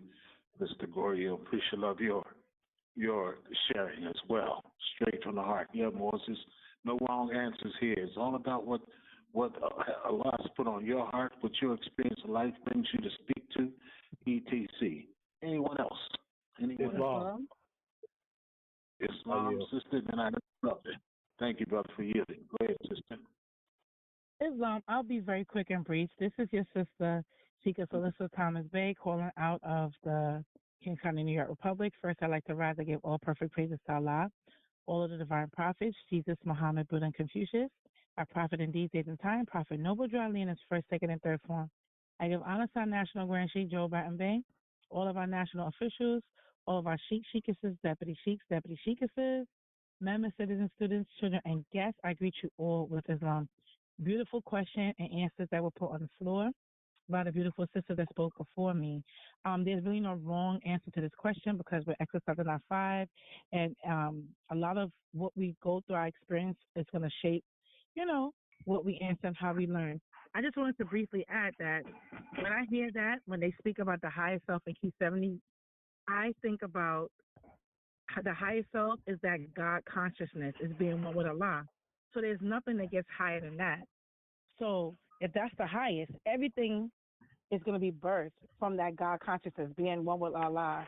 S3: Mr. Gorio. Appreciate love your your sharing as well, straight from the heart. Yeah, Moses, no wrong answers here. It's all about what Allah has put on your heart, what your experience of life brings you to speak to, etc. Anyone else? Anyone else? Islam, sister, then I brother. Thank you, brother, for yielding. Go ahead, sister.
S18: Islam, I'll be very quick and brief. This is your sister, Sheikah Felissa Thomas Bay, calling out of the King County, New York Republic. First, I'd like to rise and give all perfect praises to Allah, all of the divine prophets, Jesus, Muhammed, Buddha, and Confucius, our prophet in deeds, days, and time, Prophet Noble Drew Ali in his first, second, and third form. I give honor to our National Grand Sheikh, Joe Barton Bay, all of our national officials, all of our sheikh, sheikesses, deputy sheikhs, deputy sheikesses, members, citizens, students, children, and guests. I greet you all with Islam. Beautiful question and answers that were put on the floor by the beautiful sister that spoke before me. There's really no wrong answer to this question because we're exercising our five, and a lot of what we go through our experience is going to shape, what we answer and how we learn. I just wanted to briefly add that when I hear that, when they speak about the higher self in Key 70, I think about the higher self is that God consciousness, is being one with Allah. So there's nothing that gets higher than that. So if that's the highest, everything is going to be birthed from that God consciousness, being one with Allah,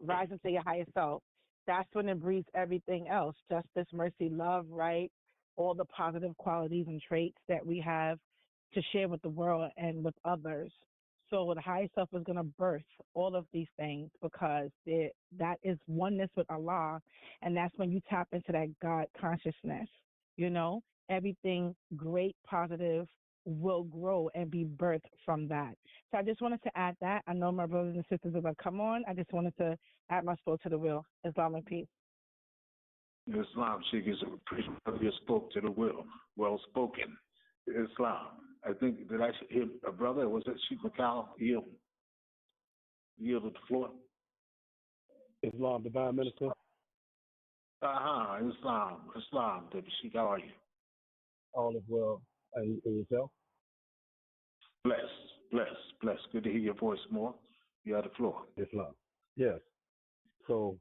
S18: rising to your higher self. That's when it breeds everything else: justice, mercy, love, right? All the positive qualities and traits that we have to share with the world and with others. So the higher self is going to birth all of these things because that is oneness with Allah, and that's when you tap into that God consciousness. Everything great, positive will grow and be birthed from that. So I just wanted to add that. I know my brothers and sisters are going to come on. I just wanted to add my spoke to the will. Islam and peace.
S3: Islam, Sheikh, is a pretty you spoke to the will. Well spoken. Islam. I think, did I hear a brother? Was it Sheikh McCall? Yielded the floor.
S19: Islam, divine minister.
S3: Islam, Deputy Sheikh, how are you?
S19: All is well. And yourself?
S3: Bless. Good to hear your voice more. You have the floor.
S19: Islam. Yes. So,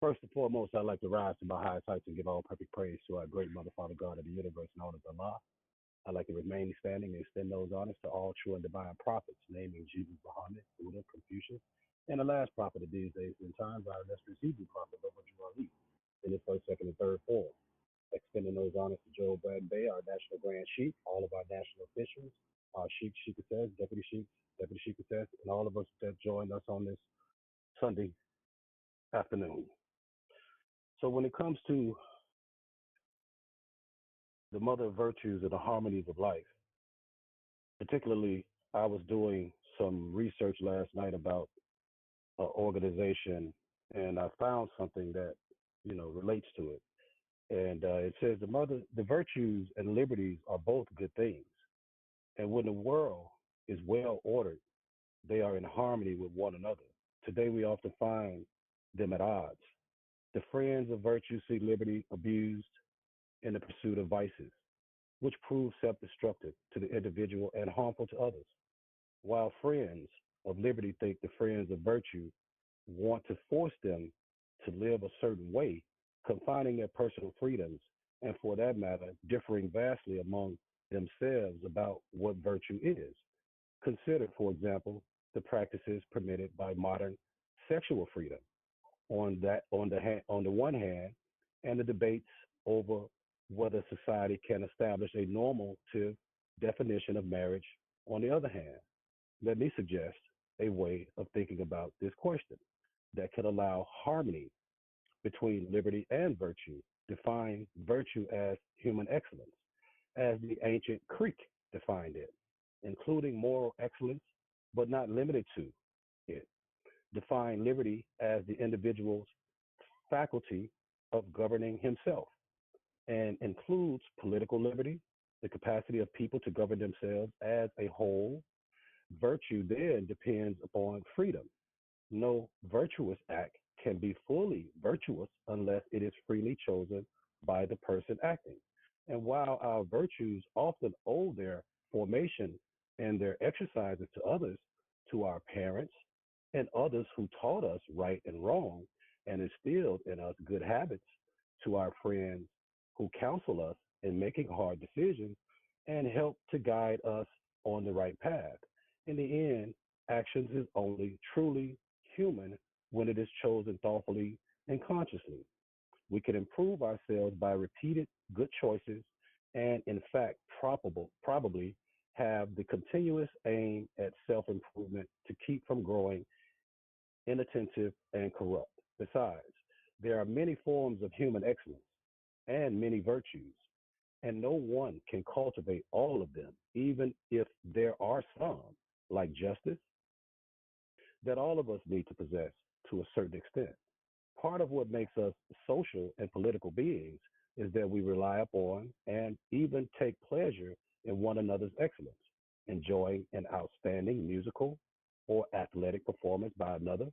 S19: first and foremost, I'd like to rise to my highest heights and give all perfect praise to our great Mother, Father, God of the universe, known as Allah. I'd like to remain standing and extend those honors to all true and divine prophets, naming Jesus, Muhammad, Buddha, Confucius, and the last prophet of these days and times, our illustrious Hebrew prophet, Noble Drew Ali, in his first, second, and third form. Extending those honors to Joe Brad Bay, our National Grand Sheikh, all of our national officials, our Sheikh, Sheikesses, Deputy Sheikhs, Deputy Sheikesses, and all of us that joined us on this Sunday afternoon. So when it comes to the mother virtues and the harmonies of life, particularly, I was doing some research last night about an organization, and I found something that, relates to it. And it says the virtues and liberties are both good things. And when the world is well ordered, they are in harmony with one another. Today, we often find them at odds. The friends of virtue see liberty abused in the pursuit of vices, which prove self-destructive to the individual and harmful to others. While friends of liberty think the friends of virtue want to force them to live a certain way, confining their personal freedoms, and for that matter, differing vastly among themselves about what virtue is. Consider, for example, the practices permitted by modern sexual freedom on the one hand, and the debates over whether society can establish a normative definition of marriage on the other hand. Let me suggest a way of thinking about this question that could allow harmony between liberty and virtue. Define virtue as human excellence, as the ancient Greek defined it, including moral excellence, but not limited to it. Define liberty as the individual's faculty of governing himself and includes political liberty, the capacity of people to govern themselves as a whole. Virtue then depends upon freedom. No virtuous act can be fully virtuous unless it is freely chosen by the person acting. And while our virtues often owe their formation and their exercises to others, to our parents, and others who taught us right and wrong and instilled in us good habits, to our friends who counsel us in making hard decisions and help to guide us on the right path. In the end, actions is only truly human when it is chosen thoughtfully and consciously. We can improve ourselves by repeated good choices and, in fact, probably have the continuous aim at self improvement to keep from growing inattentive and corrupt. Besides, there are many forms of human excellence and many virtues, and no one can cultivate all of them, even if there are some, like justice, that all of us need to possess to a certain extent. Part of what makes us social and political beings is that we rely upon and even take pleasure in one another's excellence, enjoying an outstanding musical or athletic performance by another,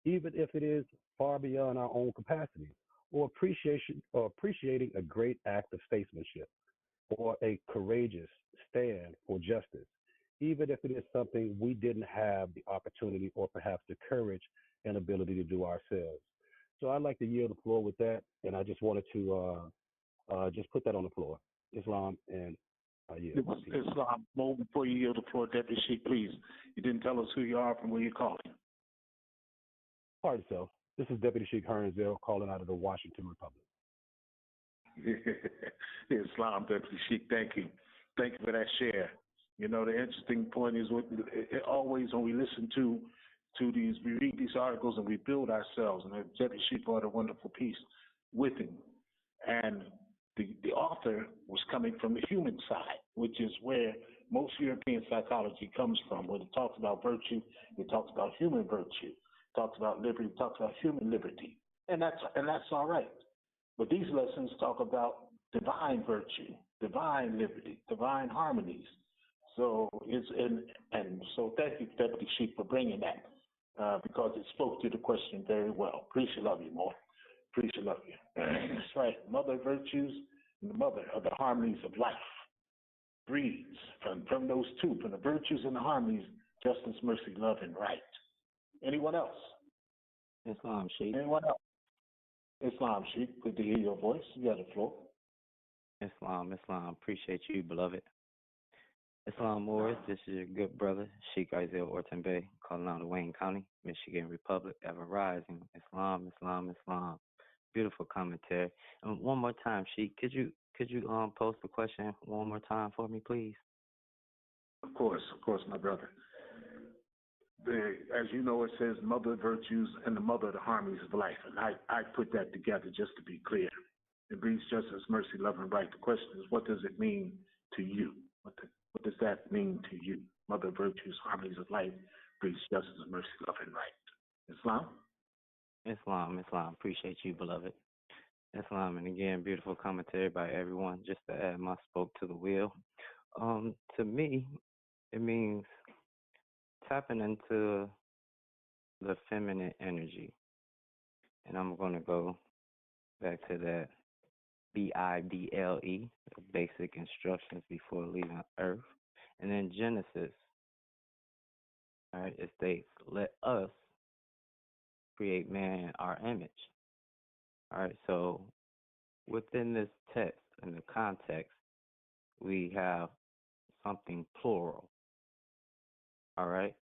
S19: even if it is far beyond our own capacity, or appreciating a great act of statesmanship or a courageous stand for justice, even if it is something we didn't have the opportunity or perhaps the courage and ability to do ourselves. So I'd like to yield the floor with that, and I just wanted to just put that on the floor. Islam and
S3: It was Islam. Moment before you yield the floor, Deputy Sheikh, please. You didn't tell us who you are from where you're calling.
S19: Pardon yourself. This is Deputy Sheikh Hernsdale calling out of the Washington Republic.
S3: Islam, Deputy Sheikh, thank you. Thank you for that share. You know, the interesting point is always when we listen to these, we read these articles and we build ourselves. And Deputy Sheikh brought a wonderful piece with him. And the author was coming from the human side, which is where most European psychology comes from. When it talks about virtue, it talks about human virtue. It talks about liberty, it talks about human liberty. And that's all right. But these lessons talk about divine virtue, divine liberty, divine harmonies. So so thank you, Deputy Sheikh, for bringing that because it spoke to the question very well. Appreciate love you more. Appreciate love you. That's right. Mother virtues and the mother of the harmonies of life breeds from those two, from the virtues and the harmonies, justice, mercy, love, and right. Anyone else?
S13: Islam, Sheikh.
S3: Anyone else? Islam, Sheikh. Good to hear your voice. You got the floor.
S13: Islam. Appreciate you, beloved. Islam Morris, this is your good brother, Sheikh Isaiah Orton Bay, calling out of Wayne County, Michigan Republic, ever rising. Islam. Beautiful commentary. And one more time, Sheikh, could you post the question one more time for me, please?
S3: Of course, my brother. As you know, it says mother virtues and the mother of the harmonies of life. And I put that together just to be clear. It breeds justice, mercy, love, and right. The question is, what does it mean to you? What does that mean to you? Mother virtues, harmonies of life, breeds justice, mercy, love, and right. Islam?
S13: Islam. Appreciate you, beloved. Islam, and again, beautiful commentary by everyone. Just to add my spoke to the wheel. To me, it means tapping into the feminine energy. And I'm going to go back to that BIBLE, the basic instructions before leaving Earth. And then Genesis, all right, it states, let us create man in our image. All right, so within this text and the context, we have something plural. All right,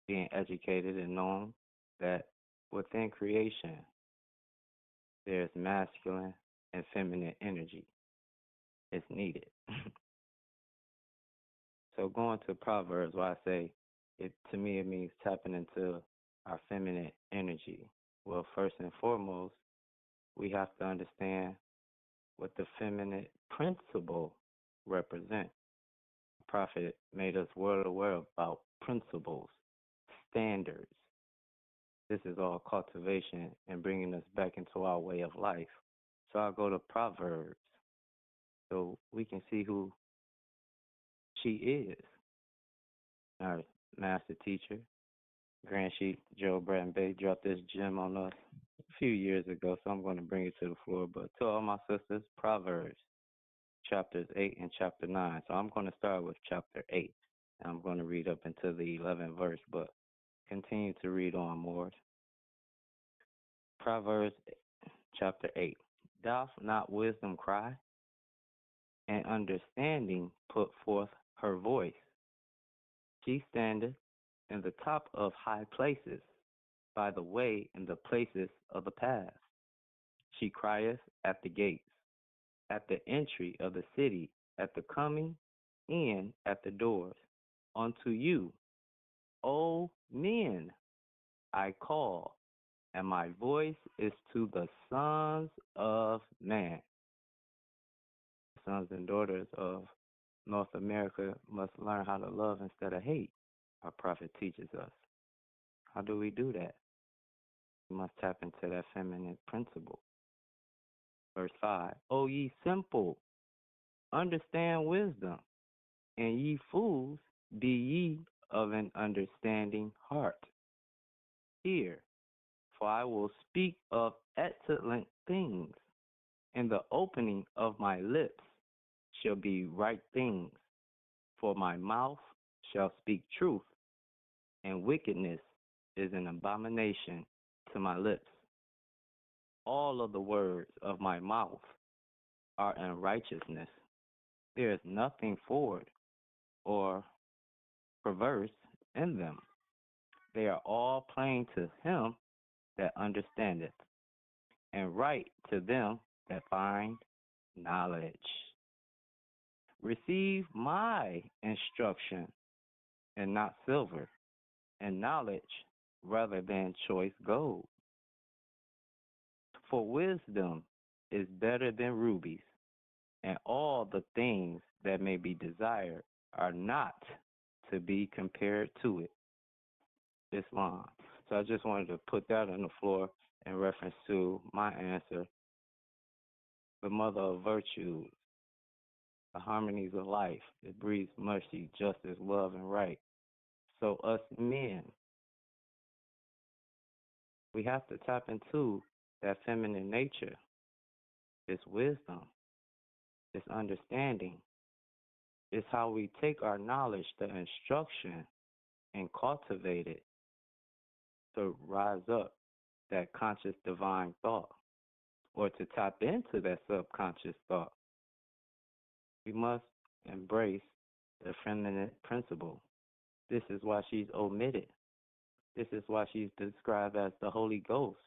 S13: being educated and knowing that within creation, there's masculine and feminine energy. It's needed. So going to Proverbs, where I say, to me, it means tapping into our feminine energy. Well, first and foremost, we have to understand what the feminine principle represents. The Prophet made us well aware about principles, standards. This is all cultivation and bringing us back into our way of life. So I'll go to Proverbs so we can see who she is. Our master teacher, Grand Sheik Joe Bratton Bay, dropped this gem on us a few years ago, so I'm going to bring it to the floor. But to all my sisters, Proverbs, chapters 8 and chapter 9. So I'm going to start with chapter 8, and I'm going to read up into the 11th verse. But continue to read on more. Proverbs chapter 8. Doth not wisdom cry, and understanding put forth her voice? She standeth in the top of high places, by the way in the places of the path. She crieth at the gates, at the entry of the city, at the coming in at the doors. Unto you, O men, I call, and my voice is to the sons of man. Sons and daughters of North America must learn how to love instead of hate, our prophet teaches us. How do we do that? We must tap into that feminine principle. Verse 5, O ye simple, understand wisdom, and ye fools, be ye of an understanding heart. Hear, for I will speak of excellent things, and the opening of my lips shall be right things, for my mouth shall speak truth, and wickedness is an abomination to my lips. All of the words of my mouth are in righteousness. There is nothing forward or perverse in them. They are all plain to him that understandeth, and right to them that find knowledge. Receive my instruction, and not silver, and knowledge rather than choice gold. For wisdom is better than rubies, and all the things that may be desired are not to be compared to it. Islam. So I just wanted to put that on the floor in reference to my answer. The mother of virtues, the harmonies of life. It breeds mercy, justice, love, and right. So us men, we have to tap into that feminine nature, this wisdom, this understanding. It's how we take our knowledge, the instruction, and cultivate it to rise up that conscious divine thought, or to tap into that subconscious thought. We must embrace the feminine principle. This is why she's omitted. This is why she's described as the Holy Ghost.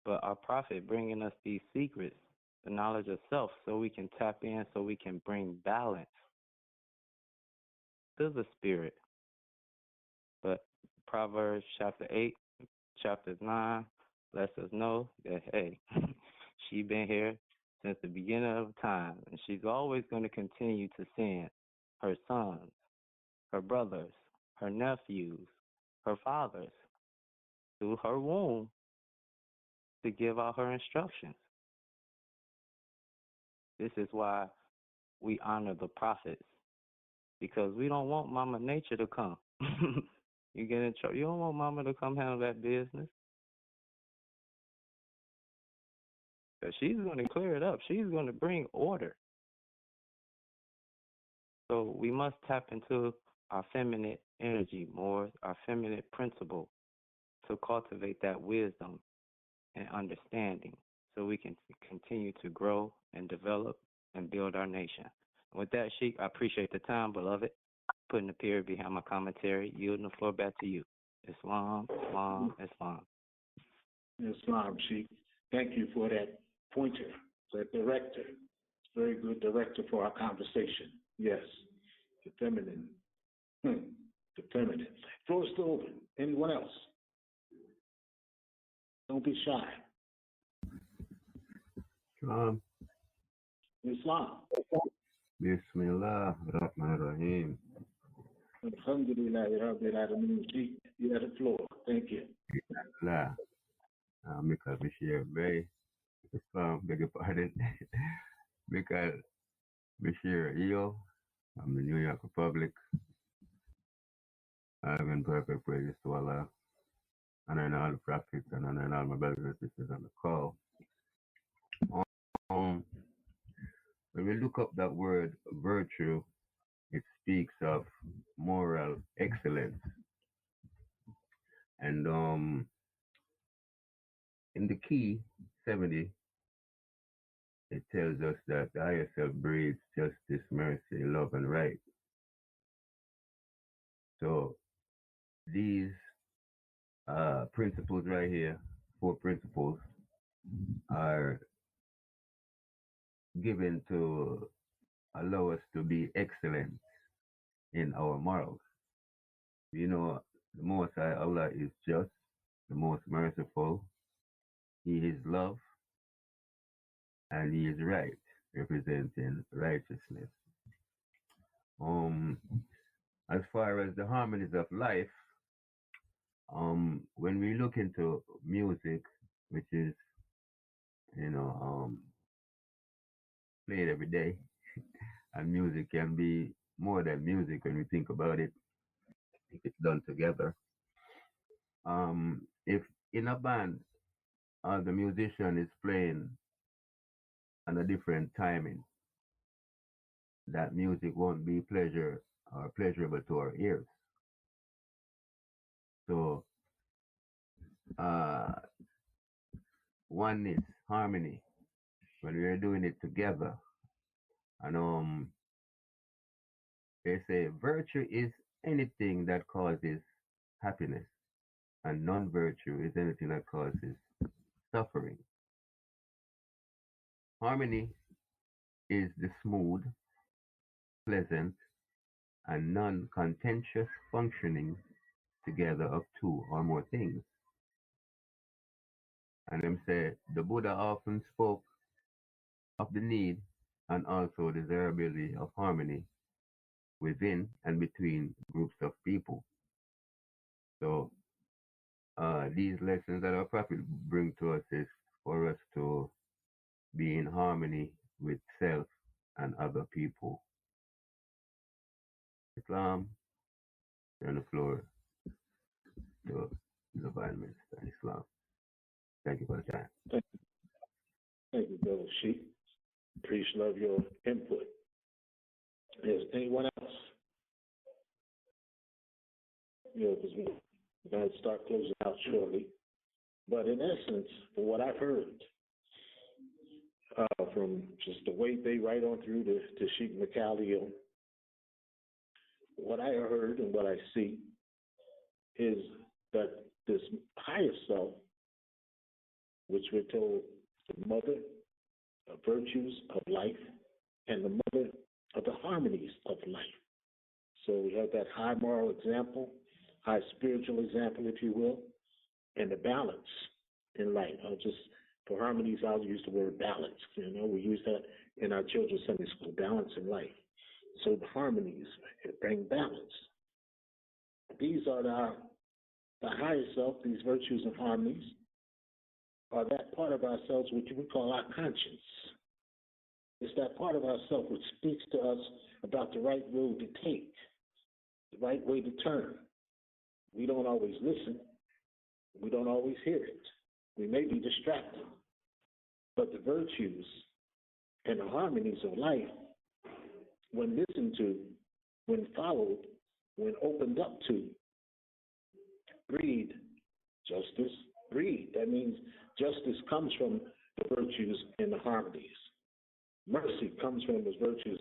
S13: But our prophet bringing us these secrets, the knowledge of self, so we can tap in, so we can bring balance to the spirit. But Proverbs chapter 8, chapter 9 lets us know that, hey, she been here since the beginning of time, and she's always going to continue to send her sons, her brothers, her nephews, her fathers through her womb to give out her instructions. This is why we honor the prophets, because we don't want Mama Nature to come. You get in trouble. You don't want Mama to come handle that business. Because she's going to clear it up. She's going to bring order. So we must tap into our feminine energy more, our feminine principle, to cultivate that wisdom and understanding so we can continue to grow and develop and build our nation. With that, Sheik, I appreciate the time, beloved. Putting the period behind my commentary, yielding the floor back to you. Islam, Islam, Islam.
S3: Islam, Sheikh. Thank you for that pointer, that director. It's a very good director for our conversation. Yes, the feminine. The feminine. Floor is still open. Anyone else? Don't be shy. Islam.
S1: Bismillah Rahman Rahim.
S3: Alhamdulillah, Rabbil Alameen. You have the floor. Thank you.
S1: Allah. Michael Bashir Bay. Islam, beg your pardon. Michael Bashir Eo. I'm the New York Republic. I've been perfect praise to Allah. And I know all the prophets and I know all my brothers and sisters on the call. When we look up that word virtue, it speaks of moral excellence. And in the key 70, it tells us that the higher self breeds justice, mercy, love, and right. So these principles right here, 4 principles, are given to allow us to be excellent in our morals. You know, the Most High Allah is just, the most merciful. He is love, and He is right, representing righteousness. As far as the harmonies of life, when we look into music, which is, played every day, and music can be more than music when we think about it, if it's done together. If in a band, the musician is playing on a different timing, that music won't be pleasurable to our ears. So, oneness, harmony, when we are doing it together, and they say virtue is anything that causes happiness, and non-virtue is anything that causes suffering. Harmony is the smooth, pleasant, and non-contentious functioning together of 2 or more things. And them say the Buddha often spoke of the need and also desirability of harmony within and between groups of people. So these lessons that our Prophet bring to us is for us to be in harmony with self and other people. Islam, turn the floor to the Divine Minister, Islam. Thank you for the time.
S3: Thank you, Brother Sheikh. Appreciate love your input. Is anyone else? Because we're going to start closing out shortly. But in essence, from what I've heard, from just the way they write on through to Sheikh Mikhail, what I heard and what I see is that this higher self, which we're told the mother of virtues of life and the mother of the harmonies of life. So we have that high moral example, high spiritual example, if you will, and the balance in life. For harmonies, I'll use the word balance. We use that in our children's Sunday school, balance in life. So the harmonies bring balance. These are the higher self, these virtues and harmonies, are that part of ourselves which we call our conscience. It's that part of ourselves which speaks to us about the right road to take, the right way to turn. We don't always listen. We don't always hear it. We may be distracted. But the virtues and the harmonies of life, when listened to, when followed, when opened up to, breed justice. Breed, that means justice comes from the virtues and the harmonies. Mercy comes from those virtues.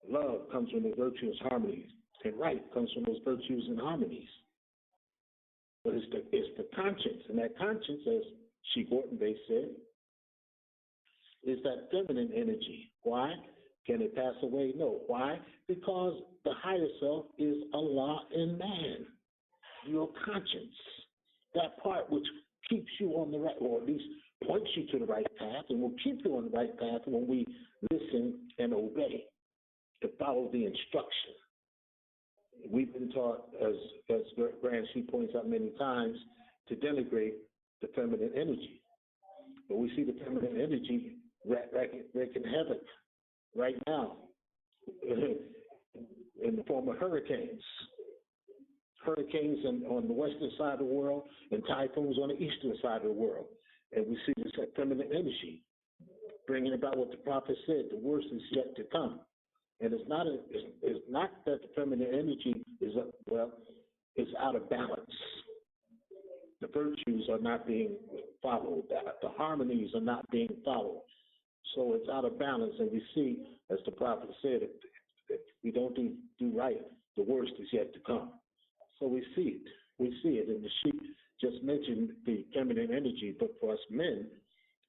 S3: Love comes from those virtues and harmonies. And right comes from those virtues and harmonies. But it's the conscience. And that conscience, as Sheikh Orton Bay said, is that feminine energy. Why? Can it pass away? No. Why? Because the higher self is Allah in man. Your conscience. That part which keeps you on the right, or at least points you to the right path, and will keep you on the right path when we listen and obey, to follow the instruction. We've been taught, as Grand Sheikh points out many times, to denigrate the feminine energy. But we see the feminine energy wreaking havoc right now in the form of hurricanes. Hurricanes on the western side of the world and typhoons on the eastern side of the world. And we see this feminine energy bringing about what the prophet said, the worst is yet to come. And it's not that the feminine energy is it's out of balance. The virtues are not being followed. The harmonies are not being followed. So it's out of balance, and we see, as the prophet said, if we don't do right, the worst is yet to come. So we see it. We see it. And the sheep just mentioned the feminine energy, but for us men,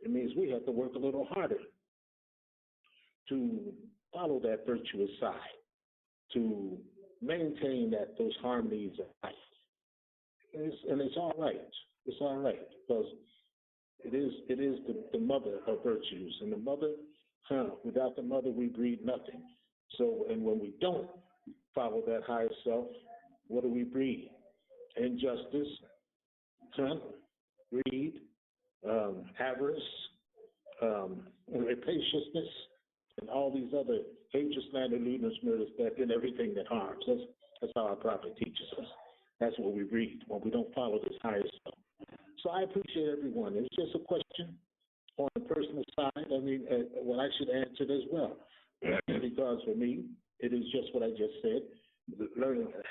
S3: it means we have to work a little harder to follow that virtuous side, to maintain those harmonies of life. And it's all right. It's all right, because it is the mother of virtues. And the mother, without the mother, we breed nothing. So, and when we don't follow that higher self, what do we breed? Injustice, greed, avarice, rapaciousness, and all these other hatred, slander, lewdness, murders, theft, and everything that harms. That's how our prophet teaches us. That's what we read when we don't follow this higher self. So I appreciate everyone. It's just a question on the personal side. I mean, well, I should answer it as well, because for me, it is just what I just said.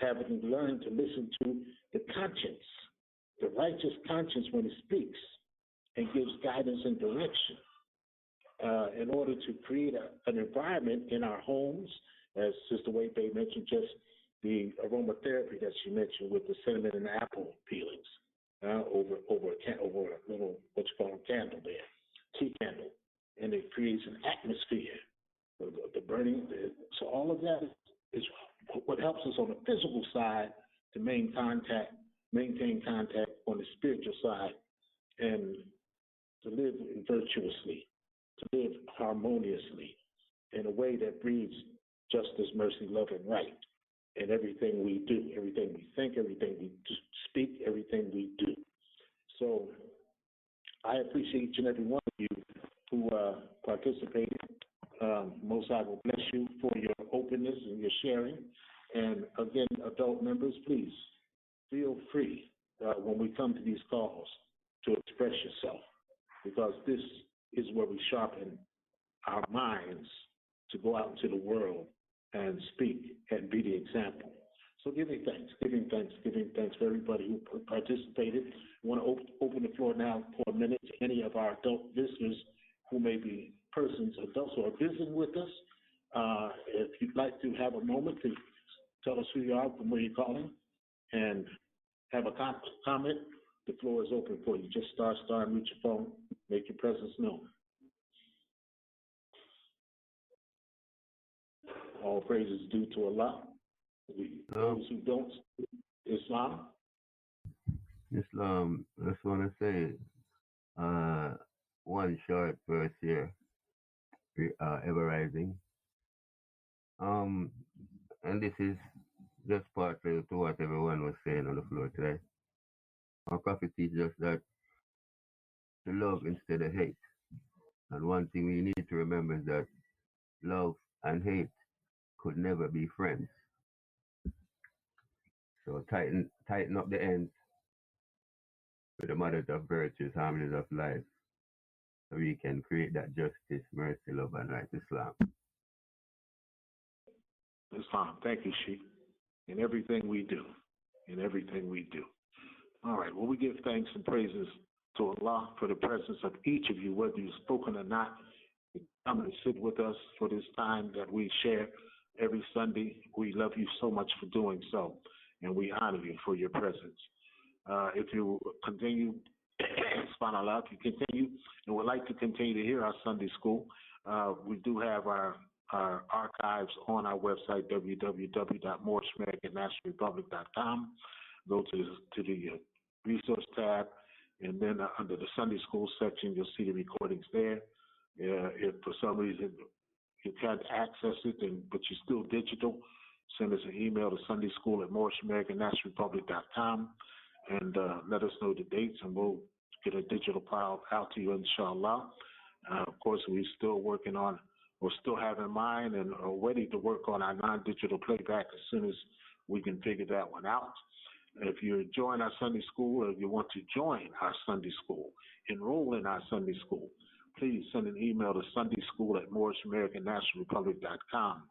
S3: Having learned to listen to the conscience, the righteous conscience when it speaks and gives guidance and direction, in order to create an environment in our homes, as Sister Wade Bay mentioned, just the aromatherapy that she mentioned with the cinnamon and apple peelings over a little, what you call a candle there, tea candle, and it creates an atmosphere. The burning, so all of that is what helps us on the physical side to maintain contact on the spiritual side, and to live virtuously, to live harmoniously in a way that breeds justice, mercy, love, and right in everything we do, everything we think, everything we speak, everything we do. So I appreciate each and every one of you who participated. Most High will bless you for your openness and your sharing. And again, adult members, please feel free when we come to these calls to express yourself, because this is where we sharpen our minds to go out into the world and speak and be the example. So giving thanks for everybody who participated. I want to open the floor now for a minute to any of our adult listeners who may be adults who are visiting with us. If you'd like to have a moment to tell us who you are, from where you're calling, and have a comment, the floor is open for you. Just star, mute your phone, make your presence known. All praises due to Allah. Those who don't, Islam.
S1: I just want to say one short verse here, ever rising. And this is just partly to what everyone was saying on the floor today. Our prophet teaches us that to love instead of hate. And one thing we need to remember is that love and hate could never be friends. So tighten up the ends with the mothers of virtues, harmonies of life, so we can create that justice, mercy, love, and right. Islam.
S3: Islam. Thank you, Sheikh. In everything we do. All right. Well, we give thanks and praises to Allah for the presence of each of you, whether you've spoken or not. Come and sit with us for this time that we share every Sunday. We love you so much for doing so, and we honor you for your presence. If you continue, subhanAllah, if you continue and would like to continue to hear our Sunday school, we do have our archives on our website, www.MoorishAmericanNationalRepublic.com. Go to the resource tab, and then under the Sunday school section, you'll see the recordings there. If for some reason you can't access it, but you're still digital, send us an email to SundaySchool@MoorishAmericanNationalRepublic.com and let us know the dates, and we'll get a digital file out to you, inshallah. Of course, we're still working on, or still have in mind and are ready to work on our non-digital playback as soon as we can figure that one out. If you're enjoying our Sunday school, or if you want to join our Sunday school, enroll in our Sunday school, please send an email to SundaySchool@MoorishAmericanNationalRepublic.com.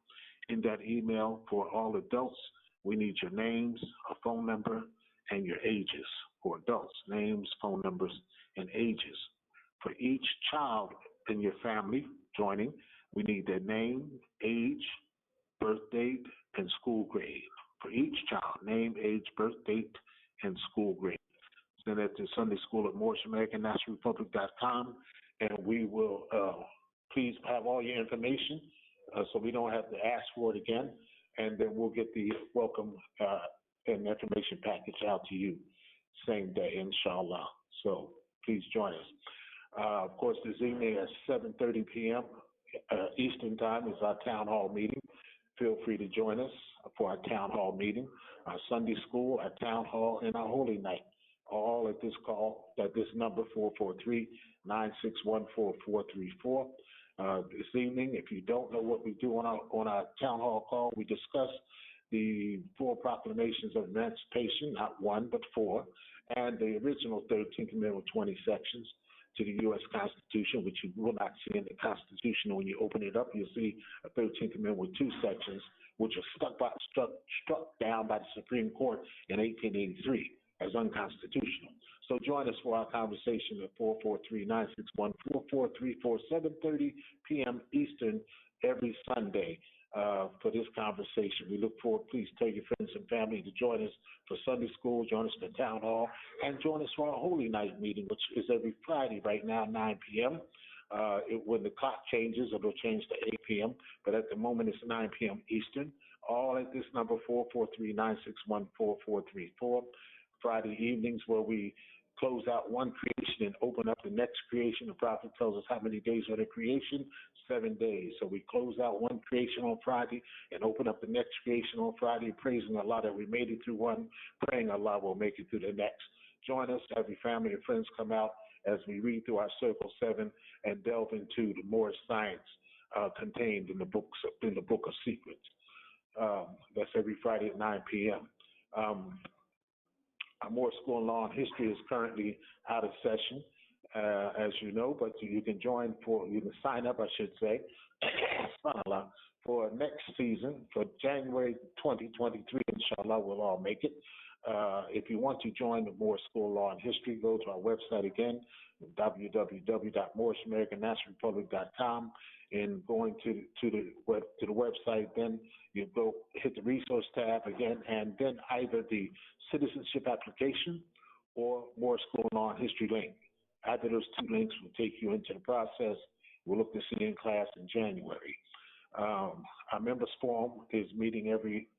S3: In that email, for all adults, we need your names, a phone number, and your ages. For adults, names, phone numbers, and ages. For each child in your family joining, we need their name, age, birth date, and school grade. For each child, name, age, birth date, and school grade. Send that to Sunday School at Moorish American National Republic.com, and we will please have all your information so we don't have to ask for it again, and then we'll get the welcome and information package out to you same day, inshallah. So please join us. Of course, this evening at 7:30 p.m. Eastern Time is our town hall meeting. Feel free to join us for our town hall meeting, our Sunday school, our town hall, and our holy night. All at this call, at this number, 443-961-4434. This evening, if you don't know what we do on our town hall call, we discuss the 4 proclamations of emancipation, not 1, but 4, and the original 13th Amendment with 20 sections to the U.S. Constitution, which you will not see in the Constitution. When you open it up, you'll see a 13th Amendment with 2 sections, which are struck down by the Supreme Court in 1883 as unconstitutional. So join us for our conversation at 443-961-4434, 7:30 p.m. Eastern every Sunday for this conversation. We look forward. Please tell your friends and family to join us for Sunday school, join us for town hall, and join us for our Holy Night meeting, which is every Friday right now, 9 p.m. When the clock changes, it'll change to 8 p.m., but at the moment it's 9 p.m. Eastern. All at this number, 443-961-4434. Friday evenings where we close out one creation and open up the next creation. The prophet tells us how many days are the creation? 7 days. So we close out one creation on Friday and open up the next creation on Friday, praising Allah that we made it through one, praying Allah will make it through the next. Join us, have your family and friends come out as we read through our Circle 7 and delve into the Moorish science contained in the book of secrets. That's every Friday at 9 p.m. Our Moorish School in Law and History is currently out of session, as you know, but you can sign up, I should say, for next season, for January 2023, inshallah, we'll all make it. If you want to join the Moorish School of Law and History, go to our website again, www.moorishamericannationalrepublic.com, and going to the website, then you go hit the resource tab again, and then either the citizenship application or Moorish School of Law and History link. Either those 2 links will take you into the process. We'll look to see you in class in January. Our members forum is meeting every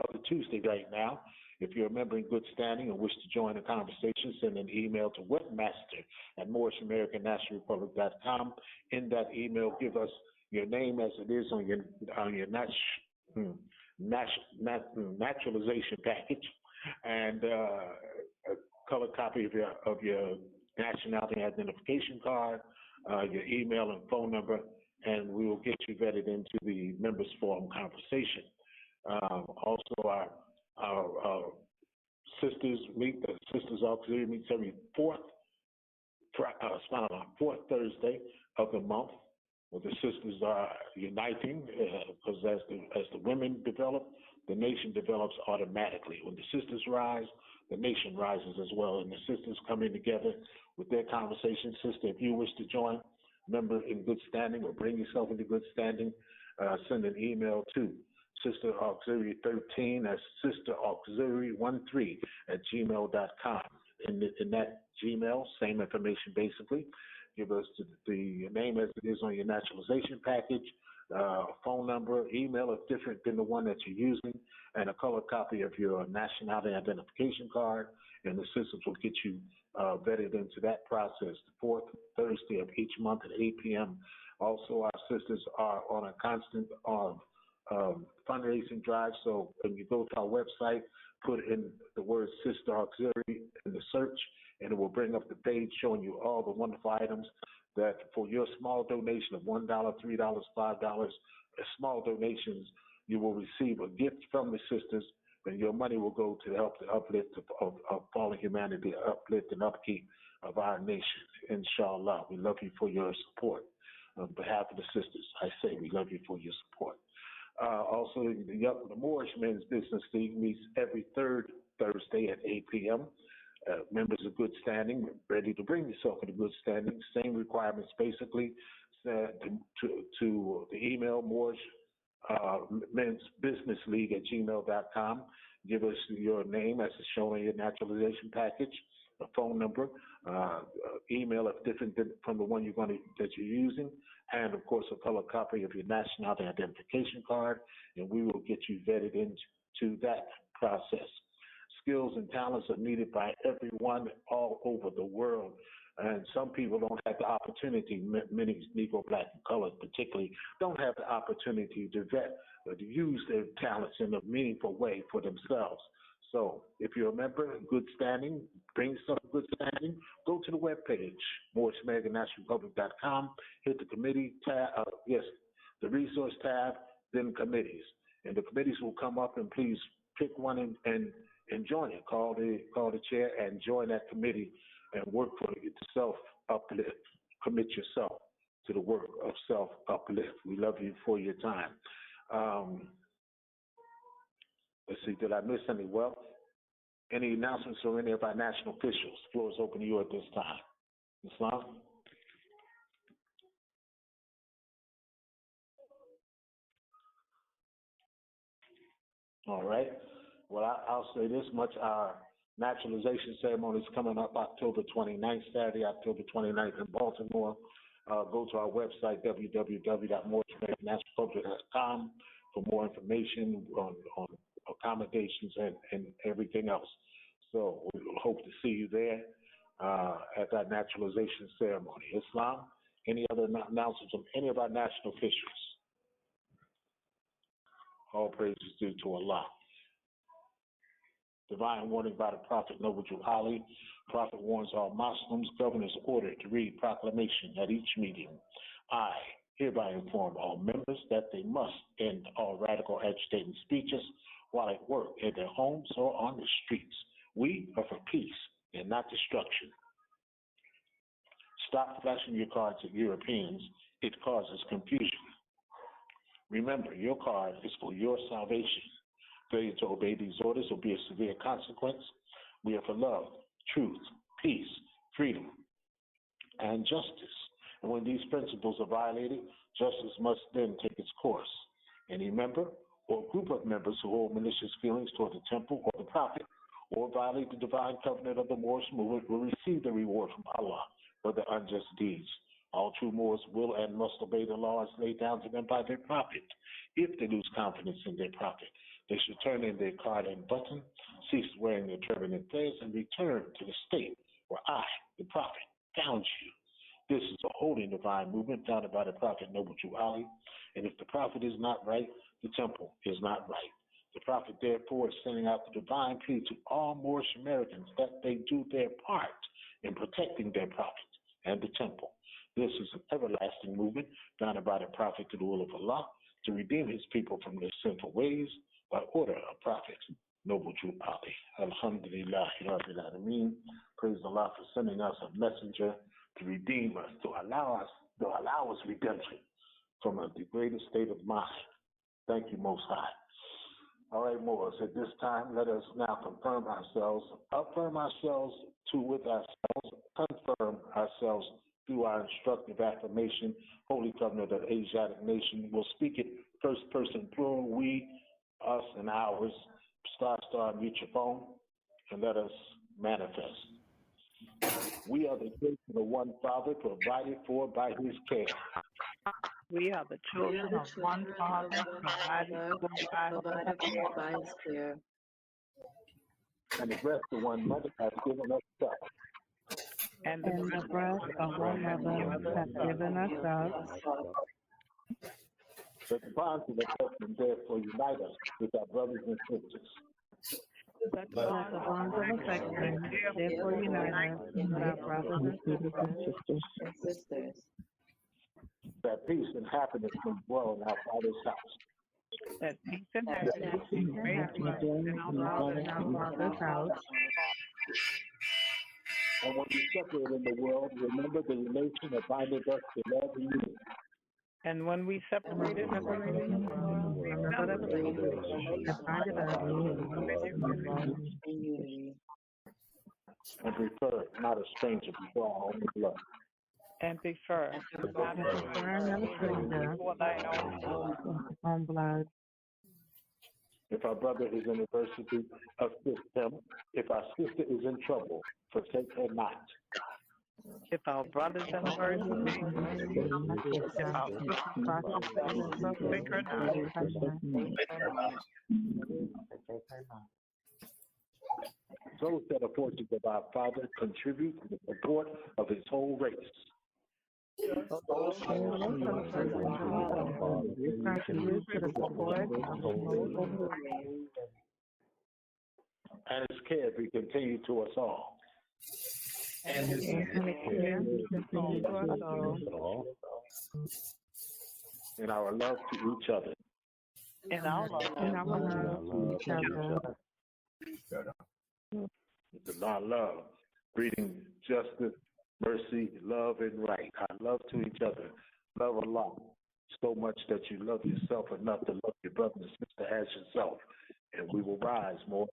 S3: other Tuesday right now. If you're a member in good standing and wish to join the conversation, send an email to webmaster@moorishamericannationalrepublic.com. In that email, give us your name as it is on your naturalization package, and a color copy of your nationality identification card, your email and phone number, and we will get you vetted into the members forum conversation. Also, our sisters meet, the Sisters Auxiliary meets every fourth Thursday of the month, where the sisters are uniting, because as the women develop, the nation develops automatically. When the sisters rise, the nation rises as well, and the sisters come in together with their conversation. Sister, if you wish to join, member in good standing, or bring yourself into good standing, send an email to Sister Auxiliary 13, that's Sister Auxiliary 13@gmail.com. In that Gmail, same information basically. Give us the name as it is on your naturalization package, phone number, email if different than the one that you're using, and a color copy of your nationality identification card, and the systems will get you vetted into that process. The 4th Thursday of each month at 8 p.m. Also, our sisters are on a constant fundraising drive, so when you go to our website, put in the word Sister Auxiliary in the search, and it will bring up the page showing you all the wonderful items that for your small donation of $1, $3, $5, small donations, you will receive a gift from the sisters, and your money will go to help the uplift of fallen humanity, uplift and upkeep of our nation. Inshallah, we love you for your support. On behalf of the sisters, I say we love you for your support. Also, the Moorish Men's Business League meets every third Thursday at 8 p.m. Members of good standing, ready to bring yourself into good standing. Same requirements, basically, to the email Moorish Men's Business League at gmail.com. Give us your name as it's shown in your naturalization package, a phone number, email if different from the one that you're using, and of course a color copy of your nationality identification card, and we will get you vetted into that process. Skills and talents are needed by everyone all over the world. And some people don't have the opportunity, many Negro, Black, and colored particularly, don't have the opportunity to vet or to use their talents in a meaningful way for themselves. So if you're a member in good standing, bring yourself in good standing, go to the webpage, Moorish American National Republic.com, hit the committee tab, the resource tab, then committees. And the committees will come up, and please pick one and join it. Call the chair and join that committee and work for self-uplift. Commit yourself to the work of self-uplift. We love you for your time. Let's see, did I miss any? Well, any announcements from any of our national officials? The floor is open to you at this time. Islam? All right. Well, I'll say this much. Our naturalization ceremony is coming up October 29th, Saturday, October 29th in Baltimore. Go to our website, www.moorishamericannationalrepublic.com, for more information on accommodations and everything else. So we hope to see you there at that naturalization ceremony. Islam, any other announcements from any of our national officials? All praises due to Allah. Divine warning by the Prophet Noble Ali. Prophet warns all Muslims, governors ordered to read proclamation at each meeting. I hereby inform all members that they must end all radical agitating speeches while at work, at their homes, or on the streets. We are for peace and not destruction. Stop flashing your cards at Europeans. It causes confusion. Remember, your card is for your salvation. Failure to obey these orders will be a severe consequence. We are for love, truth, peace, freedom, and justice. And when these principles are violated, justice must then take its course. Any member or group of members who hold malicious feelings toward the temple or the prophet, or violate the divine covenant of the Moorish movement, will receive the reward from Allah for their unjust deeds. All true Moors will and must obey the laws laid down to them by their prophet. If they lose confidence in their prophet, they should turn in their card and button, cease wearing their turban and fez, and return to the state where I, the prophet, found you. This is a holy divine movement founded by the Prophet Noble Ali, and if the prophet is not right, the temple is not right. The prophet, therefore, is sending out the divine plea to all Moorish Americans that they do their part in protecting their prophet and the temple. This is an everlasting movement founded by the prophet to the will of Allah to redeem his people from their sinful ways by order of Prophet Noble Ali. Alhamdulillah, Rabbil Alameen. Praise Allah for sending us a messenger to redeem us, to allow us redemption from a degraded state of mind. Thank you, Most High. All right, Moors, at this time, let us now affirm ourselves with ourselves, confirm ourselves through our instructive affirmation, Holy Covenant of Asiatic Nation. We'll speak it first person plural, we, us, and ours. Star, mute your phone, and let us manifest. We are the children of one Father, provided for by his care.
S20: We are the children of one Father, provided for by his care.
S3: And the breast of one mother has given us self.
S18: And the breast of one mother has given us self.
S3: Let the bonds of affection therefore unite us with our brothers and sisters.
S18: Let the bonds of affection therefore unite us with our brothers and sisters.
S3: That peace and happiness may dwell in our Father's house.
S18: That peace and happiness may dwell in our Father's house.
S3: And when we separate in the world, remember the relation that bindeth us to love and unity.
S18: And when we separate in the world, remember the belief, and find it out
S15: in unity.
S3: And prefer not a stranger before our own blood.
S20: And prefer not a stranger before thine own
S18: blood.
S3: If our brother is in adversity, assist him. If our sister is in trouble, forsake her not.
S20: If our brothers in adversity, if our sisters in trouble, forsake her not.
S3: So shall the fortunes of our Father contribute to the support of his whole race. And his care be continued to us all.
S20: And his care be continued to us all.
S3: In our love to each other.
S20: In our love to each other.
S3: In our love, breeding justice, mercy, love, and right. Our love to each other. Love Allah so much that you love yourself enough to love your brother and sister as yourself. And we will rise more.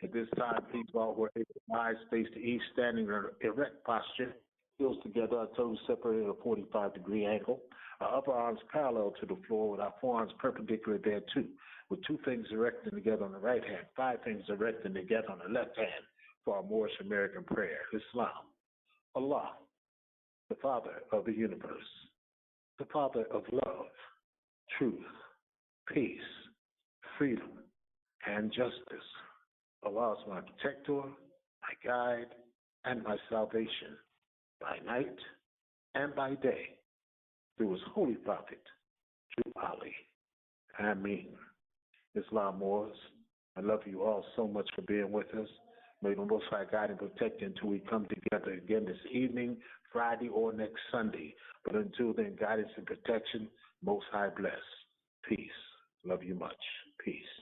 S3: At this time, please all who are able to rise, face the east, standing in an erect posture, heels together, our toes separated at a 45-degree angle. Our upper arms parallel to the floor with our forearms perpendicular thereto, with 2 fingers erected together on the right hand, 5 fingers erected together on the left hand for our Moorish American prayer. Islam. Allah, the Father of the universe, the Father of love, truth, peace, freedom, and justice. Allah is my protector, my guide, and my salvation, by night and by day, through his holy prophet, through Ali. Ameen. Islam Moors, I love you all so much for being with us. May the Most High guide and protect you until we come together again this evening, Friday, or next Sunday. But until then, guidance and protection, Most High bless. Peace. Love you much. Peace.